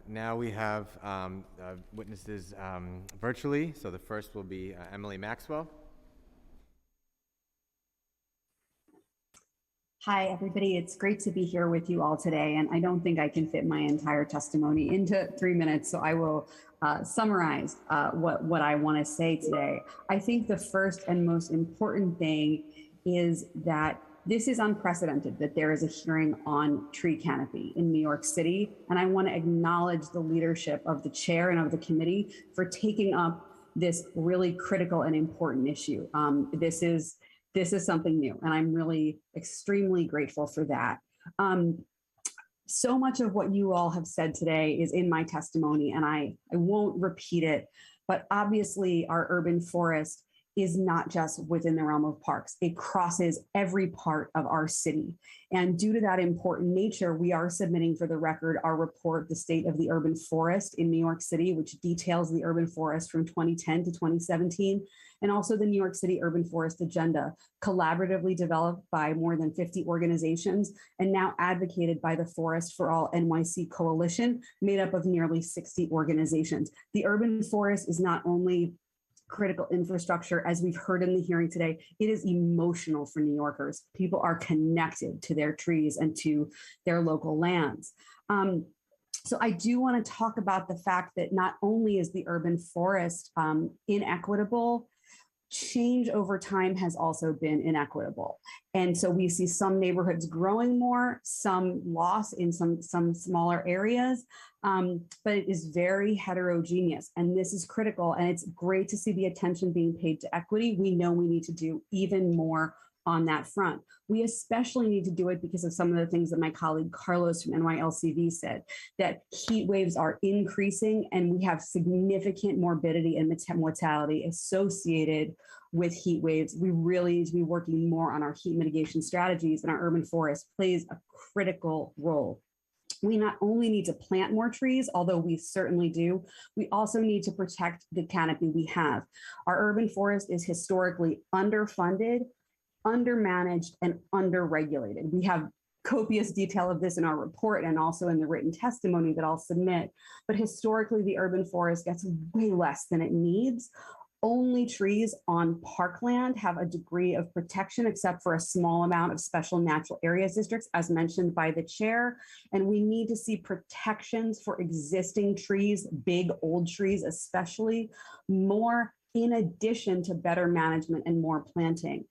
Now we have witnesses virtually. So the first will be Emily Maxwell. Hi, everybody. It's great to be here with you all today. And I don't think I can fit my entire testimony into 3 minutes, so I will summarize what I want to say today. I think the first and most important thing is that this is unprecedented, that there is a hearing on tree canopy in New York City. And I want to acknowledge the leadership of the chair and of the committee for taking up this really critical and important issue. This is something new, and I'm really extremely grateful for that. So much of what you all have said today is in my testimony, and I won't repeat it, but obviously our urban forest is not just within the realm of parks. It crosses every part of our city. And due to that important nature, we are submitting for the record our report, The State of the Urban Forest in New York City, which details the urban forest from 2010 to 2017, and also the New York City Urban Forest Agenda, collaboratively developed by more than 50 organizations and now advocated by the Forest for All NYC Coalition, made up of nearly 60 organizations. The urban forest is not only critical infrastructure, as we've heard in the hearing today, it is emotional for New Yorkers. People are connected to their trees and to their local lands. So I do want to talk about the fact that not only is the urban forest inequitable, change over time has also been inequitable. And so we see some neighborhoods growing more, some loss in some smaller areas, but it is very heterogeneous. And this is critical. And it's great to see the attention being paid to equity. We know we need to do even more on that front. We especially need to do it because of some of the things that my colleague Carlos from NYLCV said, that heat waves are increasing and we have significant morbidity and mortality associated with heat waves. We really need to be working more on our heat mitigation strategies, and our urban forest plays a critical role. We not only need to plant more trees, although we certainly do, we also need to protect the canopy we have. Our urban forest is historically underfunded, undermanaged, and underregulated. We have copious detail of this in our report and also in the written testimony that I'll submit. But historically, the urban forest gets way less than it needs. Only trees on parkland have a degree of protection, except for a small amount of special natural areas districts, as mentioned by the chair. And we need to see protections for existing trees, big old trees especially, more in addition to better management and more planting.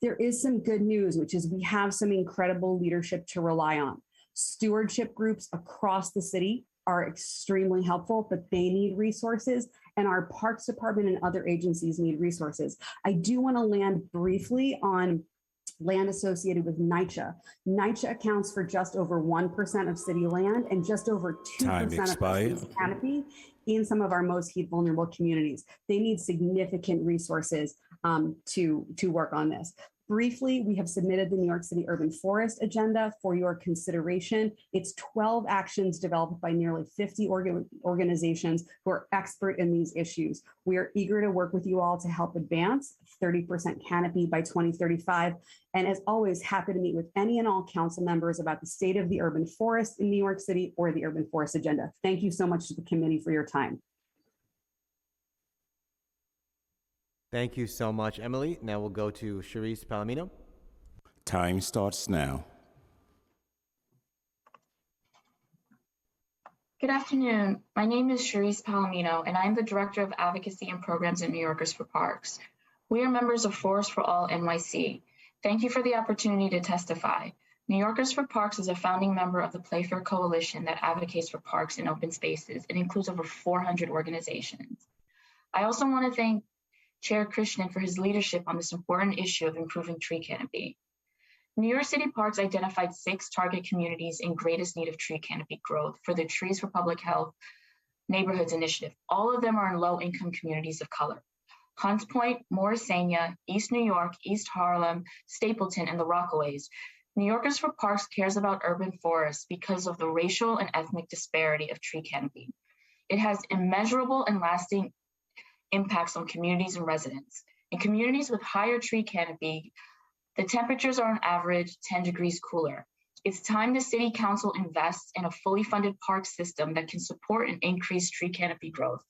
There is some good news, which is we have some incredible leadership to rely on. Stewardship groups across the city are extremely helpful, but they need resources, and our Parks Department and other agencies need resources. I do want to land briefly on land associated with Nycc. Nycc accounts for just over 1% of city land and just over 2% of the city's canopy in some of our most heat vulnerable communities. They need significant resources to work on this. Briefly, we have submitted the New York City Urban Forest Agenda for your consideration. It's 12 actions developed by nearly 50 organizations who are expert in these issues. We are eager to work with you all to help advance 30% canopy by 2035. And as always, happy to meet with any and all council members about the state of the urban forest in New York City or the Urban Forest Agenda. Thank you so much to the committee for your time. Thank you so much, Emily. Now we'll go to Charisse Palomino. Time starts now. Good afternoon. My name is Charisse Palomino, and I'm the Director of Advocacy and Programs at New Yorkers for Parks. We are members of Forest for All NYC. Thank you for the opportunity to testify. New Yorkers for Parks is a founding member of the Playfair Coalition that advocates for parks and open spaces. It includes over 400 organizations. I also want to thank Chair Krishnan for his leadership on this important issue of improving tree canopy. New York City Parks identified 6 target communities in greatest need of tree canopy growth for the Trees for Public Health Neighborhoods Initiative. All of them are in low-income communities of color: Hunts Point, Morrisania, East New York, East Harlem, Stapleton, and the Rockaways. New Yorkers for Parks cares about urban forests because of the racial and ethnic disparity of tree canopy. It has immeasurable and lasting impacts on communities and residents. In communities with higher tree canopy, the temperatures are on average 10 degrees cooler. It's time the City Council invests in a fully funded park system that can support and increase tree canopy growth.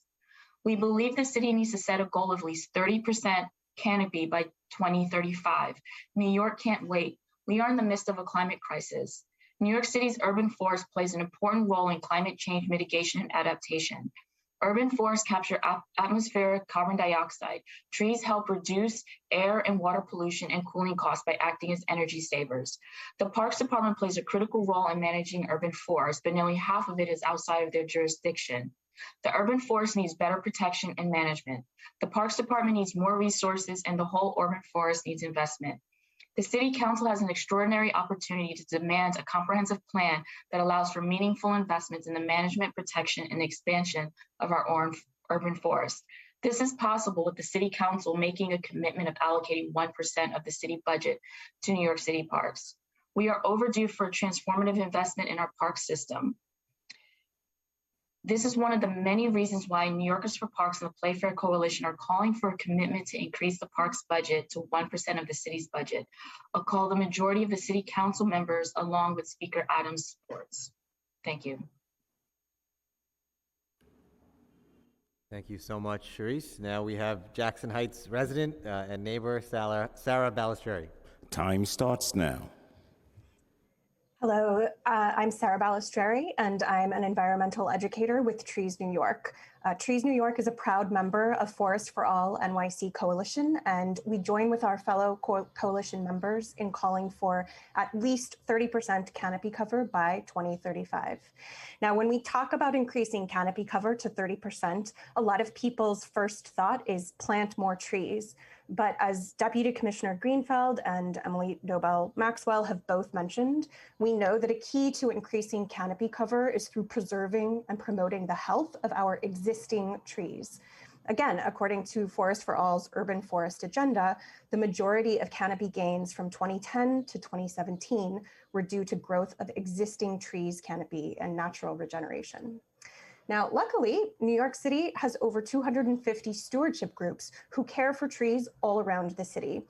We believe the city needs to set a goal of at least 30% canopy by 2035. New York can't wait. We are in the midst of a climate crisis. New York City's urban forest plays an important role in climate change mitigation and adaptation. Urban forests capture atmospheric carbon dioxide. Trees help reduce air and water pollution and cooling costs by acting as energy savers. The Parks Department plays a critical role in managing urban forests, but nearly half of it is outside of their jurisdiction. The urban forest needs better protection and management. The Parks Department needs more resources, and the whole urban forest needs investment. The City Council has an extraordinary opportunity to demand a comprehensive plan that allows for meaningful investments in the management, protection, and expansion of our urban forests. This is possible with the City Council making a commitment of allocating 1% of the city budget to New York City parks. We are overdue for a transformative investment in our park system. This is one of the many reasons why New Yorkers for Parks and the Playfair Coalition are calling for a commitment to increase the parks budget to 1% of the city's budget, a call the majority of the City Council members, along with Speaker Adams, supports. Thank you. Thank you so much, Charisse. Now we have Jackson Heights resident and neighbor, Sarah Balistreri. Time starts now. Hello, I'm Sarah Balistreri, and I'm an environmental educator with Trees New York. Trees New York is a proud member of Forest for All NYC Coalition, and we join with our fellow coalition members in calling for at least 30% canopy cover by 2035. Now, when we talk about increasing canopy cover to 30%, a lot of people's first thought is plant more trees. But as Deputy Commissioner Greenfeld and Emily Dobell Maxwell have both mentioned, we know that a key to increasing canopy cover is through preserving and promoting the health of our existing trees. Again, according to Forest for All's Urban Forest Agenda, the majority of canopy gains from 2010 to 2017 were due to growth of existing trees canopy and natural regeneration. Now, luckily, New York City has over 250 stewardship groups who care for trees all around the city.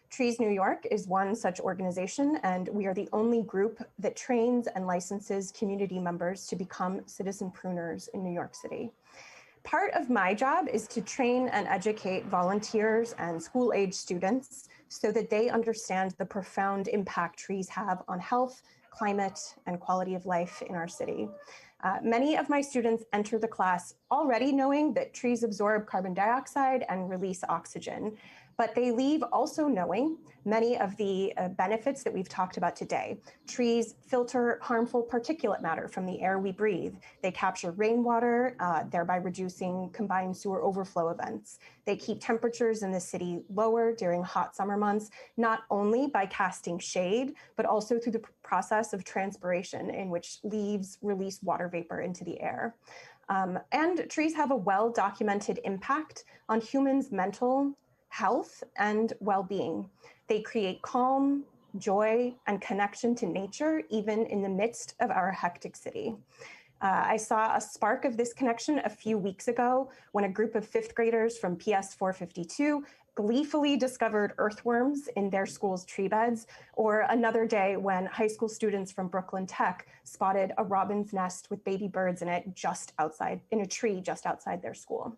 Trees New York is one such organization, and we are the only group that trains and licenses community members to become citizen pruners in New York City. Part of my job is to train and educate volunteers and school-age students so that they understand the profound impact trees have on health, climate, and quality of life in our city. Many of my students enter the class already knowing that trees absorb carbon dioxide and release oxygen, but they leave also knowing many of the benefits that we've talked about today. Trees filter harmful particulate matter from the air we breathe. They capture rainwater, thereby reducing combined sewer overflow events. They keep temperatures in the city lower during hot summer months, not only by casting shade, but also through the process of transpiration in which leaves release water vapor into the air. And trees have a well-documented impact on humans' mental health and well-being. They create calm, joy, and connection to nature, even in the midst of our hectic city. I saw a spark of this connection a few weeks ago when a group of fifth graders from PS 452 gleefully discovered earthworms in their school's tree beds, or another day when high school students from Brooklyn Tech spotted a robin's nest with baby birds in it in a tree just outside their school.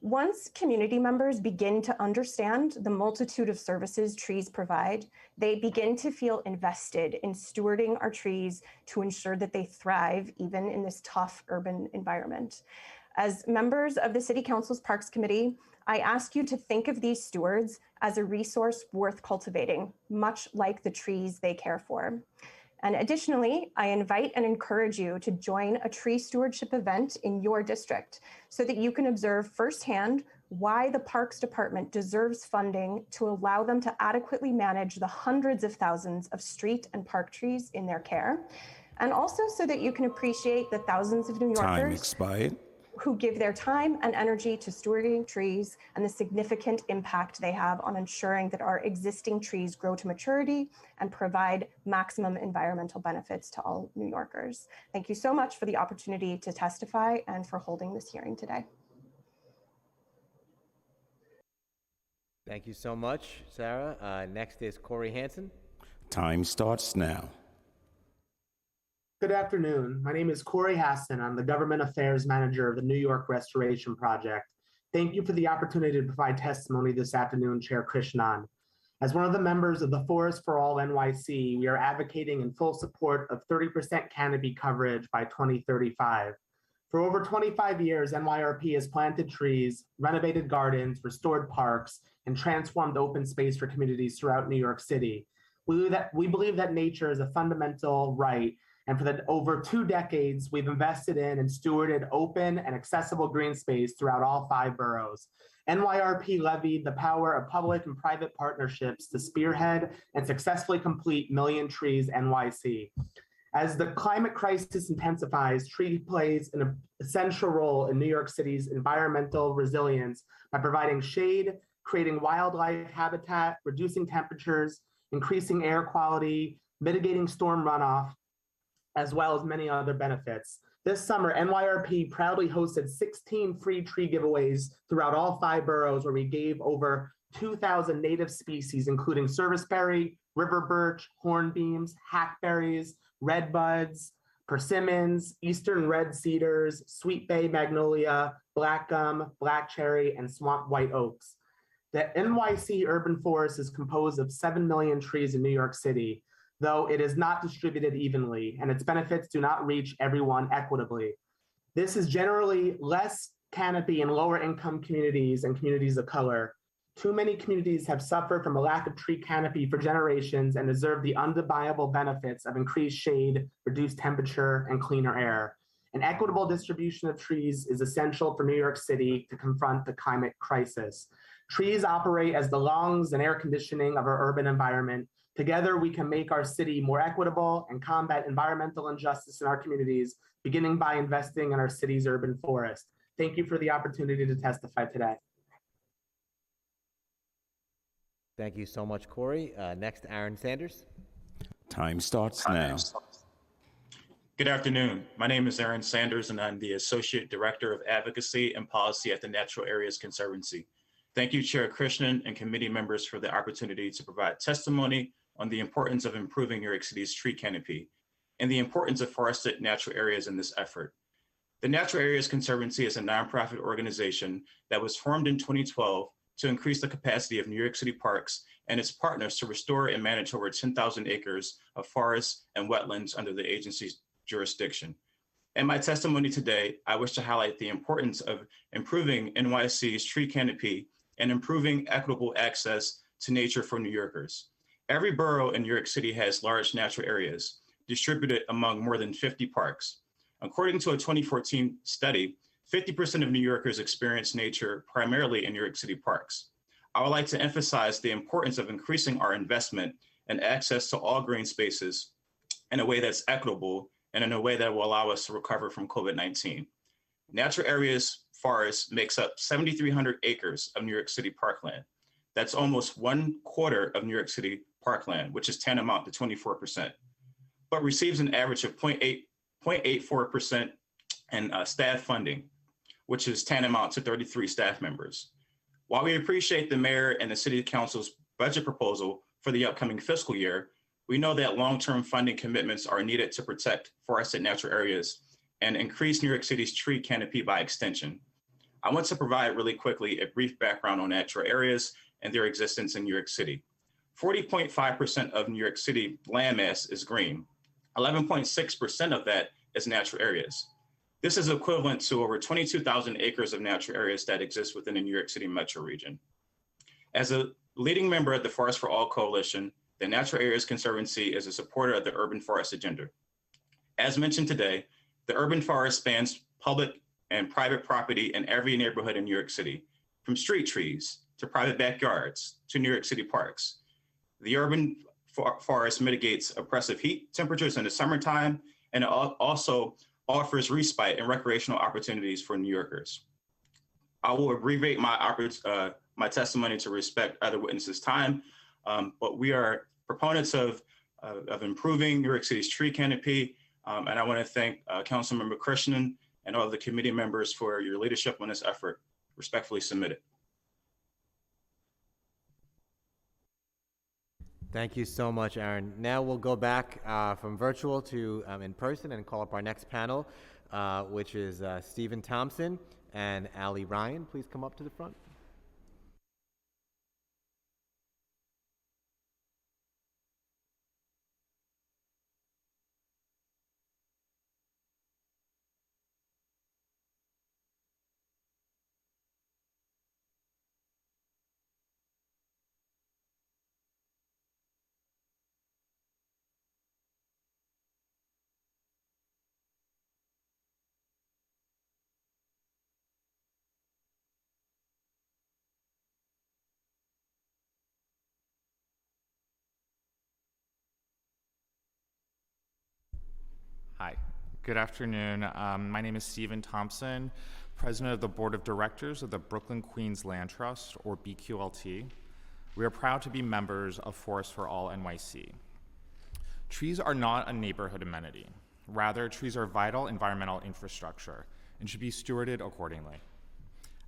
Once community members begin to understand the multitude of services trees provide, they begin to feel invested in stewarding our trees to ensure that they thrive even in this tough urban environment. As members of the City Council's Parks Committee, I ask you to think of these stewards as a resource worth cultivating, much like the trees they care for. And additionally, I invite and encourage you to join a tree stewardship event in your district so that you can observe firsthand why the Parks Department deserves funding to allow them to adequately manage the hundreds of thousands of street and park trees in their care. And also so that you can appreciate the thousands of New Yorkers Time expired. Who give their time and energy to stewarding trees and the significant impact they have on ensuring that our existing trees grow to maturity and provide maximum environmental benefits to all New Yorkers. Thank you so much for the opportunity to testify and for holding this hearing today. Thank you so much, Sarah. Next is Corey Hansen. Time starts now. Good afternoon. My name is Corey Hassan. I'm the Government Affairs Manager of the New York Restoration Project. Thank you for the opportunity to provide testimony this afternoon, Chair Krishnan. As one of the members of the Forest for All NYC, we are advocating in full support of 30% canopy coverage by 2035. For over 25 years, NYRP has planted trees, renovated gardens, restored parks, and transformed open space for communities throughout New York City. We believe that nature is a fundamental right, and for over 2 decades, we've invested in and stewarded open and accessible green space throughout all 5 boroughs. NYRP levied the power of public and private partnerships to spearhead and successfully complete Million Trees NYC. As the climate crisis intensifies, tree plays an essential role in New York City's environmental resilience by providing shade, creating wildlife habitat, reducing temperatures, increasing air quality, mitigating storm runoff, as well as many other benefits. This summer, NYRP proudly hosted 16 free tree giveaways throughout all 5 boroughs where we gave over 2,000 native species, including serviceberry, river birch, hornbeams, hackberries, redbuds, persimmons, eastern red cedars, sweet bay magnolia, black gum, black cherry, and swamp white oaks. The NYC urban forest is composed of 7 million trees in New York City, though it is not distributed evenly, and its benefits do not reach everyone equitably. This is generally less canopy in lower income communities and communities of color. Too many communities have suffered from a lack of tree canopy for generations and deserve the undeniable benefits of increased shade, reduced temperature, and cleaner air. An equitable distribution of trees is essential for New York City to confront the climate crisis. Trees operate as the lungs and air conditioning of our urban environment. Together, we can make our city more equitable and combat environmental injustice in our communities, beginning by investing in our city's urban forest. Thank you for the opportunity to testify today. Thank you so much, Corey. Next, Aaron Sanders. Time starts now. Good afternoon. My name is Aaron Sanders, and I'm the Associate Director of Advocacy and Policy at the Natural Areas Conservancy. Thank you, Chair Krishnan and committee members for the opportunity to provide testimony on the importance of improving New York City's tree canopy and the importance of forested natural areas in this effort. The Natural Areas Conservancy is a nonprofit organization that was formed in 2012 to increase the capacity of New York City parks and its partners to restore and manage over 10,000 acres of forests and wetlands under the agency's jurisdiction. In my testimony today, I wish to highlight the importance of improving NYC's tree canopy and improving equitable access to nature for New Yorkers. Every borough in New York City has large natural areas distributed among more than 50 parks. According to a 2014 study, 50% of New Yorkers experience nature primarily in New York City parks. I would like to emphasize the importance of increasing our investment and access to all green spaces in a way that's equitable and in a way that will allow us to recover from COVID-19. Natural areas forest makes up 7,300 acres of New York City parkland. That's almost 1/4 of New York City parkland, which is tantamount to 24%, but receives an average of 0.84% in staff funding, which is tantamount to 33 staff members. While we appreciate the mayor and the city council's budget proposal for the upcoming fiscal year, we know that long-term funding commitments are needed to protect forested natural areas and increase New York City's tree canopy by extension. I want to provide really quickly a brief background on natural areas and their existence in New York City. 40.5% of New York City landmass is green. 11.6% of that is natural areas. This is equivalent to over 22,000 acres of natural areas that exist within the New York City metro region. As a leading member of the Forest for All Coalition, the Natural Areas Conservancy is a supporter of the urban forest agenda. As mentioned today, the urban forest spans public and private property in every neighborhood in New York City, from street trees to private backyards to New York City parks. The urban forest mitigates oppressive heat temperatures in the summertime, and it also offers respite and recreational opportunities for New Yorkers. I will abbreviate my testimony to respect other witnesses' time, but we are proponents of improving New York City's tree canopy, and I want to thank Councilmember Krishnan and all of the committee members for your leadership on this effort. Respectfully submitted. Thank you so much, Aaron. Now we'll go back from virtual to in person and call up our next panel, which is Stephen Thompson and Ali Ryan. Please come up to the front. Hi, good afternoon. My name is Stephen Thompson, President of the Board of Directors of the Brooklyn Queens Land Trust, or BQLT. We are proud to be members of Forest for All NYC. Trees are not a neighborhood amenity. Rather, trees are vital environmental infrastructure and should be stewarded accordingly.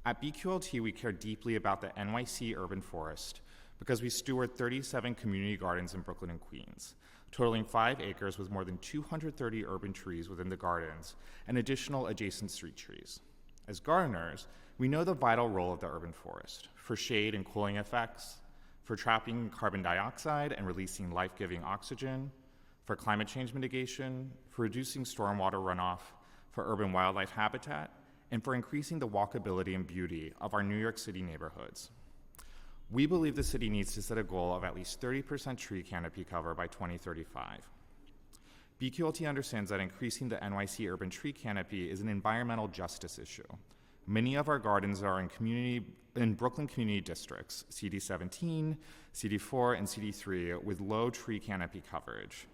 At BQLT, we care deeply about the NYC urban forest because we steward 37 community gardens in Brooklyn and Queens, totaling 5 acres with more than 230 urban trees within the gardens and additional adjacent street trees. As gardeners, we know the vital role of the urban forest for shade and cooling effects, for trapping carbon dioxide and releasing life-giving oxygen, for climate change mitigation, for reducing stormwater runoff, for urban wildlife habitat, and for increasing the walkability and beauty of our New York City neighborhoods. We believe the city needs to set a goal of at least 30% tree canopy cover by 2035. BQLT understands that increasing the NYC urban tree canopy is an environmental justice issue. Many of our gardens are in Brooklyn community districts, CD17, CD4, and CD3, with low tree canopy coverage,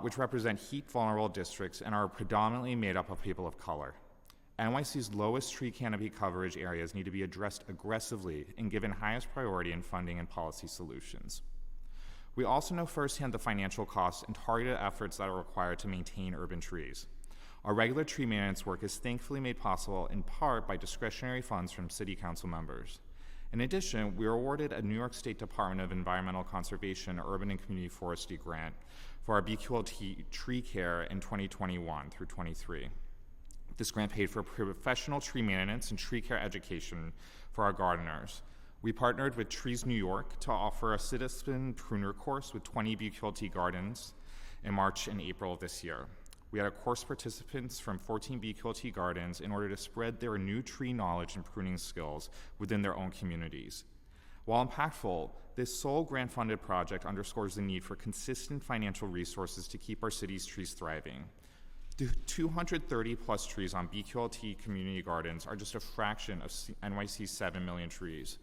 which represent heat-vulnerable districts and are predominantly made up of people of color. NYC's lowest tree canopy coverage areas need to be addressed aggressively and given highest priority in funding and policy solutions. We also know firsthand the financial costs and targeted efforts that are required to maintain urban trees. Our regular tree maintenance work is thankfully made possible in part by discretionary funds from City Council members. In addition, we were awarded a New York State Department of Environmental Conservation Urban and Community Forestry grant for our BQLT tree care in 2021 through 23. This grant paid for professional tree maintenance and tree care education for our gardeners. We partnered with Trees New York to offer a citizen pruner course with 20 BQLT gardens in March and April of this year. We had course participants from 14 BQLT gardens in order to spread their new tree knowledge and pruning skills within their own communities. While impactful, this sole grant-funded project underscores the need for consistent financial resources to keep our city's trees thriving. The 230 plus trees on BQLT community gardens are just a fraction of NYC's 7 million trees,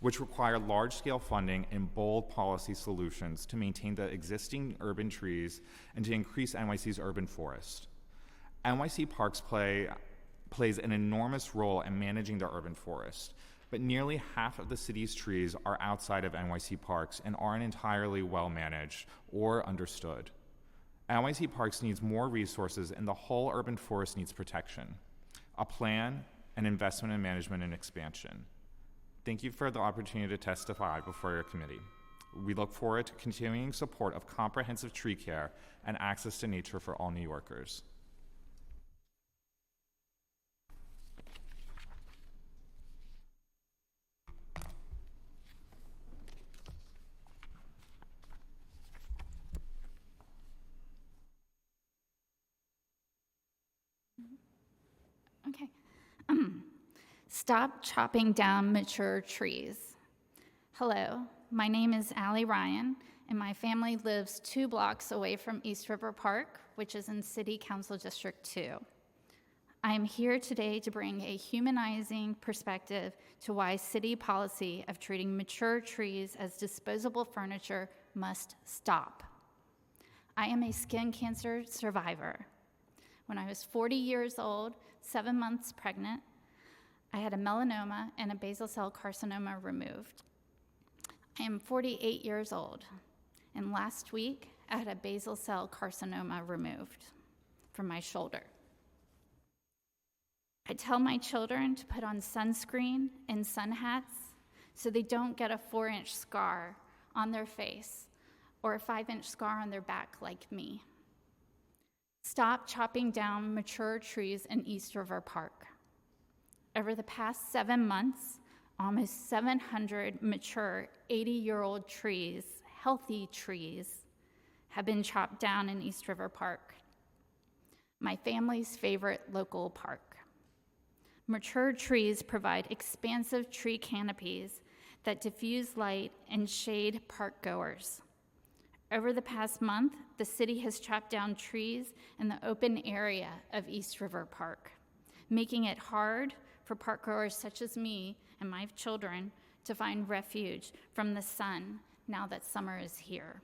which require large-scale funding and bold policy solutions to maintain the existing urban trees and to increase NYC's urban forest. NYC Parks plays an enormous role in managing the urban forest, but nearly half of the city's trees are outside of NYC Parks and aren't entirely well managed or understood. NYC Parks needs more resources and the whole urban forest needs protection, a plan, and investment in management and expansion. Thank you for the opportunity to testify before your committee. We look forward to continuing support of comprehensive tree care and access to nature for all New Yorkers. Okay. Stop chopping down mature trees. Hello, my name is Allie Ryan, and my family lives 2 blocks away from East River Park, which is in City Council District 2. I am here today to bring a humanizing perspective to why city policy of treating mature trees as disposable furniture must stop. I am a skin cancer survivor. When I was 40 years old, 7 months pregnant, I had a melanoma and a basal cell carcinoma removed. I am 48 years old, and last week I had a basal cell carcinoma removed from my shoulder. I tell my children to put on sunscreen and sun hats so they don't get a 4-inch scar on their face or a 5-inch scar on their back like me. Stop chopping down mature trees in East River Park. Over the past 7 months, almost 700 mature 80-year-old trees, healthy trees, have been chopped down in East River Park, my family's favorite local park. Mature trees provide expansive tree canopies that diffuse light and shade park goers. Over the past month, the city has chopped down trees in the open area of East River Park, making it hard for park goers such as me and my children to find refuge from the sun now that summer is here.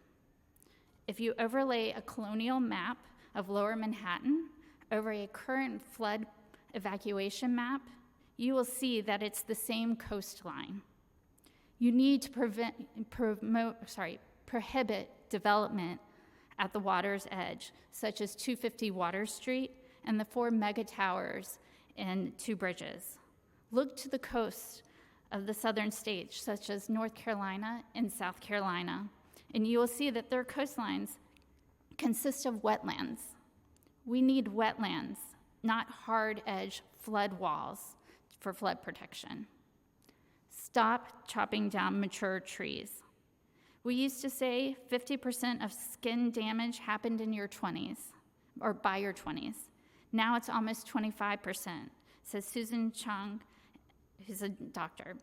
If you overlay a colonial map of Lower Manhattan over a current flood evacuation map, you will see that it's the same coastline. You need to prohibit development at the water's edge, such as 250 Water Street and the 4 mega towers and 2 bridges. Look to the coast of the southern states, such as North Carolina and South Carolina, and you will see that their coastlines consist of wetlands. We need wetlands, not hard-edge flood walls for flood protection. Stop chopping down mature trees. We used to say 50% of skin damage happened in your 20s, or by your 20s. Now it's almost 25%. says Susan Chung, who's a doctor.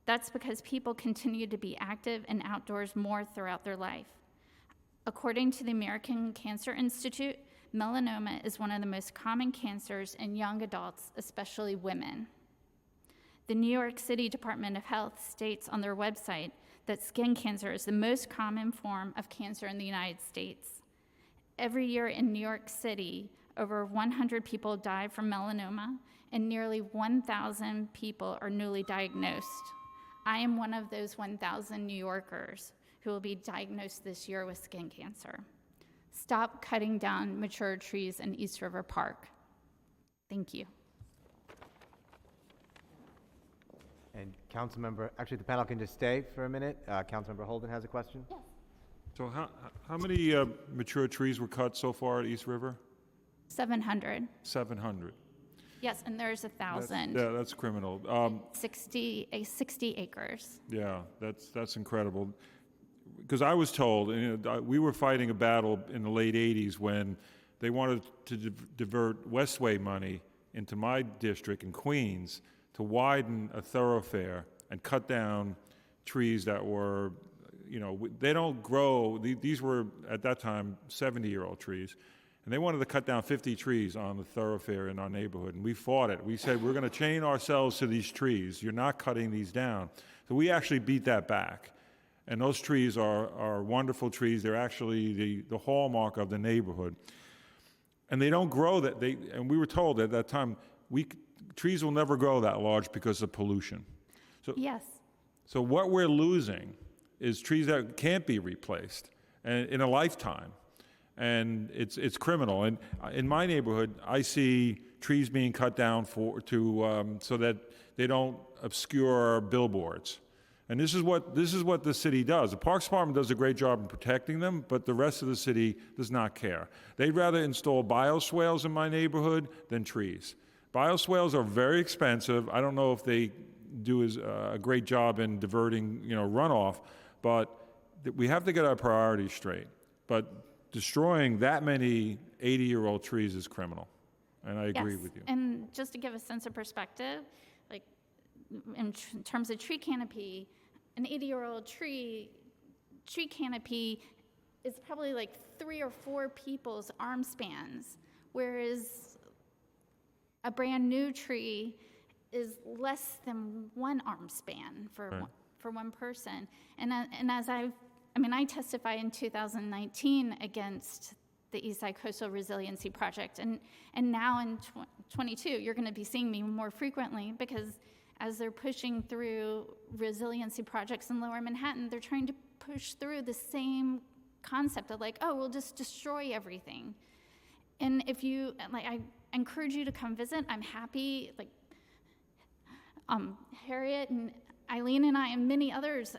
That's because people continue to be active and outdoors more throughout their life. According to the American Cancer Institute, melanoma is one of the most common cancers in young adults, especially women. The New York City Department of Health states on their website that skin cancer is the most common form of cancer in the United States. Every year in New York City, over 100 people die from melanoma, and nearly 1,000 people are newly diagnosed. I am one of those 1,000 New Yorkers who will be diagnosed this year with skin cancer. Stop cutting down mature trees in East River Park. Thank you. And Councilmember, actually the panel can just stay for a minute. Councilmember Holden has a question. Yes. So how many mature trees were cut so far at East River? 700. 700. Yes, and there's 1,000. Yeah, that's criminal. 60 acres. Yeah, that's incredible. Because I was told, we were fighting a battle in the late 80s when they wanted to divert Westway money into my district in Queens to widen a thoroughfare and cut down trees that were, they don't grow. These were, at that time, 70-year-old trees. And they wanted to cut down 50 trees on the thoroughfare in our neighborhood. And we fought it. We said, we're going to chain ourselves to these trees. You're not cutting these down. So we actually beat that back. And those trees are wonderful trees. They're actually the hallmark of the neighborhood. And they don't grow that. And we were told at that time, trees will never grow that large because of pollution. So, yes. So what we're losing is trees that can't be replaced in a lifetime. And it's criminal. And in my neighborhood, I see trees being cut down so that they don't obscure billboards. And this is what the city does. The Parks Department does a great job in protecting them, but the rest of the city does not care. They'd rather install bioswales in my neighborhood than trees. Bioswales are very expensive. I don't know if they do a great job in diverting runoff, but we have to get our priorities straight. But destroying that many 80-year-old trees is criminal, and I agree with you. And just to give a sense of perspective, like in terms of tree canopy, an 80-year-old tree canopy is probably like 3 or 4 people's arm spans, whereas a brand new tree is less than 1 arm span for one person. And as I testified in 2019 against the Eastside Coastal Resiliency Project, and now in 22, you're going to be seeing me more frequently because as they're pushing through resiliency projects in Lower Manhattan, they're trying to push through the same concept of we'll just destroy everything. And if you, I encourage you to come visit. I'm happy, Harriet and Eileen and I and many others,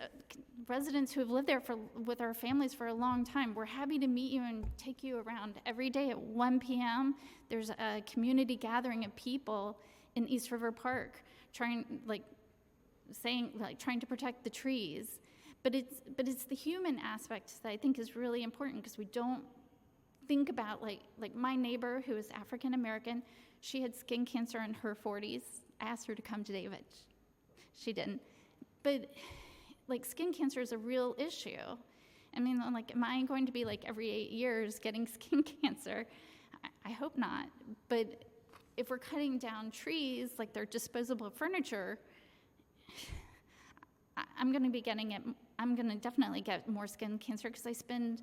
residents who have lived there with our families for a long time, we're happy to meet you and take you around. Every day at 1 p.m., there's a community gathering of people in East River Park trying to protect the trees. But it's the human aspect that I think is really important because we don't think about like my neighbor who is African American. She had skin cancer in her 40s. I asked her to come today, but she didn't. But skin cancer is a real issue. I mean, am I going to be every 8 years getting skin cancer? I hope not. But if we're cutting down trees like they're disposable furniture, I'm going to be getting it. I'm going to definitely get more skin cancer because I spend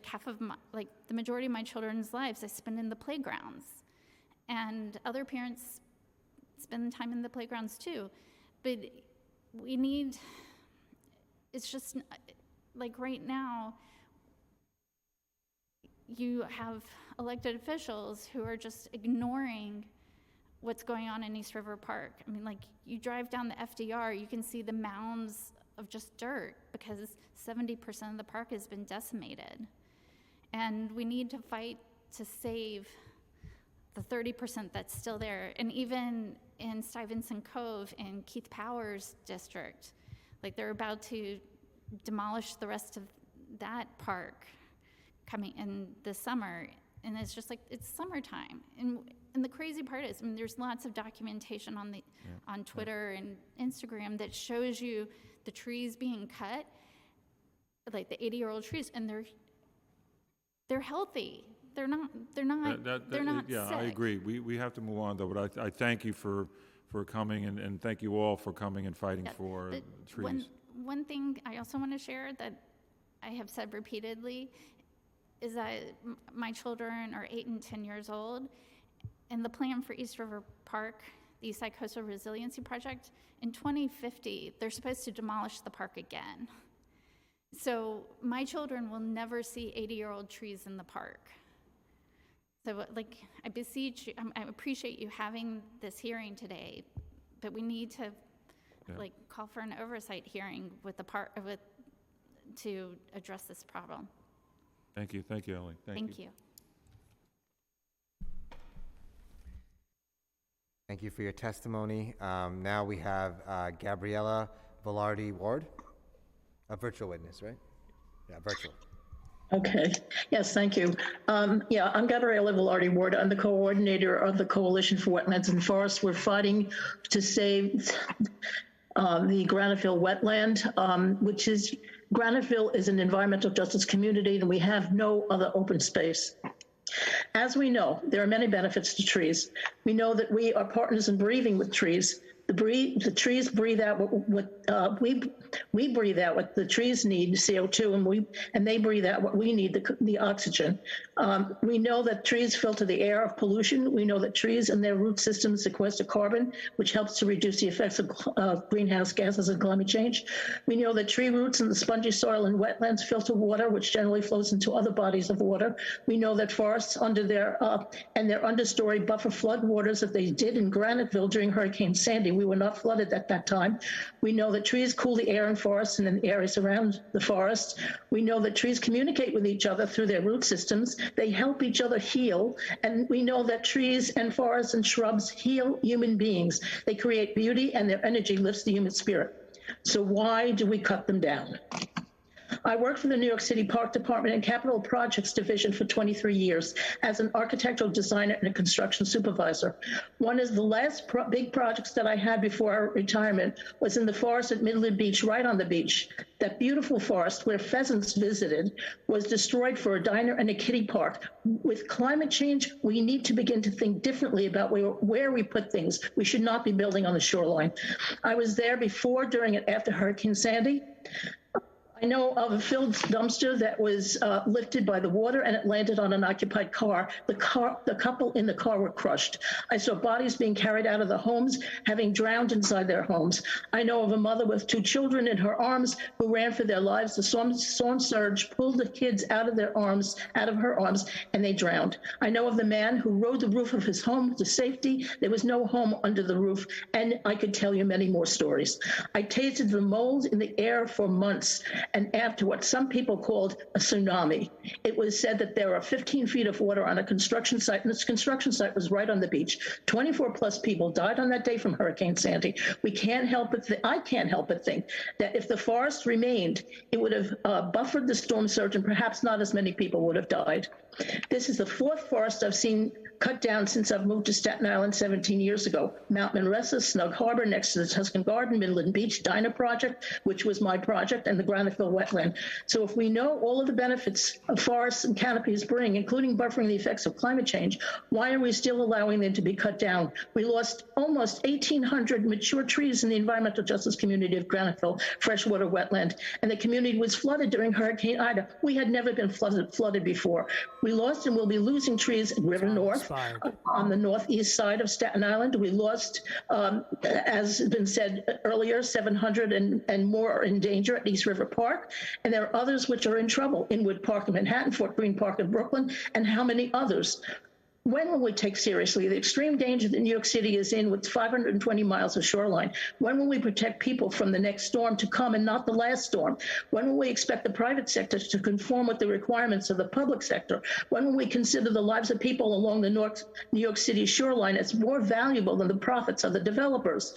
half of my, the majority of my children's lives I spend in the playgrounds, and other parents spend time in the playgrounds too. But we need. It's just right now, you have elected officials who are just ignoring what's going on in East River Park. I mean, you drive down the FDR, you can see the mounds of just dirt because 70% of the park has been decimated. And we need to fight to save the 30% that's still there. And even in Stuyvesant Cove in Keith Powers' district, they're about to demolish the rest of that park coming in this summer. And it's just it's summertime. And and the crazy part is, I mean, there's lots of documentation on Twitter and Instagram that shows you the trees being cut, like the 80-year-old trees, and they're healthy. They're not Yeah, sick. I agree. We have to move on, though, but I thank you for coming, and thank you all for coming and fighting for trees. One thing I also want to share that I have said repeatedly is that my children are 8 and 10 years old, and the plan for East River Park, the East Side Coastal Resiliency Project, in 2050, they're supposed to demolish the park again. So my children will never see 80-year-old trees in the park. So, like, I beseech you, I appreciate you having this hearing today, but we need to, like, call for an oversight hearing with the park, to address this problem. Thank you, Ellie. Thank you. Thank you for your testimony. Now we have Gabriella Velarde Ward, a virtual witness, right? Yeah, virtual. Okay. Yes, thank you. Yeah, I'm Gabriella Velarde Ward. I'm the coordinator of the Coalition for Wetlands and Forests. We're fighting to save the Graniteville wetland, which is, Graniteville is an environmental justice community, and we have no other open space. As we know, there are many benefits to trees. We know that we are partners in breathing with trees. The trees breathe out what we breathe out what the trees need, CO2, and they breathe out what we need, the oxygen. We know that trees filter the air of pollution. We know that trees and their root systems sequester carbon, which helps to reduce the effects of greenhouse gases and climate change. We know that tree roots in the spongy soil and wetlands filter water, which generally flows into other bodies of water. We know that forests under their understory buffer flood waters, that they did in Graniteville during Hurricane Sandy. We were not flooded at that time. We know that trees cool the air in forests and in the areas around the forest. We know that trees communicate with each other through their root systems. They help each other heal. And we know that trees and forests and shrubs heal human beings. They create beauty, and their energy lifts the human spirit. So why do we cut them down? I worked for the New York City Park Department and Capital Projects Division for 23 years as an architectural designer and a construction supervisor. One of the last big projects that I had before our retirement was in the forest at Midland Beach, right on the beach. That beautiful forest where pheasants visited was destroyed for a diner and a kiddie park. With climate change, we need to begin to think differently about where we put things. We should not be building on the shoreline. I was there before, during, and after Hurricane Sandy. I know of a filled dumpster that was lifted by the water, and it landed on an occupied car. The couple in the car were crushed. I saw bodies being carried out of the homes, having drowned inside their homes. I know of a mother with 2 children in her arms who ran for their lives. The storm surge pulled the kids out of her arms, and they drowned. I know of the man who rode the roof of his home to safety. There was no home under the roof, and I could tell you many more stories. I tasted the mold in the air for months. And after what some people called a tsunami, it was said that there were 15 feet of water on a construction site, and this construction site was right on the beach. 24 plus people died on that day from Hurricane Sandy. I can't help but think that if the forest remained, it would have buffered the storm surge, and perhaps not as many people would have died. This is the 4th forest I've seen cut down since I've moved to Staten Island 17 years ago. Mount Manresa, Snug Harbor, next to the Tuscan Garden, Midland Beach, Diner Project, which was my project, and the Graniteville wetland. So if we know all of the benefits of forests and canopies bring, including buffering the effects of climate change, why are we still allowing them to be cut down? We lost almost 1,800 mature trees in the environmental justice community of Graniteville, freshwater wetland, and the community was flooded during Hurricane Ida. We had never been flooded before. We lost and will be losing trees at River North, on the northeast side of Staten Island. We lost, as has been said earlier, 700 and more are in danger at East River Park, and there are others which are in trouble, Inwood Park in Manhattan, Fort Greene Park in Brooklyn, and how many others? When will we take seriously the extreme danger that New York City is in with 520 miles of shoreline? When will we protect people from the next storm to come and not the last storm? When will we expect the private sector to conform with the requirements of the public sector? When will we consider the lives of people along the New York City shoreline as more valuable than the profits of the developers?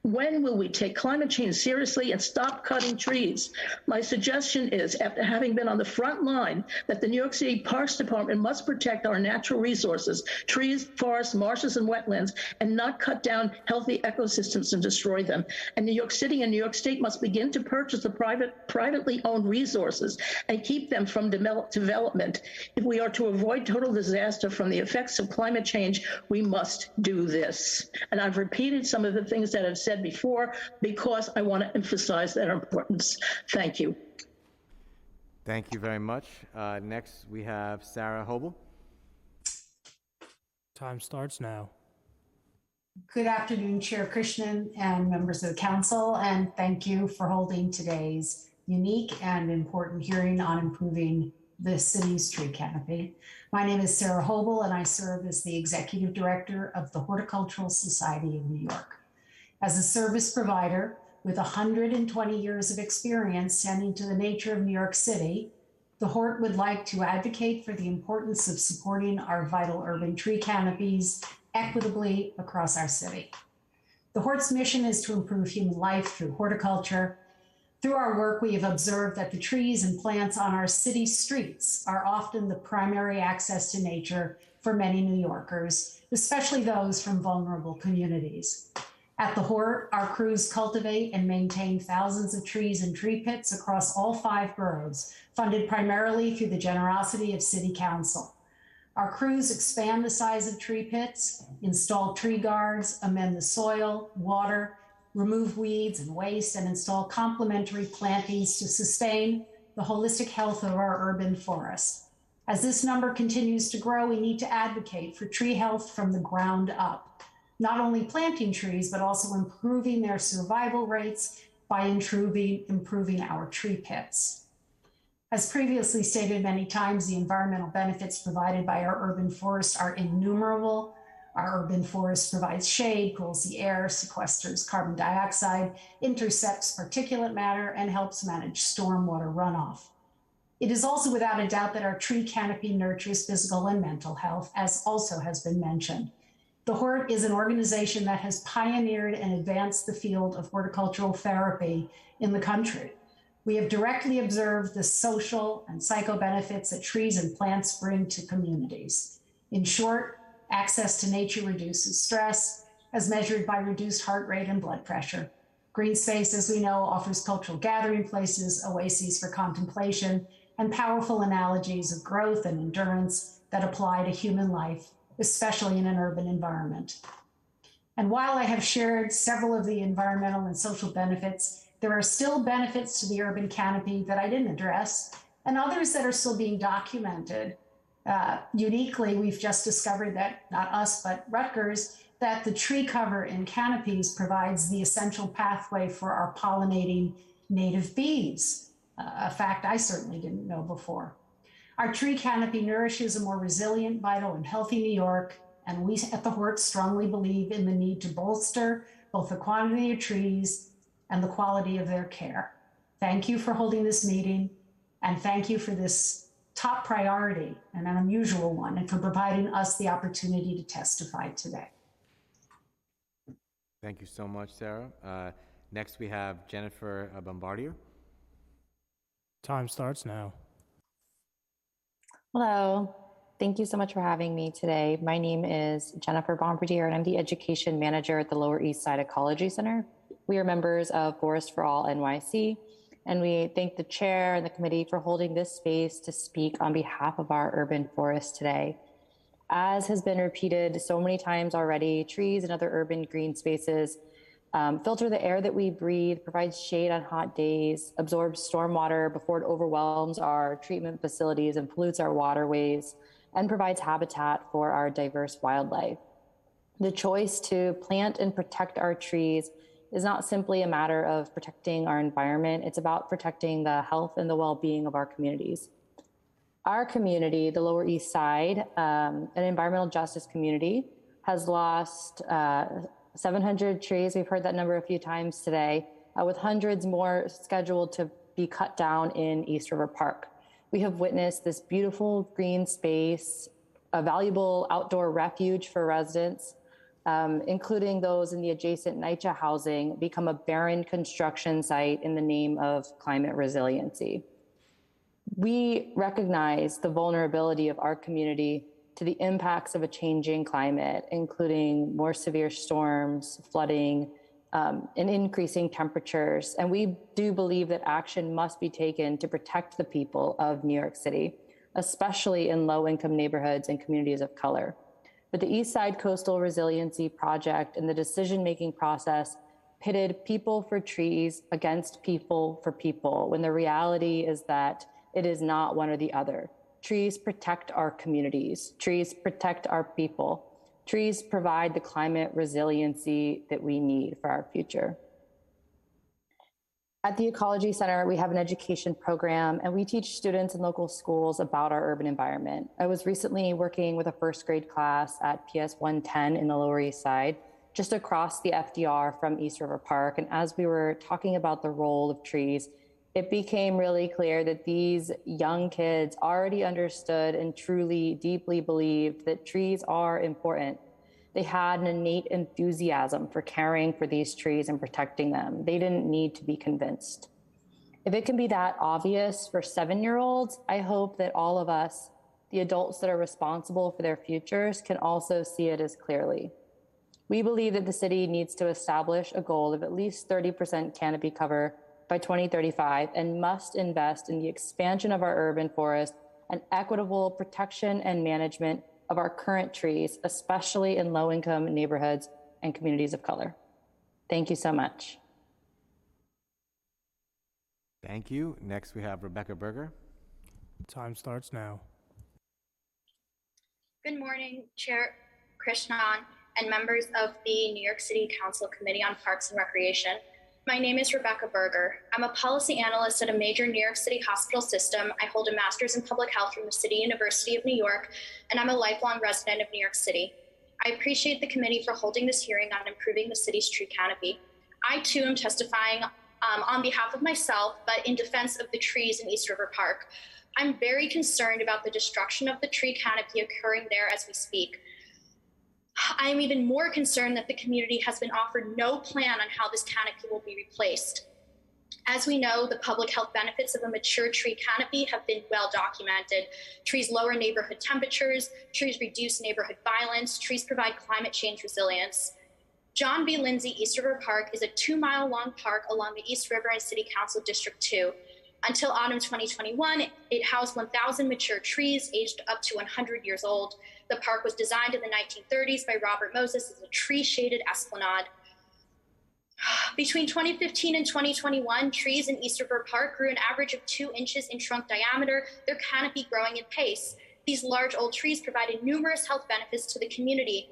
When will we take climate change seriously and stop cutting trees? My suggestion is, after having been on the front line, that the New York City Parks Department must protect our natural resources, trees, forests, marshes, and wetlands, and not cut down healthy ecosystems and destroy them. And New York City and New York State must begin to purchase the privately owned resources and keep them from development. If we are to avoid total disaster from the effects of climate change, we must do this. And I've repeated some of the things that I've said before because I want to emphasize their importance. Thank you. Thank you very much. Next, we have Sarah Hobel. Time starts now. Good afternoon, Chair Krishnan and members of the council, and thank you for holding today's unique and important hearing on improving the city's tree canopy. My name is Sarah Hobel, and I serve as the Executive Director of the Horticultural Society of New York. As a service provider with 120 years of experience tending to the nature of New York City, the Hort would like to advocate for the importance of supporting our vital urban tree canopies equitably across our city. The Hort's mission is to improve human life through horticulture. Through our work, we have observed that the trees and plants on our city streets are often the primary access to nature for many New Yorkers, especially those from vulnerable communities. At the Hort, our crews cultivate and maintain thousands of trees and tree pits across all 5 boroughs, funded primarily through the generosity of City Council. Our crews expand the size of tree pits, install tree guards, amend the soil, water, remove weeds and waste, and install complementary plantings to sustain the holistic health of our urban forest. As this number continues to grow, we need to advocate for tree health from the ground up. Not only planting trees, but also improving their survival rates by improving our tree pits. As previously stated many times, the environmental benefits provided by our urban forest are innumerable. Our urban forest provides shade, cools the air, sequesters carbon dioxide, intercepts particulate matter, and helps manage stormwater runoff. It is also without a doubt that our tree canopy nurtures physical and mental health, as also has been mentioned. The Hort is an organization that has pioneered and advanced the field of horticultural therapy in the country. We have directly observed the social and psycho benefits that trees and plants bring to communities. In short, access to nature reduces stress, as measured by reduced heart rate and blood pressure. Green space, as we know, offers cultural gathering places, oases for contemplation, and powerful analogies of growth and endurance that apply to human life, especially in an urban environment. And while I have shared several of the environmental and social benefits, there are still benefits to the urban canopy that I didn't address, and others that are still being documented. Uniquely, we've just discovered that, not us, but Rutgers, that the tree cover in canopies provides the essential pathway for our pollinating native bees, a fact I certainly didn't know before. Our tree canopy nourishes a more resilient, vital, and healthy New York, and we at the Hort strongly believe in the need to bolster both the quantity of trees and the quality of their care. Thank you for holding this meeting, and thank you for this top priority and an unusual one, and for providing us the opportunity to testify today. Thank you so much, Sarah. Next, we have Jennifer Bombardier. Time starts now. Hello. Thank you so much for having me today. My name is Jennifer Bombardier, and I'm the Education Manager at the Lower East Side Ecology Center. We are members of Forest for All NYC, and we thank the chair and the committee for holding this space to speak on behalf of our urban forests today. As has been repeated so many times already, trees and other urban green spaces filter the air that we breathe, provide shade on hot days, absorbs stormwater before it overwhelms our treatment facilities and pollutes our waterways, and provides habitat for our diverse wildlife. The choice to plant and protect our trees is not simply a matter of protecting our environment, it's about protecting the health and the well-being of our communities. Our community, the Lower East Side, an environmental justice community, has lost 700 trees. We've heard that number a few times today, with hundreds more scheduled to be cut down in East River Park. We have witnessed this beautiful green space, a valuable outdoor refuge for residents, including those in the adjacent Nycc housing, become a barren construction site in the name of climate resiliency. We recognize the vulnerability of our community to the impacts of a changing climate, including more severe storms, flooding, and increasing temperatures. And we do believe that action must be taken to protect the people of New York City, especially in low-income neighborhoods and communities of color. But the East Side Coastal Resiliency Project and the decision-making process pitted people for trees against people for people, when the reality is that it is not one or the other. Trees protect our communities. Trees protect our people. Trees provide the climate resiliency that we need for our future. At the Ecology Center, we have an education program, and we teach students in local schools about our urban environment. I was recently working with a first grade class at PS 110 in the Lower East Side, just across the FDR from East River Park. And as we were talking about the role of trees, it became really clear that these young kids already understood and truly, deeply believed that trees are important. They had an innate enthusiasm for caring for these trees and protecting them. They didn't need to be convinced. If it can be that obvious for 7-year-olds, I hope that all of us, the adults that are responsible for their futures, can also see it as clearly. We believe that the city needs to establish a goal of at least 30% canopy cover by 2035 and must invest in the expansion of our urban forest and equitable protection and management of our current trees, especially in low-income neighborhoods and communities of color. Thank you so much. Thank you. Next, we have Rebecca Berger. Time starts now. Good morning, Chair Krishnan and members of the New York City Council Committee on Parks and Recreation. My name is Rebecca Berger. I'm a policy analyst at a major New York City hospital system. I hold a master's in public health from the City University of New York, and I'm a lifelong resident of New York City. I appreciate the committee for holding this hearing on improving the city's tree canopy. I too am testifying on behalf of myself, but in defense of the trees in East River Park. I'm very concerned about the destruction of the tree canopy occurring there as we speak. I am even more concerned that the community has been offered no plan on how this canopy will be replaced. As we know, the public health benefits of a mature tree canopy have been well documented. Trees lower neighborhood temperatures, trees reduce neighborhood violence, trees provide climate change resilience. John B. Lindsay East River Park is a 2-mile-long park along the East River and City Council District 2. Until autumn 2021, it housed 1,000 mature trees aged up to 100 years old. The park was designed in the 1930s by Robert Moses as a tree-shaded esplanade. Between 2015 and 2021, trees in East River Park grew an average of 2 inches in trunk diameter, their canopy growing in pace. These large old trees provided numerous health benefits to the community.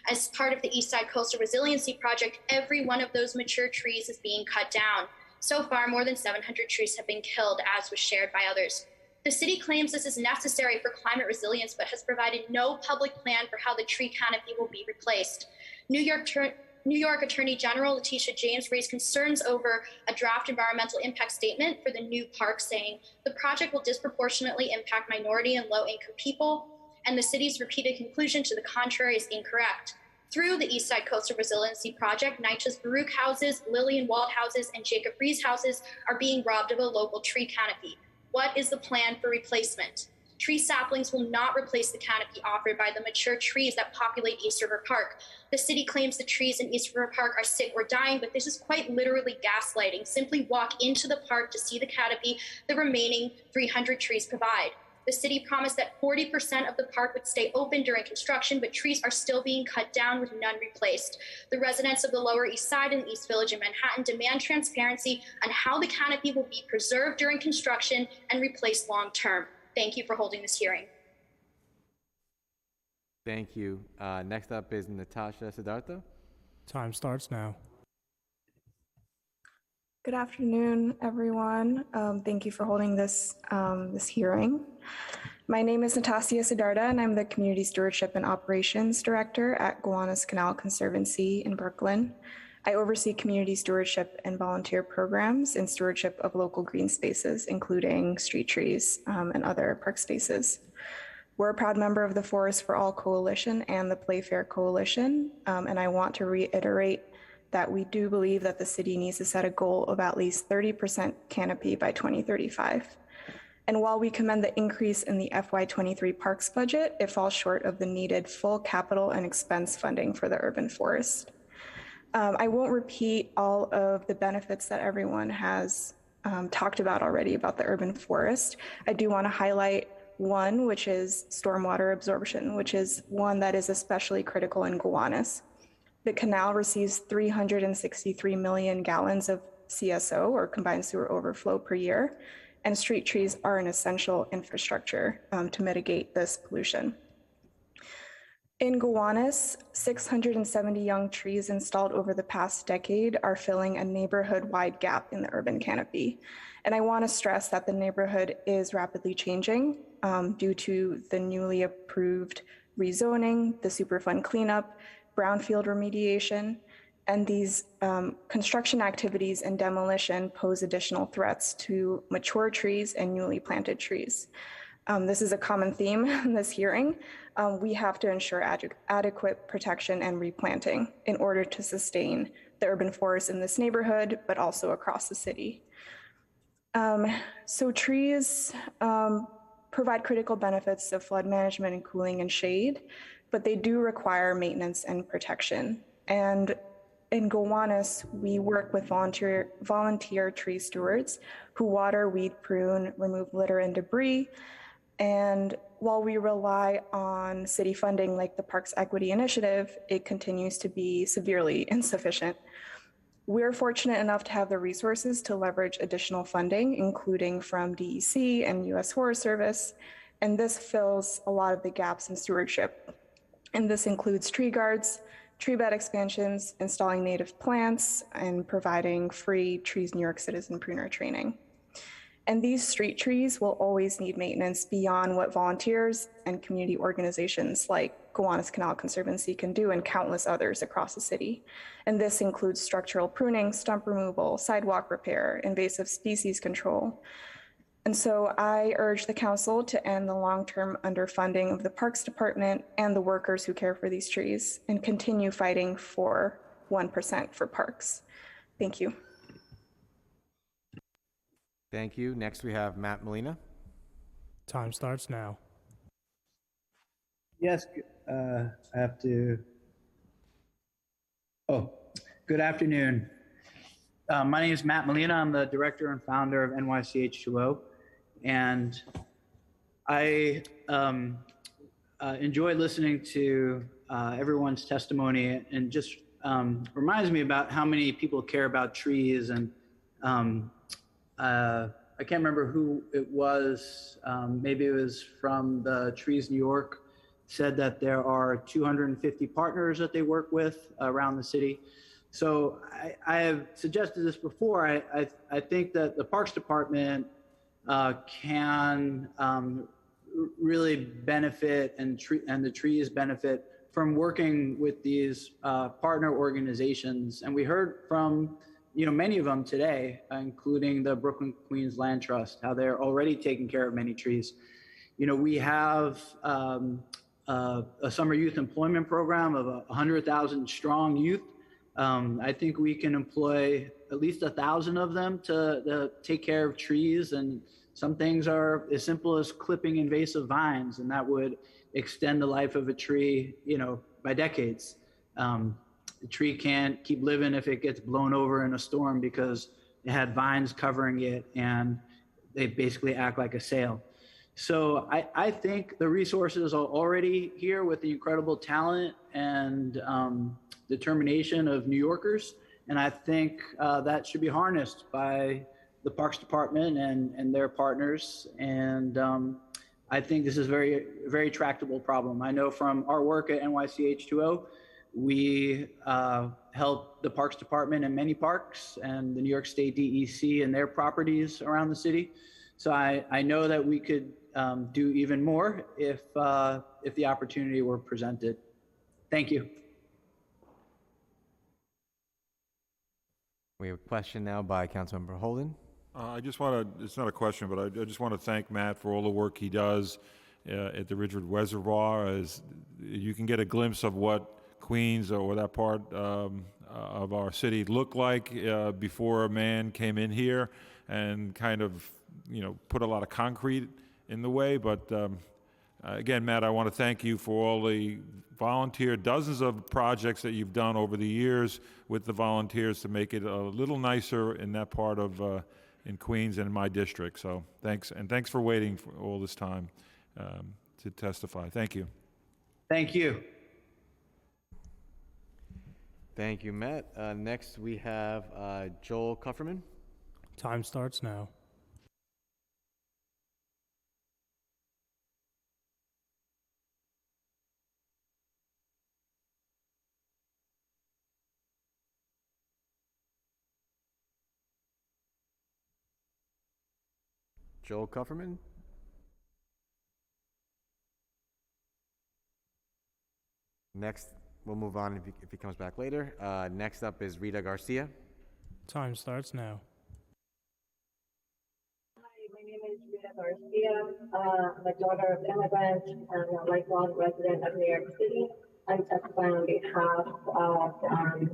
As part of the East Side Coastal Resiliency Project, every one of those mature trees is being cut down. So far, more than 700 trees have been killed, as was shared by others. The city claims this is necessary for climate resilience, but has provided no public plan for how the tree canopy will be replaced. New York Attorney General Letitia James raised concerns over a draft environmental impact statement for the new park, saying the project will disproportionately impact minority and low-income people, and the city's repeated conclusion to the contrary is incorrect. Through the East Side Coastal Resiliency Project, Nycc's Baruch houses, Lillian Wald houses, and Jacob Rees houses are being robbed of a local tree canopy. What is the plan for replacement? Tree saplings will not replace the canopy offered by the mature trees that populate East River Park. The city claims the trees in East River Park are sick or dying, but this is quite literally gaslighting. Simply walk into the park to see the canopy the remaining 300 trees provide. The city promised that 40% of the park would stay open during construction, but trees are still being cut down with none replaced. The residents of the Lower East Side and East Village in Manhattan demand transparency on how the canopy will be preserved during construction and replaced long term. Thank you for holding this hearing. Thank you. Next up is Natasha Siddhartha. Time starts now. Good afternoon, everyone. Thank you for holding this hearing. My name is Natasha Siddhartha, and I'm the Community Stewardship and Operations Director at Gowanus Canal Conservancy in Brooklyn. I oversee community stewardship and volunteer programs and stewardship of local green spaces, including street trees and other park spaces. We're a proud member of the Forest for All Coalition and the Playfair Coalition, and I want to reiterate that we do believe that the city needs to set a goal of at least 30% canopy by 2035. And while we commend the increase in the FY23 parks budget, it falls short of the needed full capital and expense funding for the urban forest. I won't repeat all of the benefits that everyone has talked about already about the urban forest. I do want to highlight one, which is stormwater absorption, which is one that is especially critical in Gowanus. The canal receives 363 million gallons of CSO, or combined sewer overflow, per year, and street trees are an essential infrastructure to mitigate this pollution. In Gowanus, 670 young trees installed over the past decade are filling a neighborhood-wide gap in the urban canopy. And I want to stress that the neighborhood is rapidly changing due to the newly approved rezoning, the Superfund cleanup, brownfield remediation, and these construction activities and demolition pose additional threats to mature trees and newly planted trees. This is a common theme in this hearing. We have to ensure adequate protection and replanting in order to sustain the urban forest in this neighborhood, but also across the city. So trees provide critical benefits of flood management and cooling and shade, but they do require maintenance and protection. And in Gowanus, we work with volunteer tree stewards who water, weed, prune, remove litter and debris. And while we rely on city funding like the Parks Equity Initiative, it continues to be severely insufficient. We're fortunate enough to have the resources to leverage additional funding, including from DEC and US Forest Service, and this fills a lot of the gaps in stewardship. And this includes tree guards, tree bed expansions, installing native plants, and providing free Trees New York Citizen pruner training. And these street trees will always need maintenance beyond what volunteers and community organizations like Gowanus Canal Conservancy can do, and countless others across the city. And this includes structural pruning, stump removal, sidewalk repair, invasive species control. And so I urge the council to end the long-term underfunding of the Parks Department and the workers who care for these trees, and continue fighting for 1% for parks. Thank you. Thank you. Next, we have Matt Molina. Time starts now. Yes, I have to. Oh, good afternoon. My name is Matt Molina. I'm the director and founder of NYCH2O, and I enjoy listening to everyone's testimony, and just reminds me about how many people care about trees. And I can't remember who it was. Maybe it was from the Trees New York, said that there are 250 partners that they work with around the city. So I have suggested this before. I think that the Parks Department can really benefit, and the trees benefit from working with these partner organizations. And we heard from many of them today, including the Brooklyn Queens Land Trust, how they're already taking care of many trees. We have a summer youth employment program of 100,000 strong youth. I think we can employ at least 1,000 of them to take care of trees, and some things are as simple as clipping invasive vines, and that would extend the life of a tree, by decades. The tree can't keep living if it gets blown over in a storm because it had vines covering it and they basically act like a sail. So I think the resources are already here with the incredible talent and determination of New Yorkers. And I think that should be harnessed by the Parks Department and their partners. And I think this is a very, very tractable problem. I know from our work at NYCH2O, we help the Parks Department in many parks and the New York State DEC and their properties around the city. So I know that we could do even more if the opportunity were presented. Thank you. We have a question now by Councilmember Holden. I just want to, it's not a question, but I just want to thank Matt for all the work he does at the Ridgewood Reservoir. As you can get a glimpse of what Queens or that part of our city looked like before a man came in here and kind of, put a lot of concrete in the way. But again, Matt, I want to thank you for all the dozens of projects that you've done over the years with the volunteers to make it a little nicer in that part of in Queens and in my district. So thanks, and thanks for waiting for all this time to testify. Thank you. Thank you. Thank you, Matt. Next, we have Joel Kufferman. Time starts now. Joel Kufferman. Next, we'll move on if he comes back later. Next up is Rita Garcia. Time starts now. Hi, my name is Rita Garcia. I'm a daughter of immigrants and a lifelong resident of New York City. I'm testifying on behalf of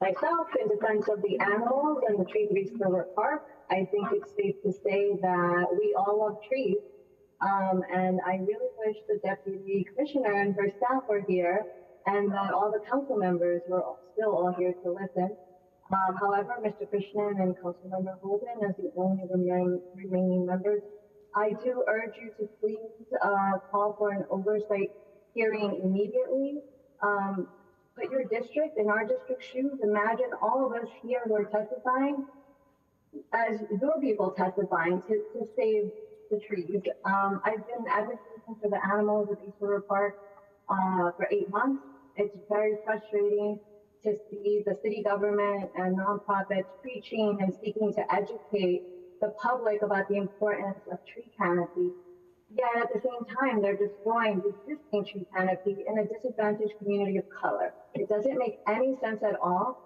myself in defense of the animals and the trees of East River Park. I think it's safe to say that we all love trees. And I really wish the Deputy Commissioner and her staff were here and that all the council members were still all here to listen. However, Mr. Krishnan and Councilmember Holden, as the only remaining members, I do urge you to please call for an oversight hearing immediately. Put your district in our district's shoes. Imagine all of us here who are testifying as your people testifying to save the trees. I've been advocating for the animals at East River Park for 8 months. It's very frustrating to see the city government and nonprofits preaching and seeking to educate the public about the importance of tree canopy. Yet at the same time, they're destroying the existing tree canopy in a disadvantaged community of color. It doesn't make any sense at all.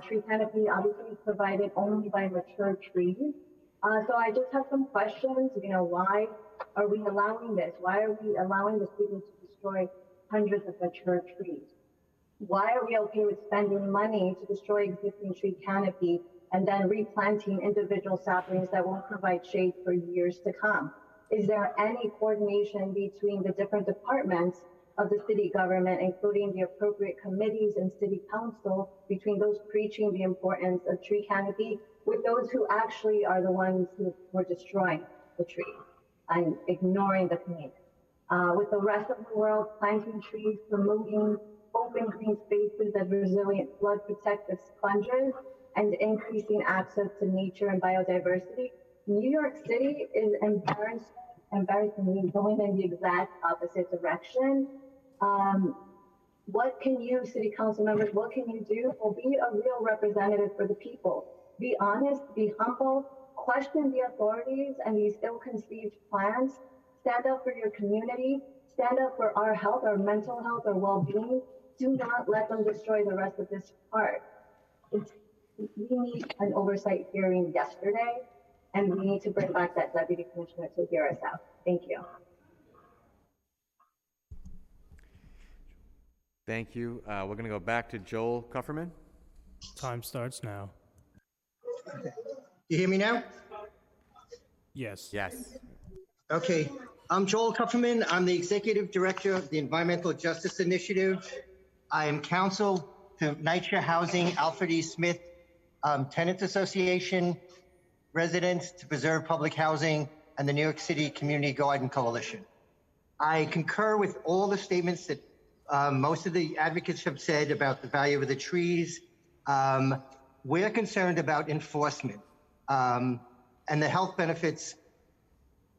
Tree canopy obviously is provided only by mature trees. So I just have some questions. Why are we allowing this? Why are we allowing the city to destroy hundreds of mature trees? Why are we okay with spending money to destroy existing tree canopy and then replanting individual saplings that won't provide shade for years to come? Is there any coordination between the different departments of the city government, including the appropriate committees and city council, between those preaching the importance of tree canopy with those who actually are the ones who were destroying the trees and ignoring the community? With the rest of the world planting trees, promoting open green spaces as resilient flood protective sponges, and increasing access to nature and biodiversity, New York City is embarrassingly going in the exact opposite direction. What can you, city council members, what can you do? Well, be a real representative for the people. Be honest, be humble, question the authorities and these ill-conceived plans. Stand up for your community, stand up for our health, our mental health, our well-being. Do not let them destroy the rest of this park. We need an oversight hearing yesterday, and we need to bring back that deputy commissioner to hear us out. Thank you. Thank you. We're going to go back to Joel Kufferman. Time starts now. You hear me now? Yes. Yes. Okay. I'm Joel Kufferman. I'm the Executive Director of the Environmental Justice Initiative. I am counsel to Nycc Housing, Alfred E. Smith Tenants Association, Residents to Preserve Public Housing, and the New York City Community Garden Coalition. I concur with all the statements that most of the advocates have said about the value of the trees. We're concerned about enforcement and the health benefits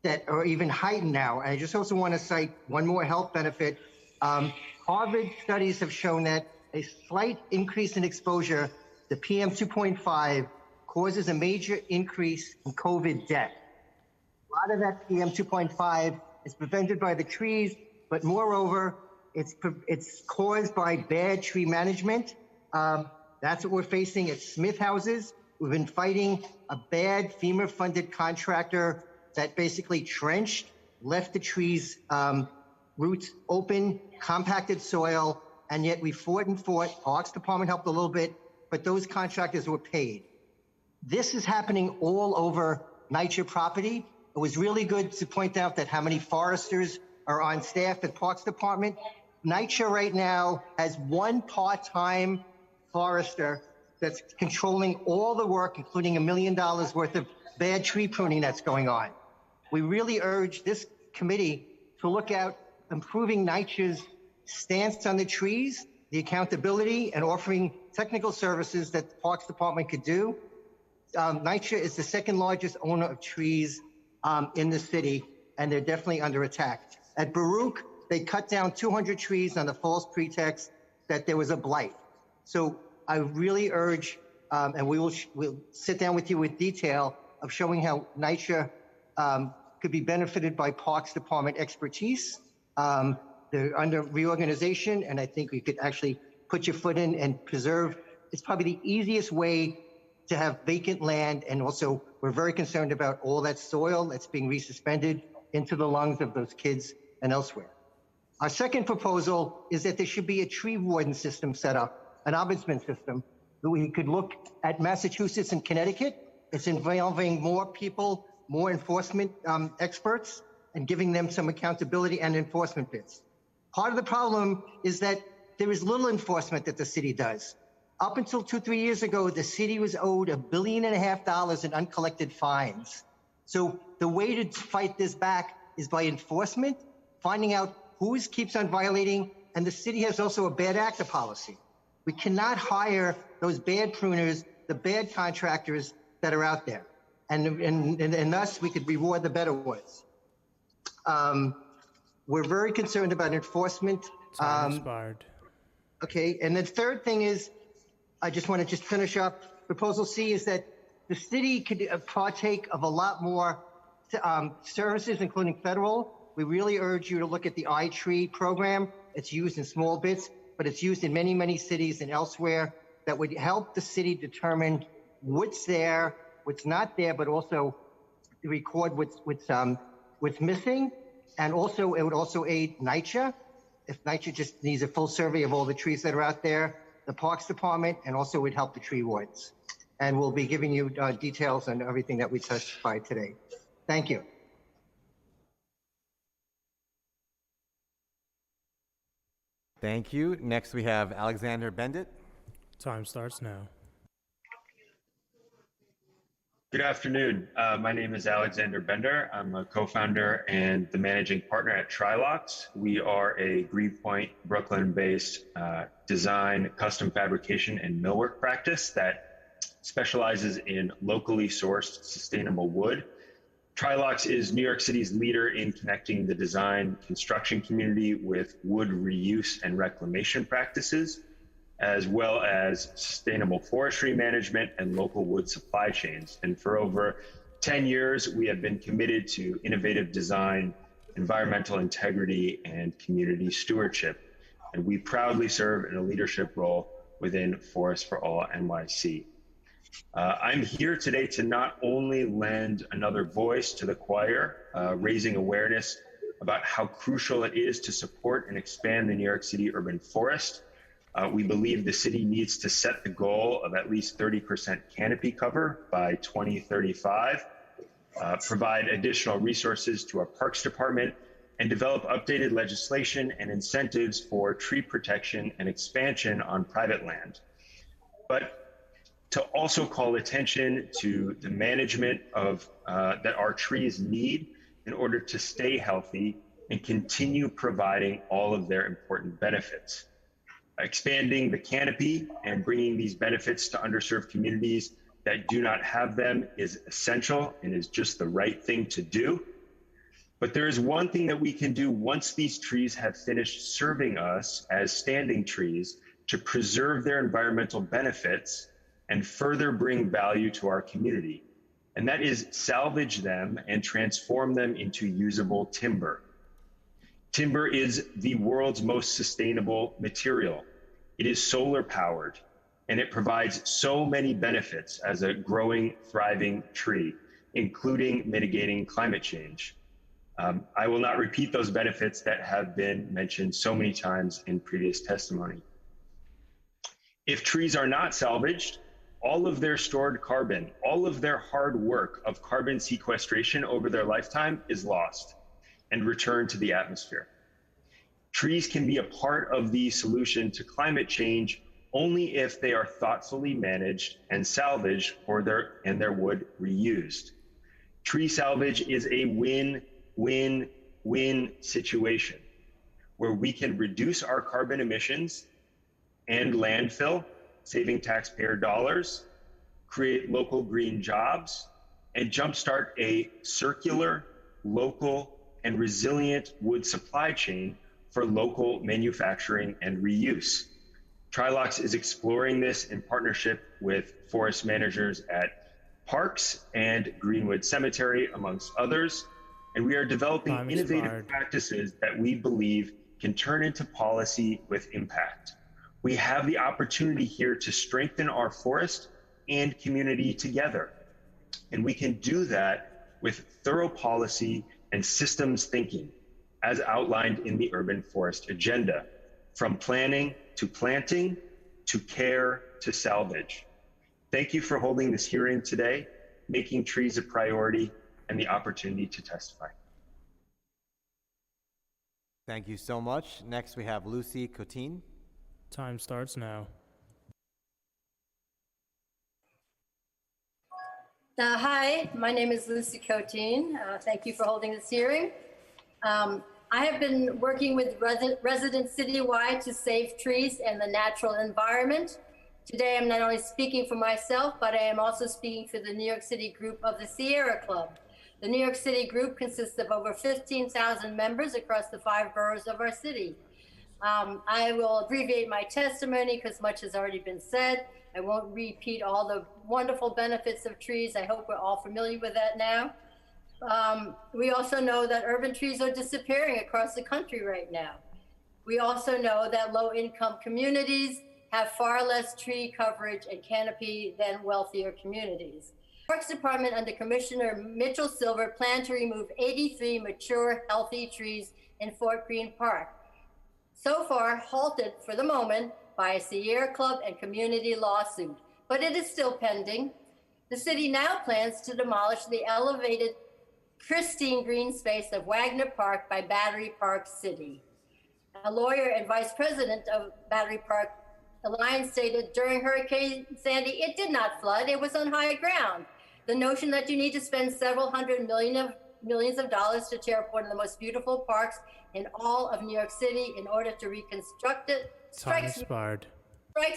that are even heightened now. And I just also want to cite one more health benefit. Harvard studies have shown that a slight increase in exposure to PM 2.5 causes a major increase in COVID death. A lot of that PM 2.5 is prevented by the trees, but moreover, it's caused by bad tree management. That's what we're facing at Smith Houses. We've been fighting a bad FEMA-funded contractor that basically trenched left the trees' roots open, compacted soil, and yet we fought and fought. Parks Department helped a little bit, but those contractors were paid. This is happening all over Nycc property. It was really good to point out that how many foresters are on staff at Parks Department. Nycc right now has one part-time forester that's controlling all the work, including $1 million worth of bad tree pruning that's going on. We really urge this committee to look at improving Nycc's stance on the trees, the accountability, and offering technical services that the Parks Department could do. Nycc is the second largest owner of trees in the city, and they're definitely under attack. At Baruch, they cut down 200 trees on the false pretext that there was a blight. So I really urge, and we'll sit down with you with detail of showing how Nycc could be benefited by Parks Department expertise. They're under reorganization, and I think we could actually put your foot in and preserve. It's probably the easiest way to have vacant land, and also we're very concerned about all that soil that's being resuspended into the lungs of those kids and elsewhere. Our second proposal is that there should be a tree warden system set up, an ombudsman system, that we could look at Massachusetts and Connecticut. It's involving more people, more enforcement experts, and giving them some accountability and enforcement bits. Part of the problem is that there is little enforcement that the city does. Up until 2-3 years ago, the city was owed $1.5 billion in uncollected fines. So the way to fight this back is by enforcement, finding out who keeps on violating, and the city has also a bad actor policy. We cannot hire those bad pruners, the bad contractors that are out there. And thus, we could reward the better ones. We're very concerned about enforcement. Time expired. Okay, and the third thing is, I just want to finish up. Proposal C is that the city could partake of a lot more services, including federal. We really urge you to look at the iTree program. It's used in small bits, but it's used in many, many cities and elsewhere that would help the city determine what's there, what's not there, but also record what's missing. And also, it would also aid Nycc. If Nycc just needs a full survey of all the trees that are out there, the Parks Department, and also would help the tree wards. And we'll be giving you details on everything that we testified today. Thank you. Thank you. Next, we have Alexander Bendit. Time starts now. Good afternoon. My name is Alexander Bender. I'm a co-founder and the managing partner at Trilocks. We are a Greenpoint, Brooklyn-based design, custom fabrication, and millwork practice that specializes in locally sourced sustainable wood. Trilocks is New York City's leader in connecting the design construction community with wood reuse and reclamation practices, as well as sustainable forestry management and local wood supply chains. And for over 10 years, we have been committed to innovative design, environmental integrity, and community stewardship. And we proudly serve in a leadership role within Forest for All NYC. I'm here today to not only lend another voice to the choir, raising awareness about how crucial it is to support and expand the New York City urban forest. We believe the city needs to set the goal of at least 30% canopy cover by 2035, provide additional resources to our Parks Department, and develop updated legislation and incentives for tree protection and expansion on private land. But to also call attention to the management of that our trees need in order to stay healthy and continue providing all of their important benefits. Expanding the canopy and bringing these benefits to underserved communities that do not have them is essential and is just the right thing to do. But there is one thing that we can do once these trees have finished serving us as standing trees to preserve their environmental benefits and further bring value to our community. And that is salvage them and transform them into usable timber. Timber is the world's most sustainable material. It is solar powered, and it provides so many benefits as a growing, thriving tree, including mitigating climate change. I will not repeat those benefits that have been mentioned so many times in previous testimony. If trees are not salvaged, all of their stored carbon, all of their hard work of carbon sequestration over their lifetime is lost and returned to the atmosphere. Trees can be a part of the solution to climate change only if they are thoughtfully managed and salvaged and their wood reused. Tree salvage is a win-win-win situation where we can reduce our carbon emissions and landfill, saving taxpayer dollars, create local green jobs, and jumpstart a circular, local, and resilient wood supply chain for local manufacturing and reuse. Trilox is exploring this in partnership with forest managers at Parks and Greenwood Cemetery, amongst others. And we are developing innovative practices that we believe can turn into policy with impact. We have the opportunity here to strengthen our forest and community together. And we can do that with thorough policy and systems thinking, as outlined in the Urban Forest Agenda, from planning to planting, to care to salvage. Thank you for holding this hearing today, making trees a priority, and the opportunity to testify. Thank you so much. Next, we have Lucy Cotin. Time starts now. Hi, my name is Lucy Cotin. Thank you for holding this hearing. I have been working with residents citywide to save trees and the natural environment. Today, I'm not only speaking for myself, but I am also speaking for the New York City group of the Sierra Club. The New York City group consists of over 15,000 members across the 5 boroughs of our city. I will abbreviate my testimony because much has already been said. I won't repeat all the wonderful benefits of trees. I hope we're all familiar with that now. We also know that urban trees are disappearing across the country right now. We also know that low-income communities have far less tree coverage and canopy than wealthier communities. The Parks Department under Commissioner Mitchell Silver planned to remove 83 mature, healthy trees in Fort Greene Park, so far halted for the moment by a Sierra Club and community lawsuit, but it is still pending. The city now plans to demolish the elevated, pristine green space of Wagner Park by Battery Park City. A lawyer and vice president of Battery Park Alliance stated during Hurricane Sandy, it did not flood, it was on high ground. The notion that you need to spend several millions of dollars to tear up one of the most beautiful parks in all of New York City in order to reconstruct it strikes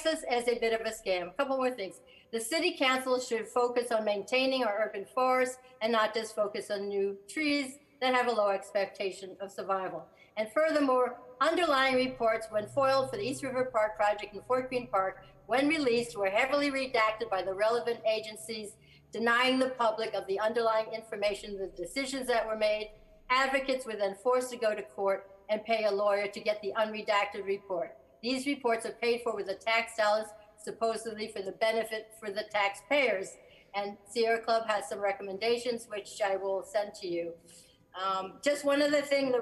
us as a bit of a scam. A couple more things. The city council should focus on maintaining our urban forests and not just focus on new trees that have a low expectation of survival. And furthermore, underlying reports when foiled for the East River Park project in Fort Greene Park, when released, were heavily redacted by the relevant agencies, denying the public of the underlying information, the decisions that were made. Advocates were then forced to go to court and pay a lawyer to get the unredacted report. These reports are paid for with the tax dollars, supposedly for the benefit for the taxpayers. And Sierra Club has some recommendations, which I will send to you. Just one other thing,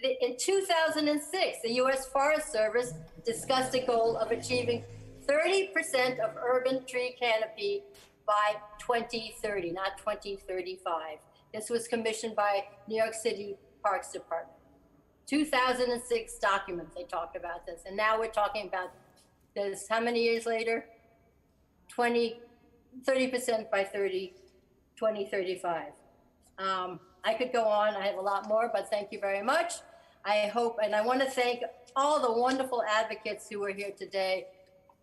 in 2006, the U.S. Forest Service discussed a goal of achieving 30% of urban tree canopy by 2030, not 2035. This was commissioned by New York City Parks Department. 2006 documents, they talked about this. And now we're talking about this, how many years later? 30% by 2035. I could go on, I have a lot more, but thank you very much. I hope, and I want to thank all the wonderful advocates who are here today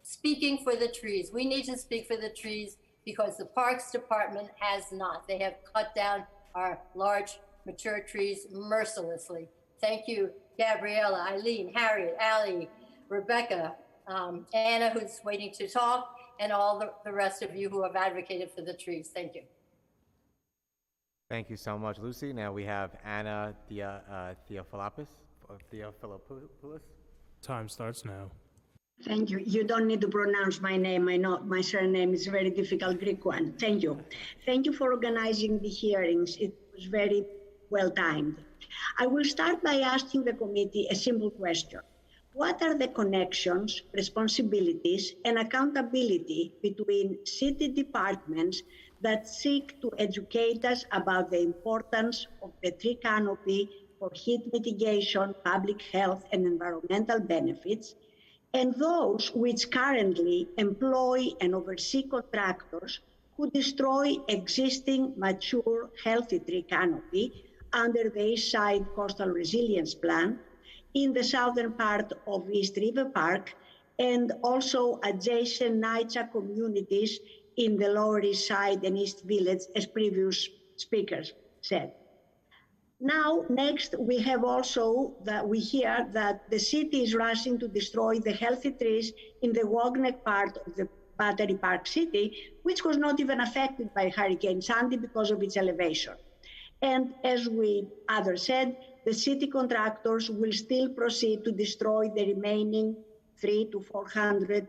speaking for the trees. We need to speak for the trees because the Parks Department has not. They have cut down our large, mature trees mercilessly. Thank you, Gabriella, Eileen, Harriet, Allie, Rebecca, Anna, who's waiting to talk, and all the rest of you who have advocated for the trees. Thank you. Thank you so much, Lucy. Now we have Anna Theophilopoulos. Time starts now. Thank you. You don't need to pronounce my name. I know my surname is a very difficult Greek one. Thank you. Thank you for organizing the hearings. It was very well timed. I will start by asking the committee a simple question. What are the connections, responsibilities, and accountability between city departments that seek to educate us about the importance of the tree canopy for heat mitigation, public health, and environmental benefits, and those which currently employ and oversee contractors who destroy existing, mature, healthy tree canopy under the East Side Coastal Resilience Plan in the southern part of East River Park and also adjacent Nycc communities in the Lower East Side and East Village, as previous speakers said. Now, next, we have also that we hear that the city is rushing to destroy the healthy trees in the Wagner part of the Battery Park City, which was not even affected by Hurricane Sandy because of its elevation. And as others said, the city contractors will still proceed to destroy the remaining 300 to 400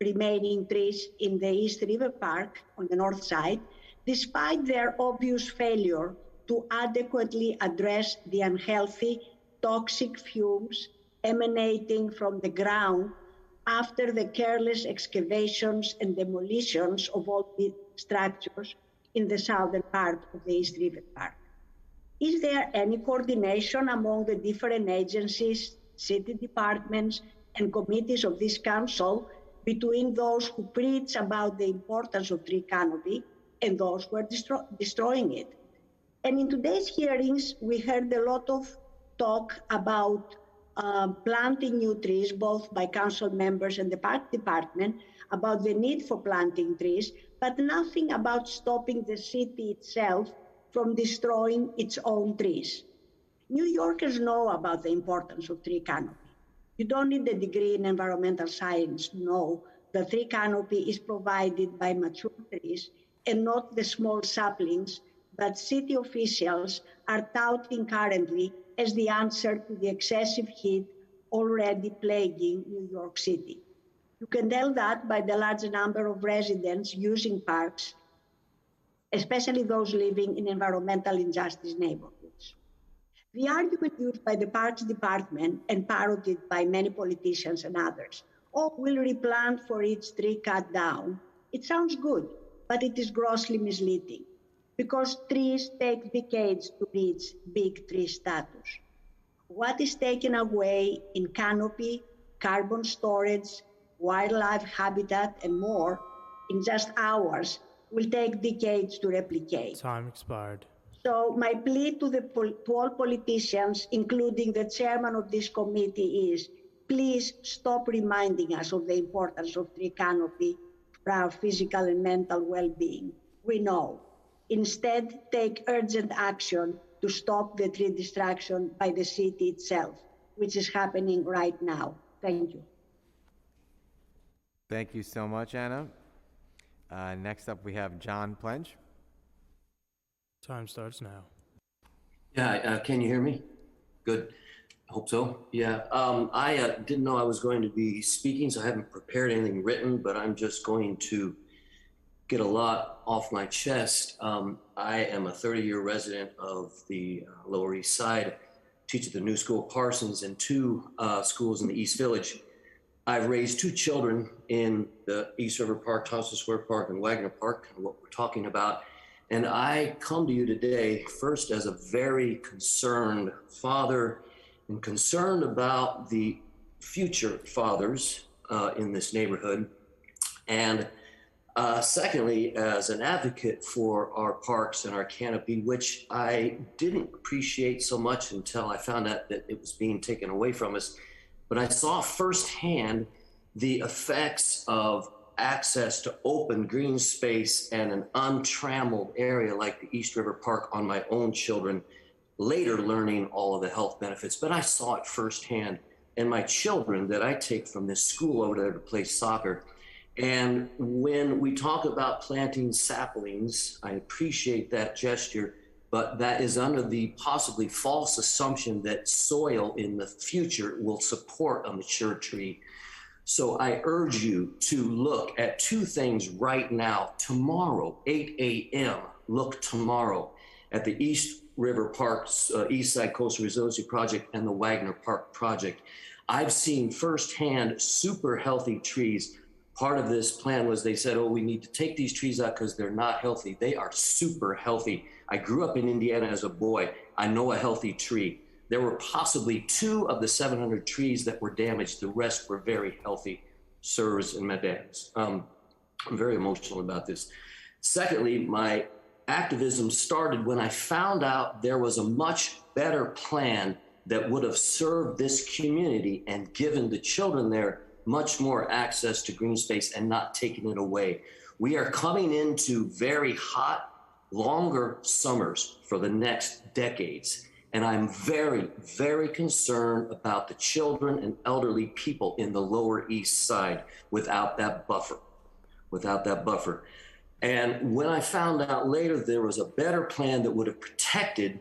remaining trees in the East River Park on the north side, despite their obvious failure to adequately address the unhealthy, toxic fumes emanating from the ground after the careless excavations and demolitions of all the structures in the southern part of the East River Park. Is there any coordination among the different agencies, city departments, and committees of this council between those who preach about the importance of tree canopy and those who are destroying it? And in today's hearings, we heard a lot of talk about planting new trees, both by council members and the park department, about the need for planting trees, but nothing about stopping the city itself from destroying its own trees. New Yorkers know about the importance of tree canopy. You don't need a degree in environmental science to know that tree canopy is provided by mature trees and not the small saplings that city officials are touting currently as the answer to the excessive heat already plaguing New York City. You can tell that by the large number of residents using parks, especially those living in environmental injustice neighborhoods. The argument used by the Parks Department and parroted by many politicians and others, oh, we'll replant for each tree cut down. It sounds good, but it is grossly misleading, because trees take decades to reach big tree status. What is taken away in canopy, carbon storage, wildlife habitat, and more in just hours will take decades to replicate. Time expired. So my plea to all politicians, including the chairman of this committee, is please stop reminding us of the importance of tree canopy for our physical and mental well-being. We know. Instead, take urgent action to stop the tree destruction by the city itself, which is happening right now. Thank you. Thank you so much, Anna. Next up, we have John Plench. Time starts now. Yeah, can you hear me? Good. I hope so. Yeah, I didn't know I was going to be speaking, so I haven't prepared anything written, but I'm just going to get a lot off my chest. I am a 30-year resident of the Lower East Side, teach at the New School Parsons and 2 schools in the East Village. I've raised 2 children in the East River Park, Thompson Square Park, and Wagner Park, and what we're talking about. And I come to you today first as a very concerned father and concerned about the future fathers in this neighborhood. And secondly, as an advocate for our parks and our canopy, which I didn't appreciate so much until I found out that it was being taken away from us. But I saw firsthand the effects of access to open green space and an untrammeled area like the East River Park on my own children, later learning all of the health benefits. But I saw it firsthand. And my children that I take from this school over there to play soccer. And when we talk about planting saplings, I appreciate that gesture, but that is under the possibly false assumption that soil in the future will support a mature tree. So I urge you to look at 2 things right now. Tomorrow, 8 a.m., look tomorrow at the East River Park's East Side Coastal Resiliency Project and the Wagner Park Project. I've seen firsthand super healthy trees. Part of this plan was they said, oh, we need to take these trees out because they're not healthy. They are super healthy. I grew up in Indiana as a boy. I know a healthy tree. There were possibly 2 of the 700 trees that were damaged. The rest were very healthy, sirs and mesdames. I'm very emotional about this. Secondly, my activism started when I found out there was a much better plan that would have served this community and given the children there much more access to green space and not taking it away. We are coming into very hot, longer summers for the next decades. And I'm very, very concerned about the children and elderly people in the Lower East Side without that buffer, And when I found out later there was a better plan that would have protected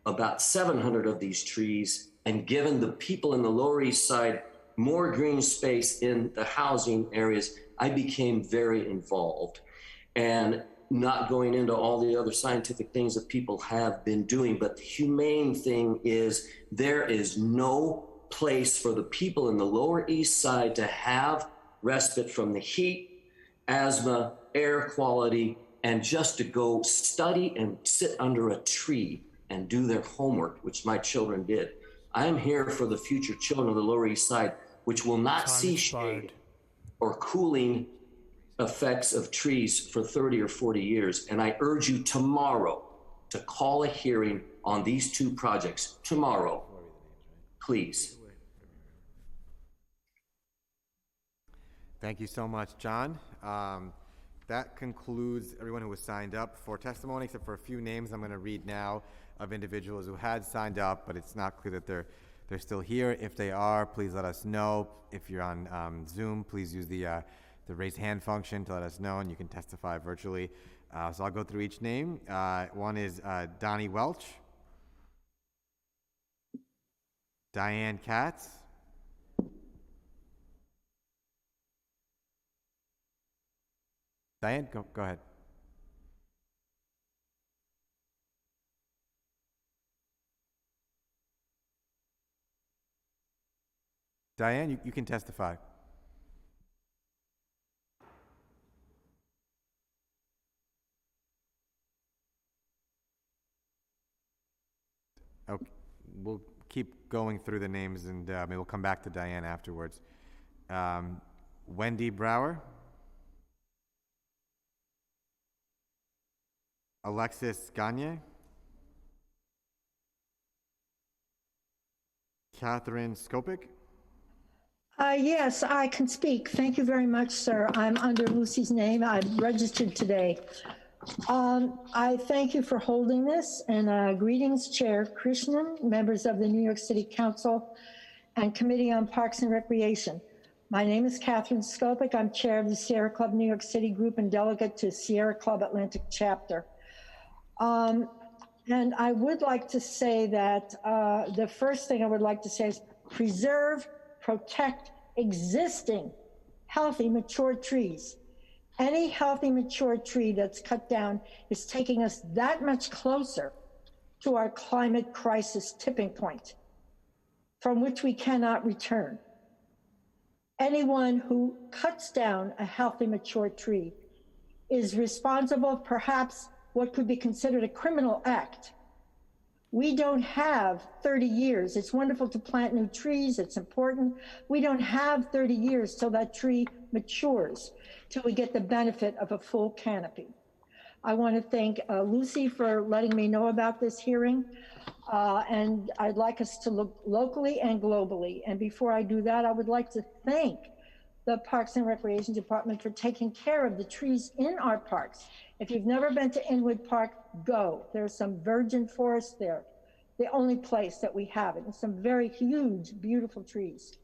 about 700 of these trees and given the people in the Lower East Side more green space in the housing areas, I became very involved. And not going into all the other scientific things that people have been doing, but the humane thing is there is no place for the people in the Lower East Side to have respite from the heat, asthma, air quality, and just to go study and sit under a tree and do their homework, which my children did. I am here for the future children of the Lower East Side, which will not see shade or cooling effects of trees for 30 or 40 years. And I urge you tomorrow to call a hearing on these 2 projects. Tomorrow, please. Thank you so much, John. That concludes everyone who was signed up for testimony, except for a few names I'm going to read now of individuals who had signed up, but it's not clear that they're still here. If they are, please let us know. If you're on Zoom, please use the raise hand function to let us know, and you can testify virtually. So I'll go through each name. One is Donnie Welch, Diane Katz, Diane, go ahead. Diane, you can testify. Okay, we'll keep going through the names, and maybe we'll come back to Diane afterwards. Wendy Brower, Alexis Gagne, Catherine Skopik. Yes, I can speak. Thank you very much, sir. I'm under Lucy's name. I've registered today. I thank you for holding this, and greetings, Chair Krishnan, members of the New York City Council and Committee on Parks and Recreation. My name is Catherine Skopik. I'm chair of the Sierra Club New York City group and delegate to Sierra Club Atlantic chapter. And I would like to say that the first thing I would like to say is preserve, protect existing healthy, mature trees. Any healthy, mature tree that's cut down is taking us that much closer to our climate crisis tipping point, from which we cannot return. Anyone who cuts down a healthy, mature tree is responsible, perhaps what could be considered a criminal act. We don't have 30 years. It's wonderful to plant new trees. It's important. We don't have 30 years till that tree matures, till we get the benefit of a full canopy. I want to thank Lucy for letting me know about this hearing. And I'd like us to look locally and globally. And before I do that, I would like to thank the Parks and Recreation Department for taking care of the trees in our parks. If you've never been to Inwood Park, go. There's some virgin forest there, the only place that we have it, and some very huge, beautiful trees.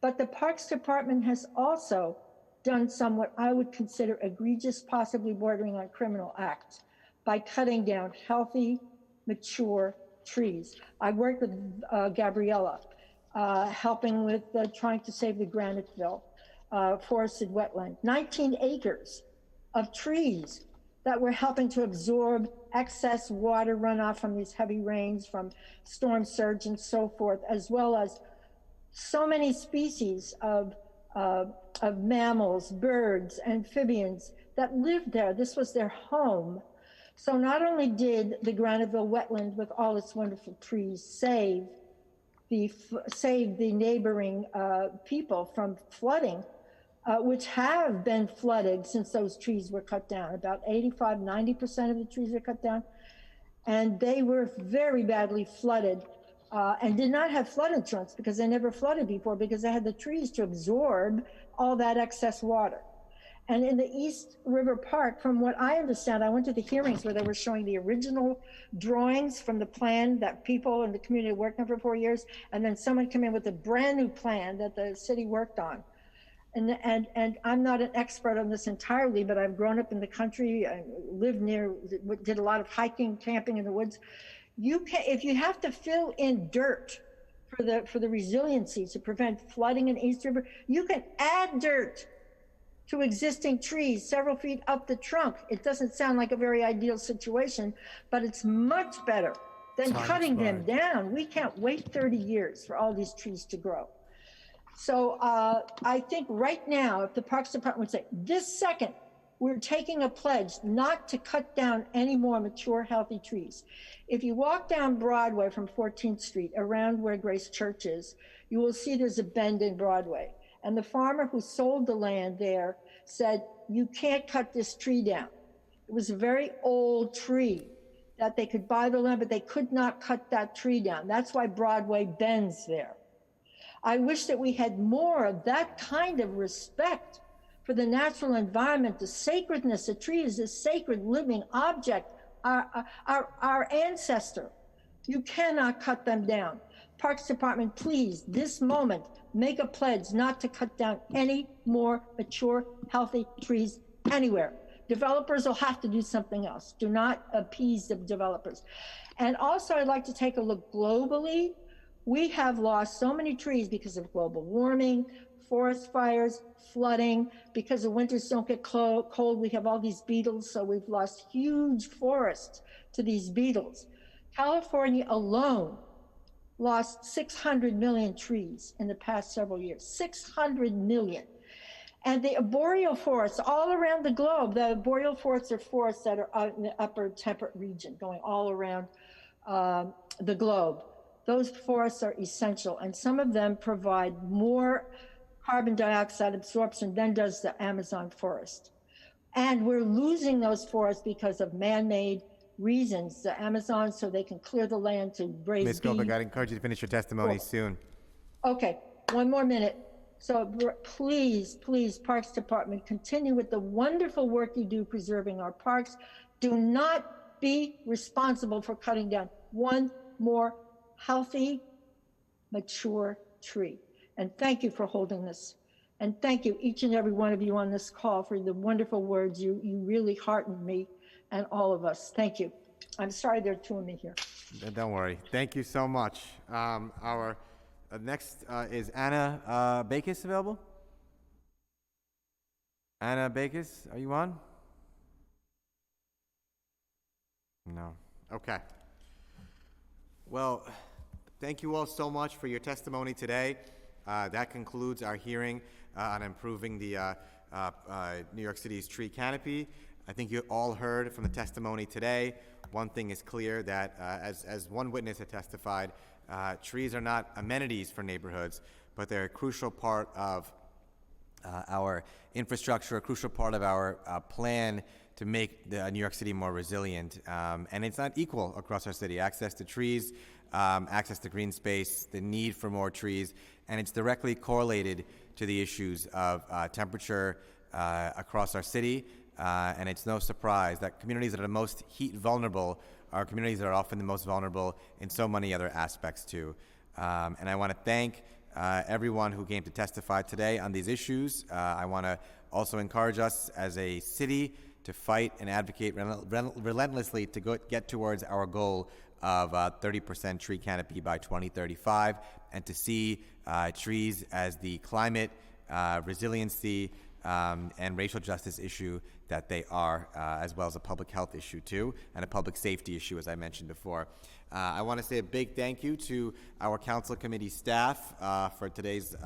But the Parks Department has also done some what I would consider egregious, possibly bordering on criminal acts, by cutting down healthy, mature trees. I worked with Gabriella, helping with trying to save the Graniteville forested wetland. 19 acres of trees that were helping to absorb excess water runoff from these heavy rains, from storm surge and so forth, as well as so many species of mammals, birds, amphibians that lived there. This was their home. So not only did the Graniteville wetland with all its wonderful trees save the neighboring people from flooding, which have been flooded since those trees were cut down. About 85–90% of the trees were cut down, and they were very badly flooded and did not have flood insurance because they never flooded before, because they had the trees to absorb all that excess water. And in the East River Park, from what I understand, I went to the hearings where they were showing the original drawings from the plan that people in the community worked on for 4 years, and then someone came in with a brand new plan that the city worked on. And I'm not an expert on this entirely, but I've grown up in the country, I lived near, did a lot of hiking, camping in the woods. If you have to fill in dirt for the resiliency to prevent flooding in East River, you can add dirt to existing trees several feet up the trunk. It doesn't sound like a very ideal situation, but it's much better than cutting them down. We can't wait 30 years for all these trees to grow. So I think right now, if the Parks Department would say, this second, we're taking a pledge not to cut down any more mature, healthy trees. If you walk down Broadway from 14th Street, around where Grace Church is, you will see there's a bend in Broadway. And the farmer who sold the land there said, you can't cut this tree down. It was a very old tree that they could buy the land, but they could not cut that tree down. That's why Broadway bends there. I wish that we had more of that kind of respect for the natural environment, the sacredness. A tree is a sacred living object, our ancestor. You cannot cut them down. Parks Department, please, this moment, make a pledge not to cut down any more mature, healthy trees anywhere. Developers will have to do something else. Do not appease the developers. And also, I'd like to take a look globally. We have lost so many trees because of global warming, forest fires, flooding. Because the winters don't get cold, we have all these beetles, so we've lost huge forests to these beetles. California alone lost 600 million trees in the past several years, 600 million. And the boreal forests all around the globe, the boreal forests are forests that are out in the upper temperate region, going all around the globe. Those forests are essential, and some of them provide more carbon dioxide absorption than does the Amazon forest. And we're losing those forests because of man-made reasons, the Amazon, so they can clear the land to raise Ms. Goldberg, I'd encourage you to finish your testimony soon. Okay, one more minute. So please, please, Parks Department, continue with the wonderful work you do preserving our parks. Do not be responsible for cutting down one more healthy, mature tree. And thank you for holding this. And thank you, each and every one of you on this call, for the wonderful words. You really heartened me and all of us. Thank you. I'm sorry there are two of me here. Don't worry. Thank you so much. Our next is Anna Bakis available? Anna Bakis, are you on? No. Okay. Well, thank you all so much for your testimony today. That concludes our hearing on improving the New York City's tree canopy. I think you all heard from the testimony today. One thing is clear, that as one witness had testified, trees are not amenities for neighborhoods, but they're a crucial part of our infrastructure, a crucial part of our plan to make the New York City more resilient. And it's not equal across our city. Access to trees, access to green space, the need for more trees, and it's directly correlated to the issues of temperature across our city. And it's no surprise that communities that are most heat vulnerable are communities that are often the most vulnerable in so many other aspects too. And I want to thank everyone who came to testify today on these issues. I want to also encourage us as a city to fight and advocate relentlessly to get towards our goal of 30% tree canopy by 2035, and to see trees as the climate, resiliency, and racial justice issue that they are, as well as a public health issue too, and a public safety issue, as I mentioned before. I want to say a big thank you to our council committee staff for today's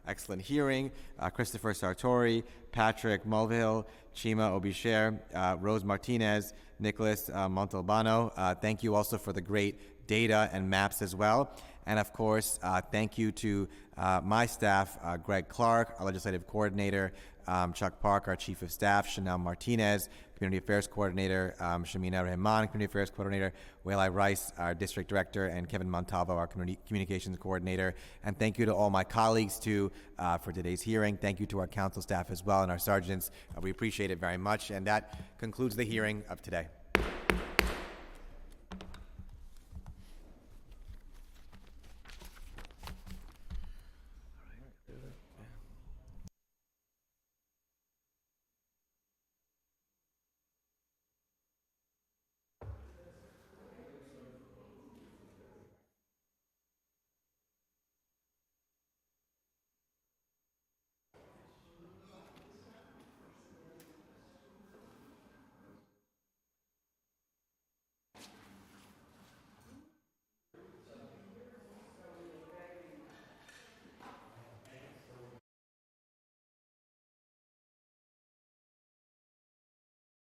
excellent hearing. Christopher Sartori, Patrick Mulvihill, Chima Obisher, Rose Martinez, Nicholas Montalbano. Thank you also for the great data and maps as well. And of course, thank you to my staff, Greg Clark, our legislative coordinator, Chuck Park, our chief of staff, Chanel Martinez, community affairs coordinator, Shamina Rahman, community affairs coordinator, Waylai Rice, our district director, and Kevin Montalvo, our communications coordinator. And thank you to all my colleagues too for today's hearing. Thank you to our council staff as well and our sergeants. We appreciate it very much. And that concludes the hearing of today.